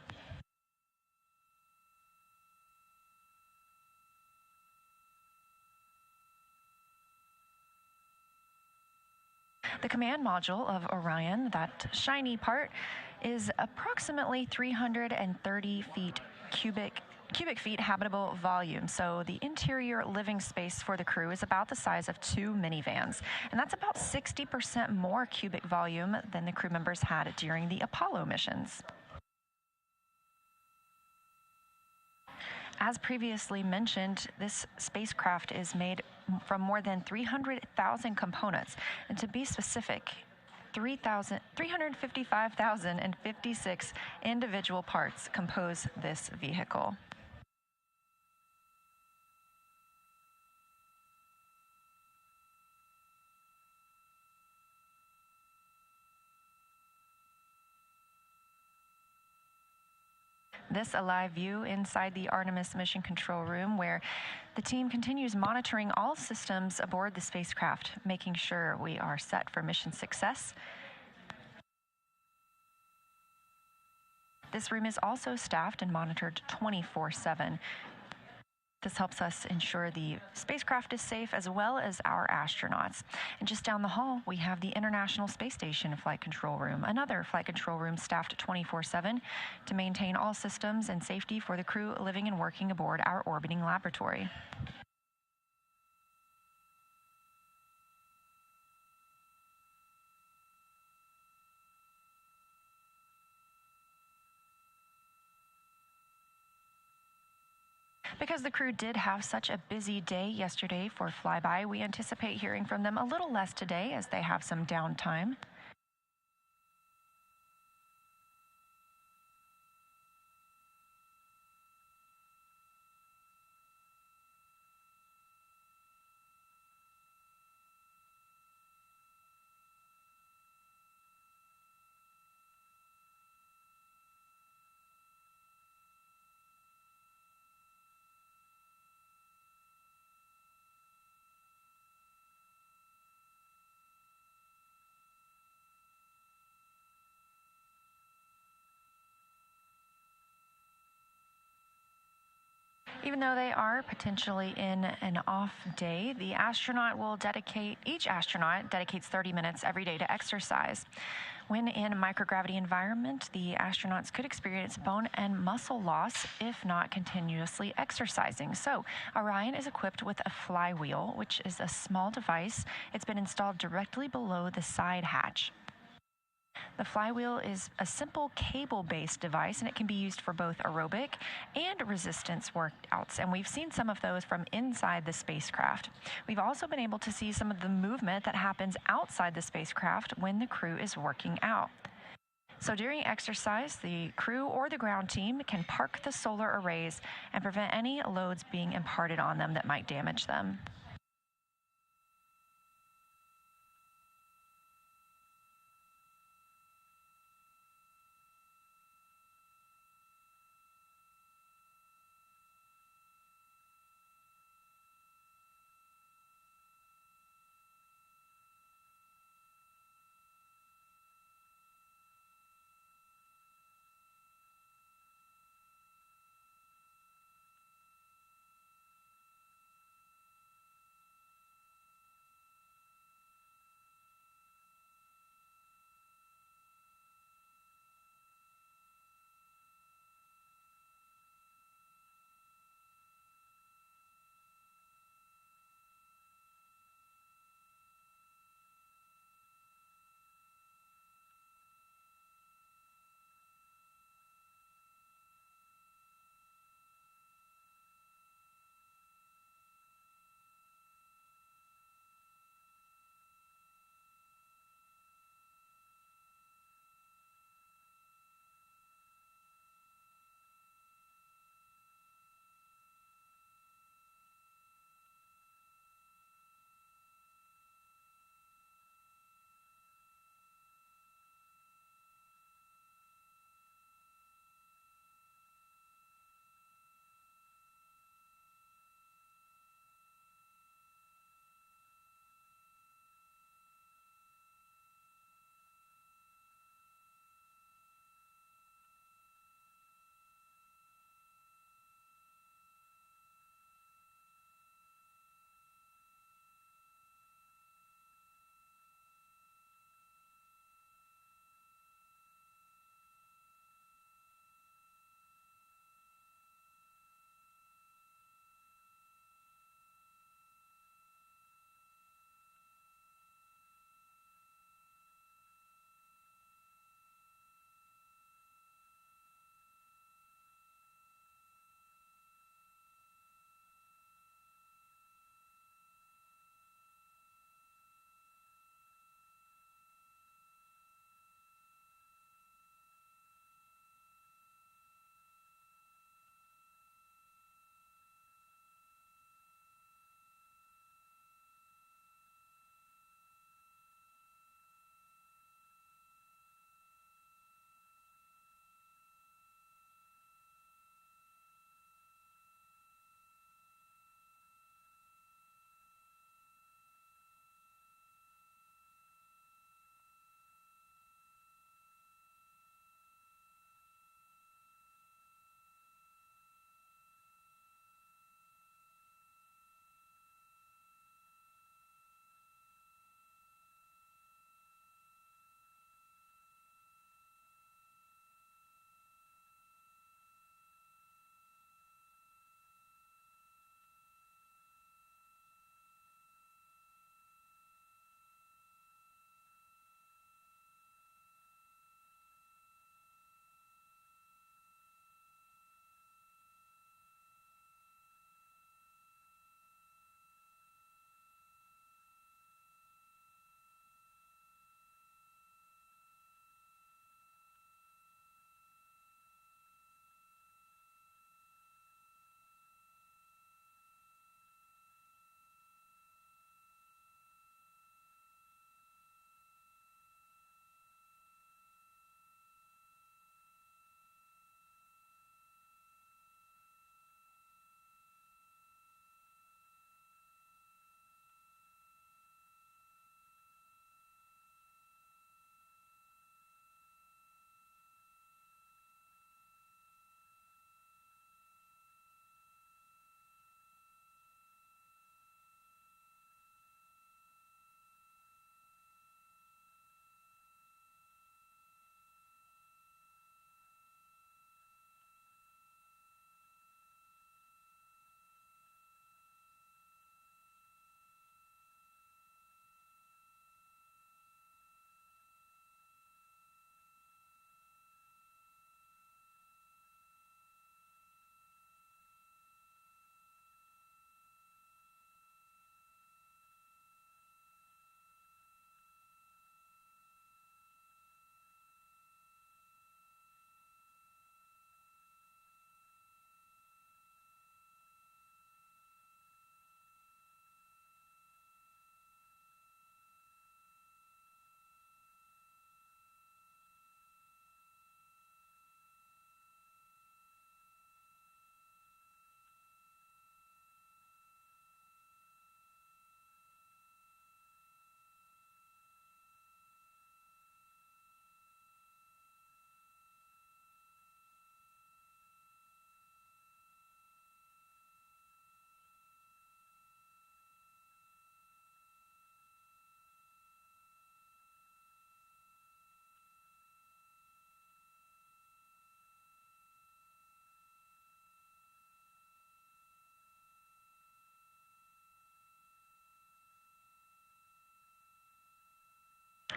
The command module of Orion, that shiny part, is approximately 330 cubic feet habitable volume. So the interior living space for the crew is about the size of 2 minivans. And that's about 60% more cubic volume than the crew members had during the Apollo missions. As previously mentioned, this spacecraft is made from more than 300,000 components. And to be specific, 355,056 individual parts compose this vehicle. This a live view inside the Artemis mission control room, where the team continues monitoring all systems aboard the spacecraft, making sure we are set for mission success. This room is also staffed and monitored 24/7. This helps us ensure the spacecraft is safe as well as our astronauts. And just down the hall, we have the International Space Station Flight Control Room, another flight control room staffed 24/7 to maintain all systems and safety for the crew living and working aboard our orbiting laboratory. Because the crew did have such a busy day yesterday for flyby, we anticipate hearing from them a little less today as they have some downtime. Even though they are potentially in an off day, each astronaut dedicates 30 minutes every day to exercise. When in a microgravity environment, the astronauts could experience bone and muscle loss if not continuously exercising. So Orion is equipped with a flywheel, which is a small device. It's been installed directly below the side hatch. The flywheel is a simple cable-based device, and it can be used for both aerobic and resistance workouts, and we've seen some of those from inside the spacecraft. We've also been able to see some of the movement that happens outside the spacecraft when the crew is working out. So during exercise, the crew or the ground team can park the solar arrays and prevent any loads being imparted on them that might damage them.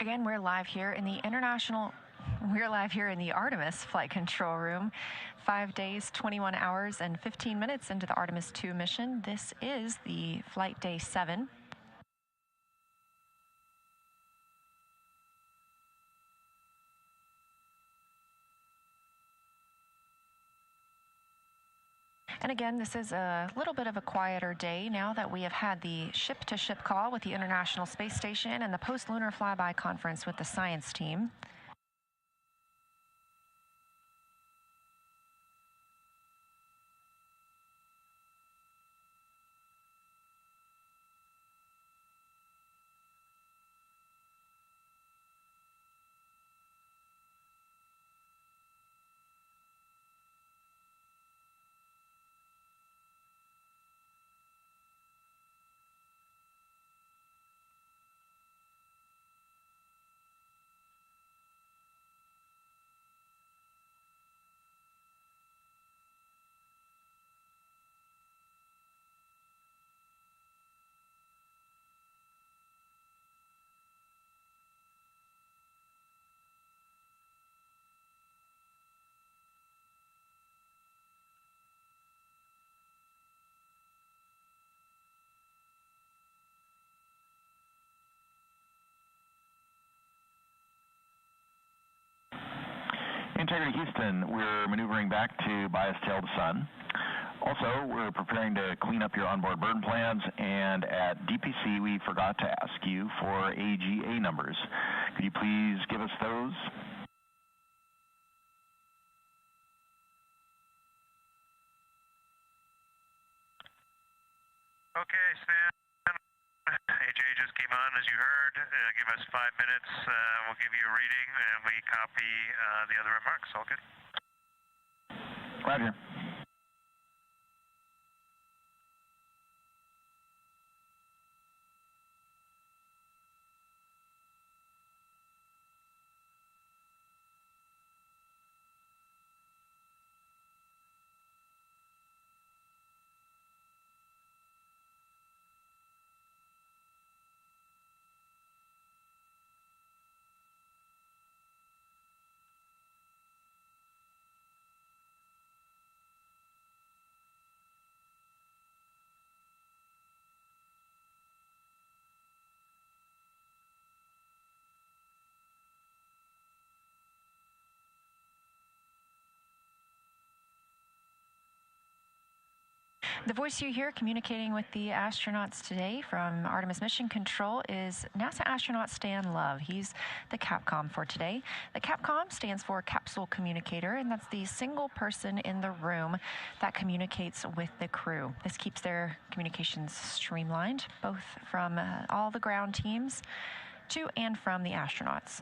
Again, we're live here in the Artemis Flight Control Room. 5 days, 21 hours, and 15 minutes into the Artemis 2 mission. This is the flight day 7. And again, this is a little bit of a quieter day now that we have had the ship-to-ship call with the International Space Station and the post-lunar flyby conference with the science team. Integrity Houston, we're maneuvering back to bias tail to sun. Also, we're preparing to clean up your onboard burn plans, and at DPC, we forgot to ask you for AGA numbers. Could you please give us those? Okay, Stan. AJ just came on, as you heard. Give us 5 minutes. We'll give you a reading, and we copy the other remarks. All good? Roger. The voice you hear communicating with the astronauts today from Artemis Mission Control is NASA astronaut Stan Love. He's the Capcom for today. The Capcom stands for Capsule Communicator, and that's the single person in the room that communicates with the crew. This keeps their communications streamlined, both from all the ground teams to and from the astronauts.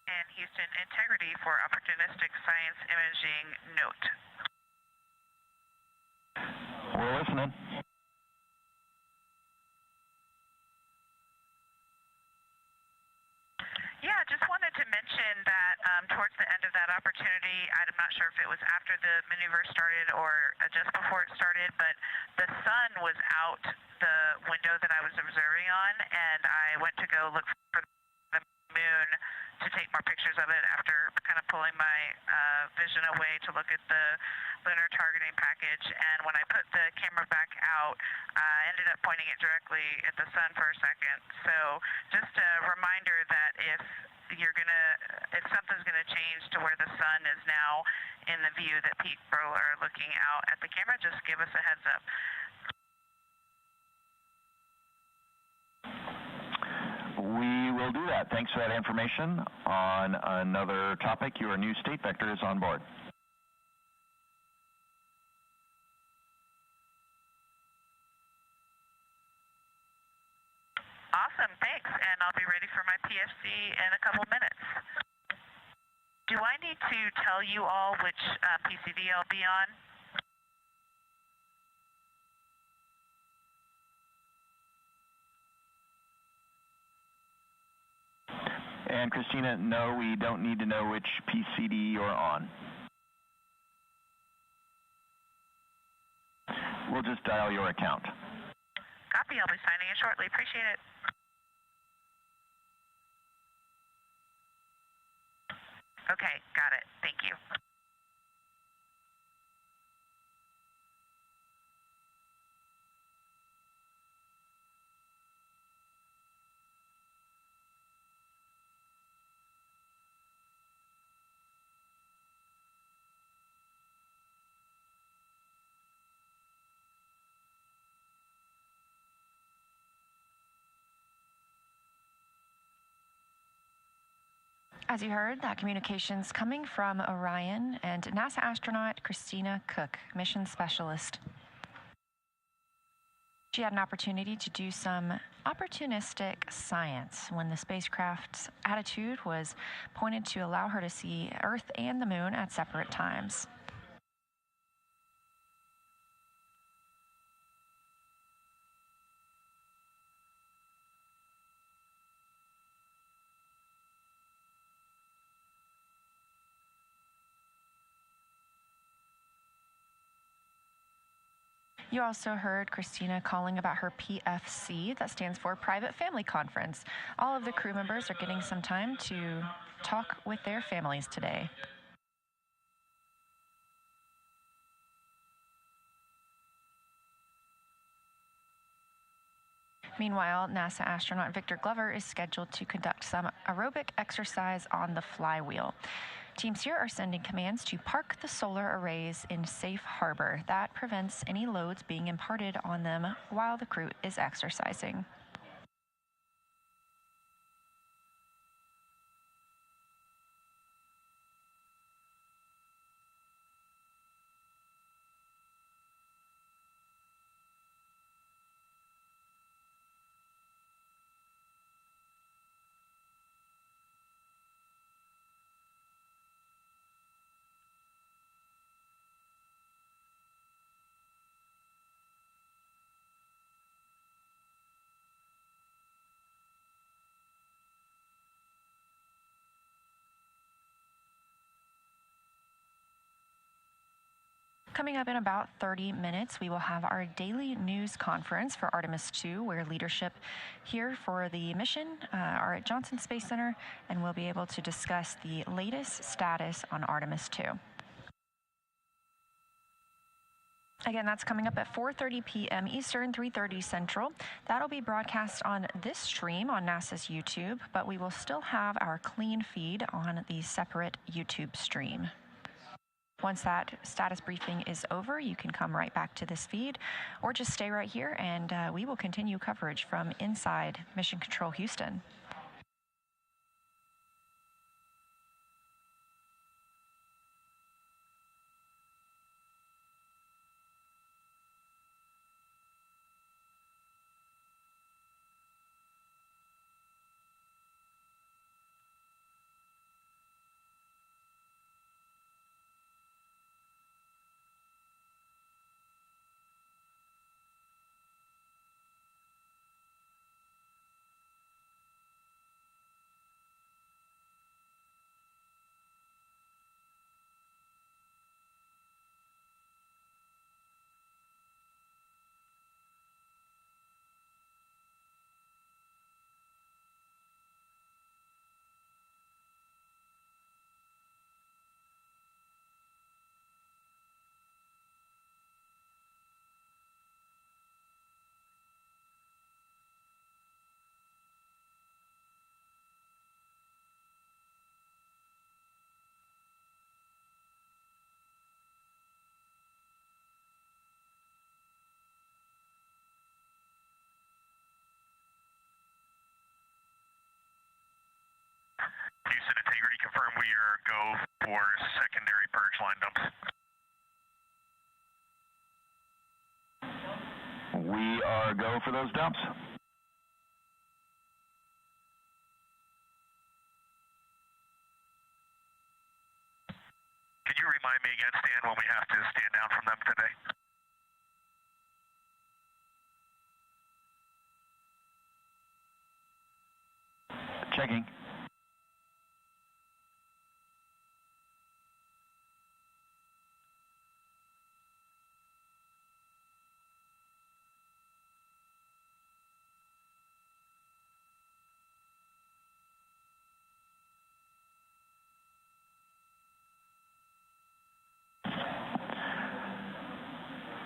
And Houston, integrity for opportunistic science imaging note. We're listening. Yeah, just wanted to mention that towards the end of of that opportunity. I'm not sure if it was after the maneuver started or just before it started, but the sun was out the window that I was observing on, and I went to go look for the moon to take more pictures of it after kind of pulling my vision away to look at the lunar targeting package. And when I put the camera back out, I ended up pointing it directly at the sun for a second. So just a reminder that if something's gonna change to where the sun is now in the view that people are looking out at the camera, just give us a heads up. We will do that. Thanks for that information. On another topic, your new state vector is on board. Awesome, thanks. And I'll be ready for my PFC in a couple minutes. Do I need to tell you all which PCD I'll be on? And Christina, no, we don't need to know which PCD you're on. We'll just dial your account. Copy, I'll be signing in shortly. Appreciate it. Okay, got it. Thank you. As you heard, that communication's coming from Orion and NASA astronaut Christina Cook, mission specialist. She had an opportunity to do some opportunistic science when the spacecraft's attitude was pointed to allow her to see Earth and the Moon at separate times. You also heard Christina calling about her PFC, that stands for Private Family Conference. All of the crew members are getting some time to talk with their families today. Meanwhile, NASA astronaut Victor Glover is scheduled to conduct some aerobic exercise on the flywheel. Teams here are sending commands to park the solar arrays in safe harbor. That prevents any loads being imparted on them while the crew is exercising. Coming up in about 30 minutes, we will have our daily news conference for Artemis 2, where leadership here for the mission are at Johnson Space Center, and we'll be able to discuss the latest status on Artemis 2. Again, that's coming up at 4:30 p.m. Eastern, 3:30 Central. That'll be broadcast on this stream on NASA's YouTube, but we will still have our clean feed on the separate YouTube stream. Once that status briefing is over, you can come right back to this feed or just stay right here and we will continue coverage from inside Mission Control Houston. confirm we are go for secondary purge line dumps. We are go for those dumps. Can you remind me again, Stan, when we have to stand down from them today? Checking.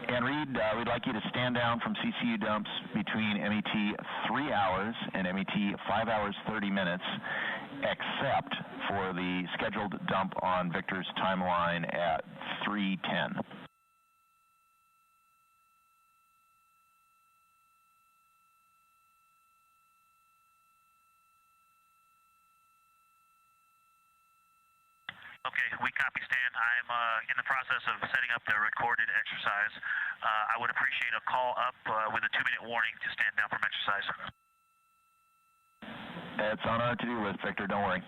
And Reed, we'd like you to stand down from CCU dumps between MET 3 hours and MET 5 hours 30 minutes, except for the scheduled dump on Victor's timeline at 3:10. Okay, we copy, Stan. I'm in the process of setting up the recorded exercise. I would appreciate a call up with a 2-minute warning to stand down from exercise. It's on our to-do list, Victor. Don't worry.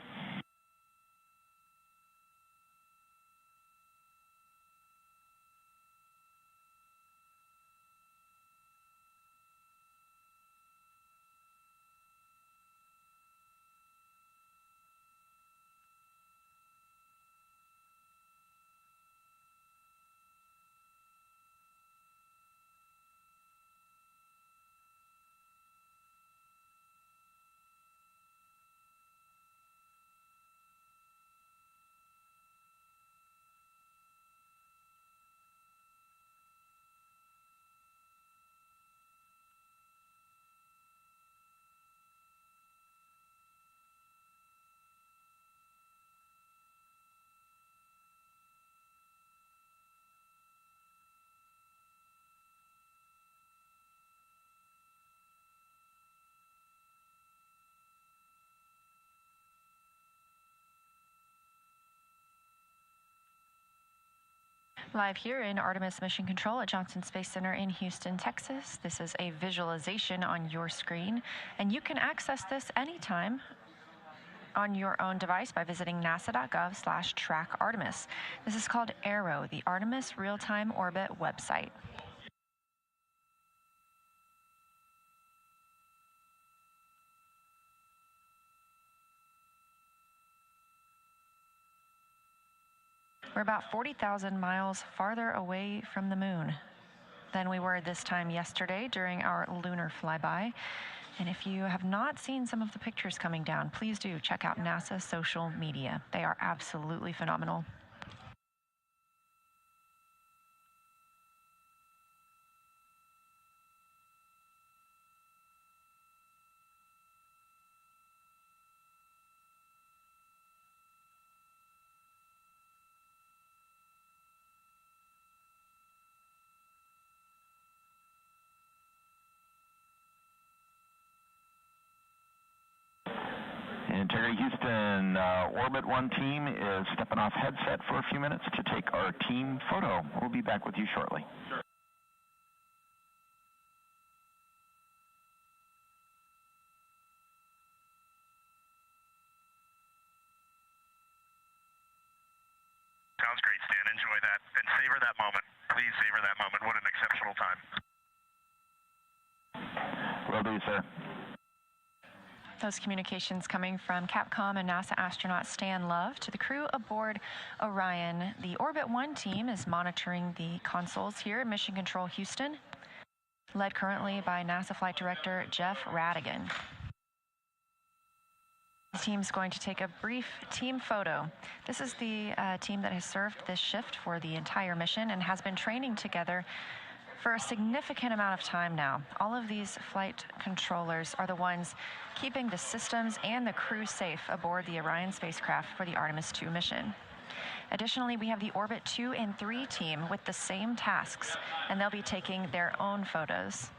Live here in Artemis Mission Control at Johnson Space Center in Houston, Texas. This is a visualization on your screen, and you can access this anytime on your own device by visiting nasa.gov/track-Artemis. This is called ARROW, the Artemis Real-Time Orbit website. We're about 40,000 miles farther away from the moon than we were this time yesterday during our lunar flyby. And if you have not seen some of the pictures coming down, please do check out NASA's social media. They are absolutely phenomenal. Integrity Houston, Orbit 1 team is stepping off headset for a few minutes to take our team photo. We'll be back with you shortly. Sure. Sounds great, Stan. Enjoy that and savor that moment. Please savor that moment. What an exceptional time. Will do, sir. Those communications coming from Capcom and NASA astronaut Stan Love to the crew aboard Orion. The Orbit 1 team is monitoring the consoles here at Mission Control Houston, led currently by NASA Flight Director Jeff Radigan. The team's going to take a brief team photo. This is the team that has served this shift for the entire mission and has been training together for a significant amount of time now. All of these flight controllers are the ones keeping the systems and the crew safe aboard the Orion spacecraft for the Artemis 2 mission. Additionally, we have the Orbit 2 and 3 team with the same tasks, and they'll be taking their own photos.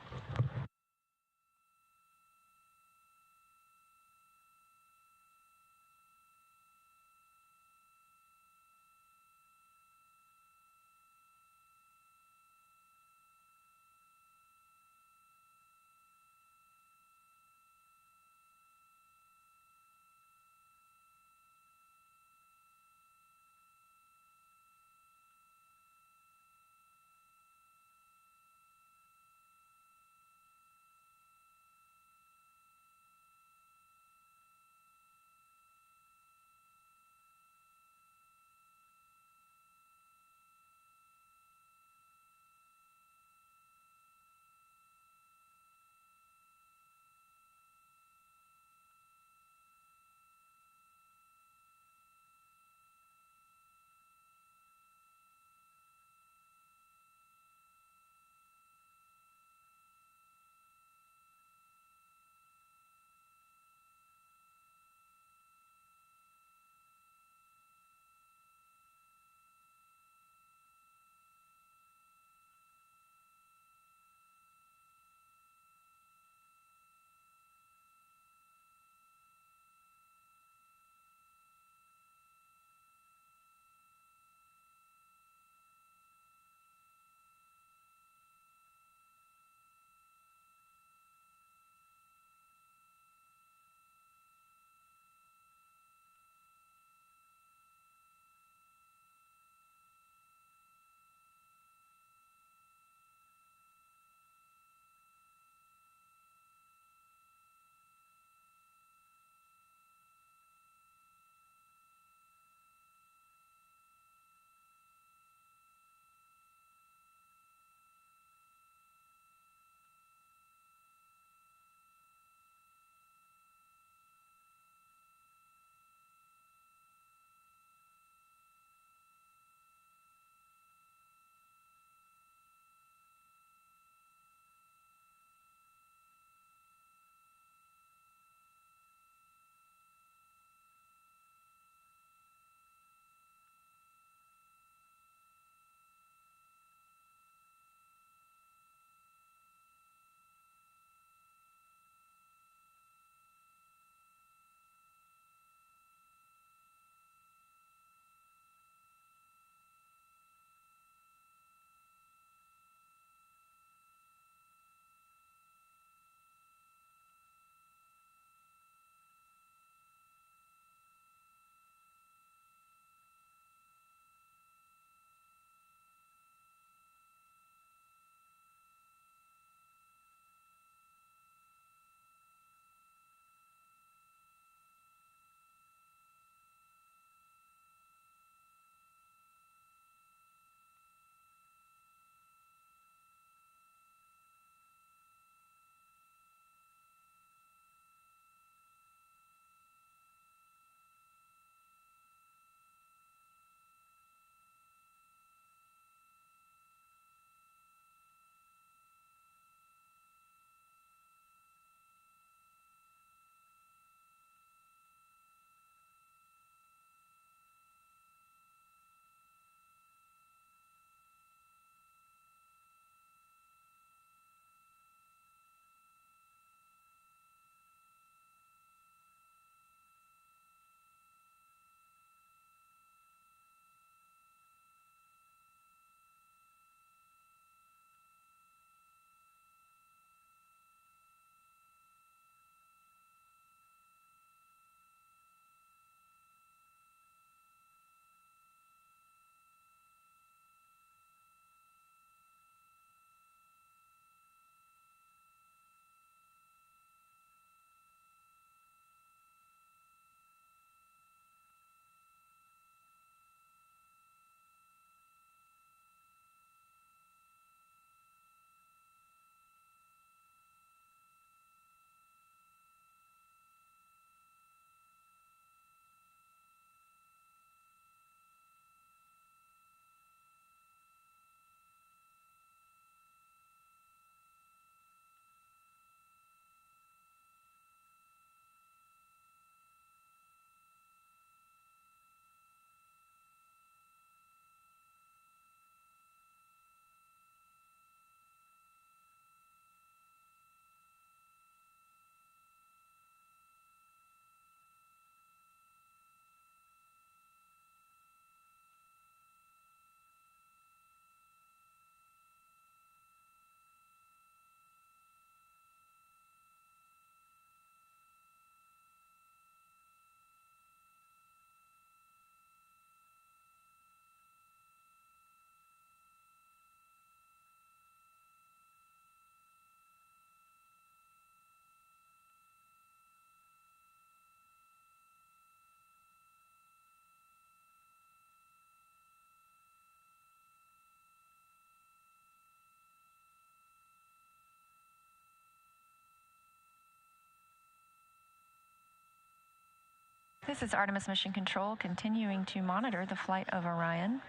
This is Artemis Mission Control continuing to monitor the flight of Orion.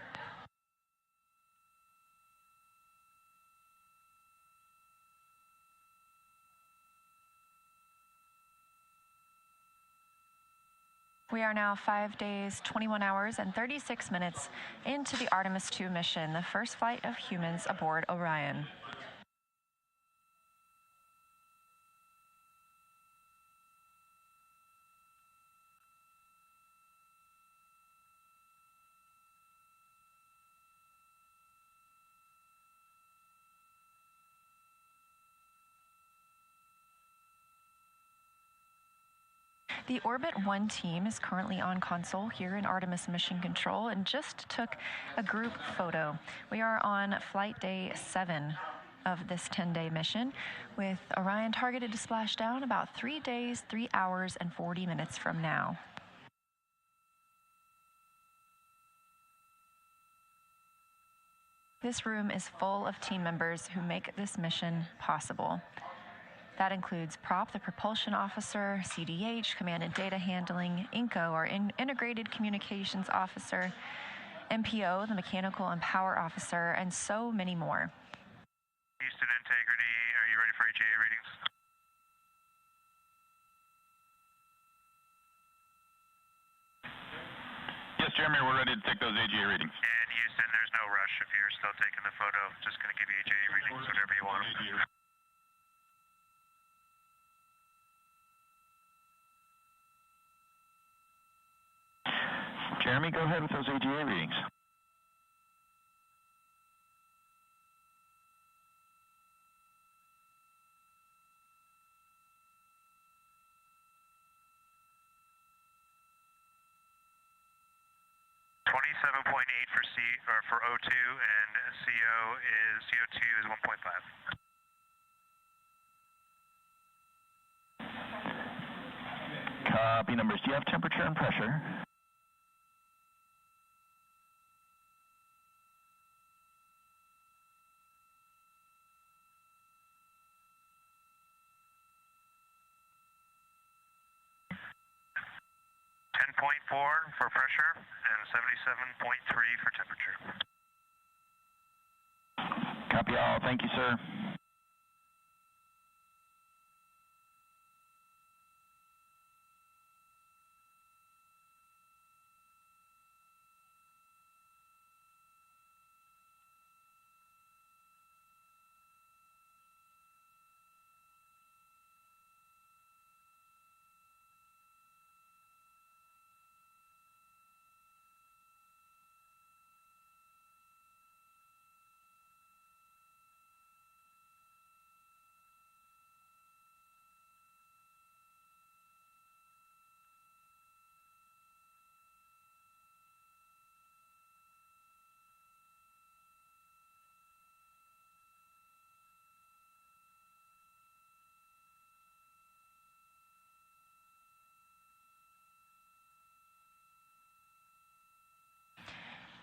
We are now 5 days, 21 hours, and 36 minutes into the Artemis 2 mission, the first flight of humans aboard Orion. The Orbit 1 team is currently on console here in Artemis Mission Control and just took a group photo. We are on flight day 7 of this 10-day mission, with Orion targeted to splash down about 3 days, 3 hours, and 40 minutes from now. This room is full of team members who make this mission possible. That includes Prop, the propulsion officer, CDH, command and data handling, INCO, our integrated communications officer, MPO, the mechanical and power officer, and so many more. Houston Integrity, are you ready for AGA readings? Yes, Jeremy, we're ready to take those AGA readings. And Houston, there's no rush if you're still taking the photo. Just going to give you AGA readings whenever you want them. Jeremy, go ahead with those AGA readings. For O2, and CO2 is 1.5. Copy numbers. Do you have temperature and pressure? .4 for pressure and 77.3 for temperature. Copy all. Thank you, sir.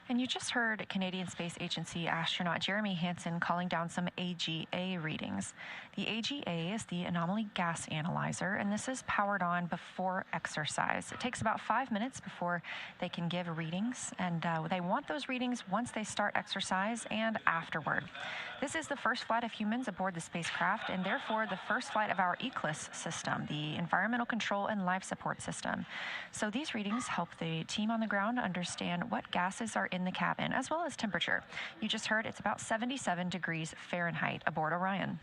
And you just heard Canadian Space Agency astronaut Jeremy Hansen calling down some AGA readings. The AGA is the Anomaly Gas Analyzer, and this is powered on before exercise. It takes about 5 minutes before they can give readings, and they want those readings once they start exercise and afterward. This is the first flight of humans aboard the spacecraft, and therefore the first flight of our ECLIS system, the Environmental Control and Life Support System. So these readings help the team on the ground understand what gases are in the cabin, as well as temperature. You just heard it's about 77 degrees Fahrenheit aboard Orion.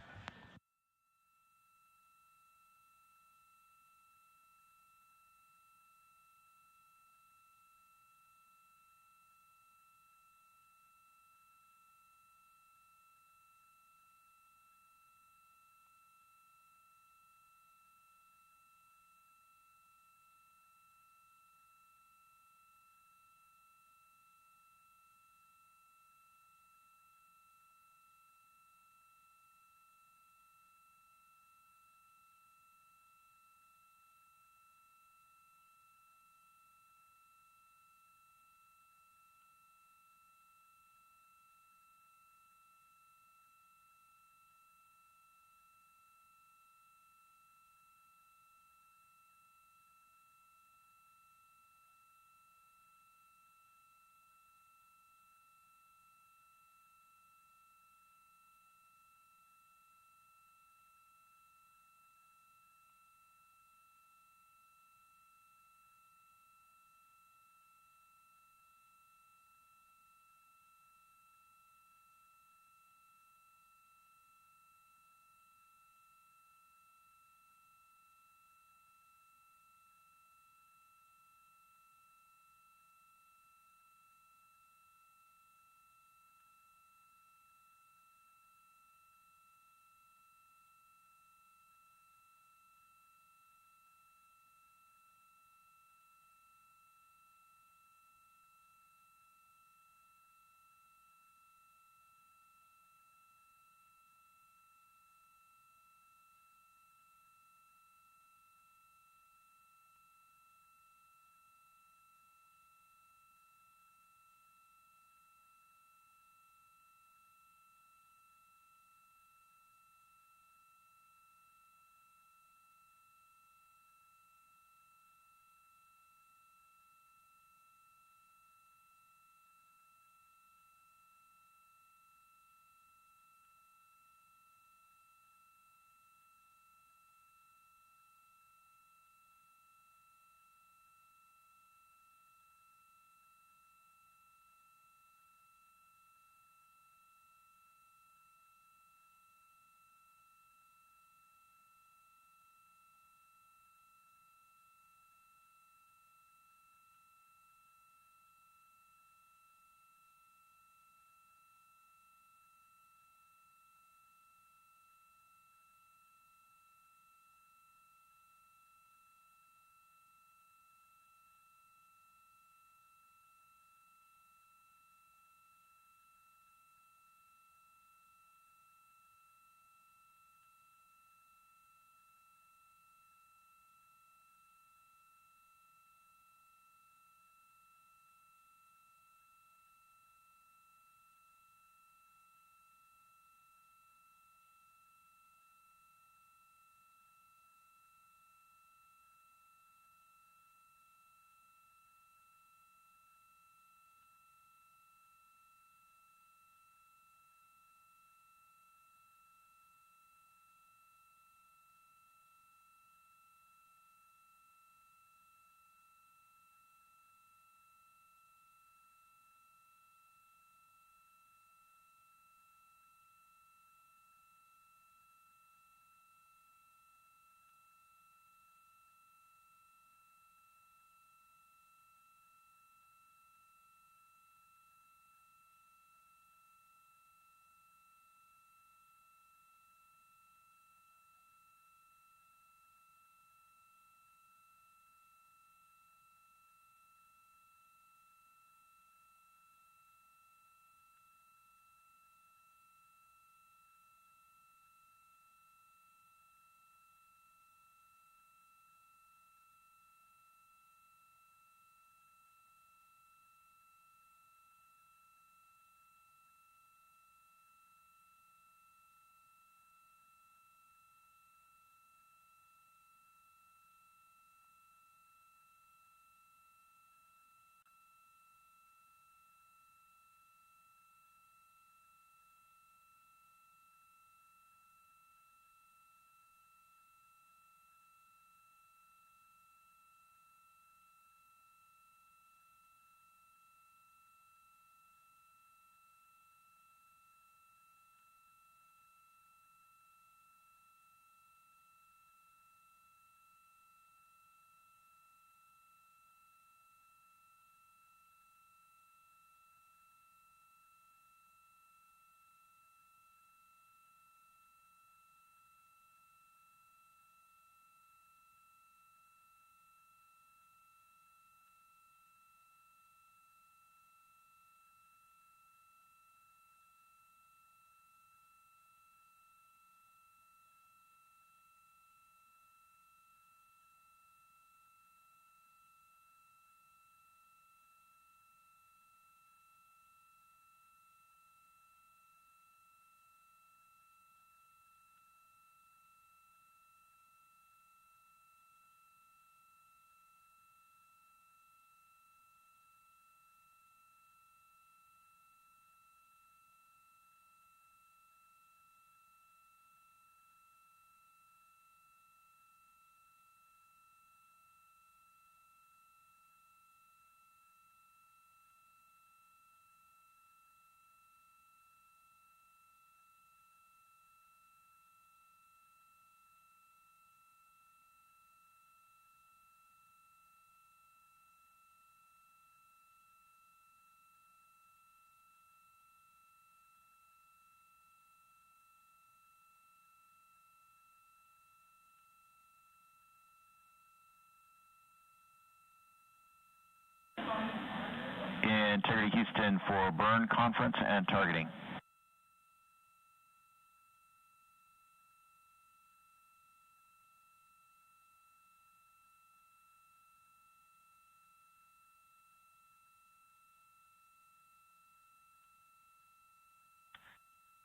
Integrity Houston for burn conference and targeting.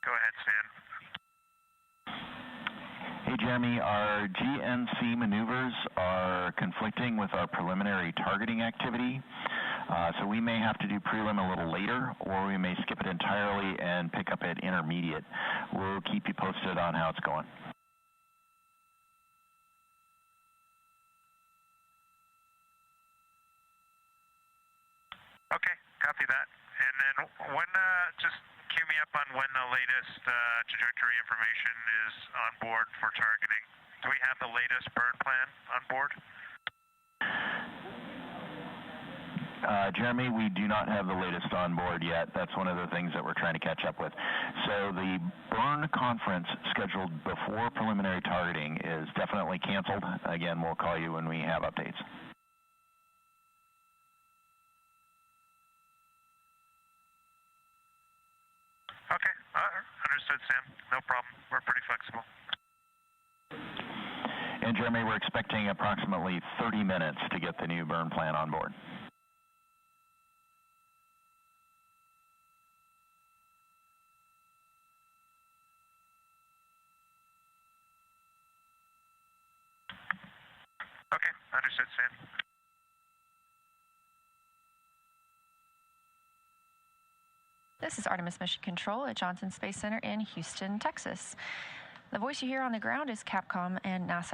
Go ahead, Stan. Hey, Jeremy, our GNC maneuvers are conflicting with our preliminary targeting activity. So we may have to do prelim a little later, or we may skip it entirely and pick up at intermediate. We'll keep you posted on how it's going. Okay, copy that. And then when, just cue me up on when the latest trajectory information is on board for targeting. Do we have the latest burn plan on board? Jeremy, we do not have the latest on board yet. That's one of the things that we're trying to catch up with. So the burn conference scheduled before preliminary targeting is definitely canceled. Again, we'll call you when we have updates. Okay, understood, Sam. No problem. We're pretty flexible. And Jeremy, we're expecting approximately 30 minutes to get the new burn plan on board. Okay, understood, Sam. This is Artemis Mission Control at Johnson Space Center in Houston, Texas. The voice you hear on the ground is Capcom and NASA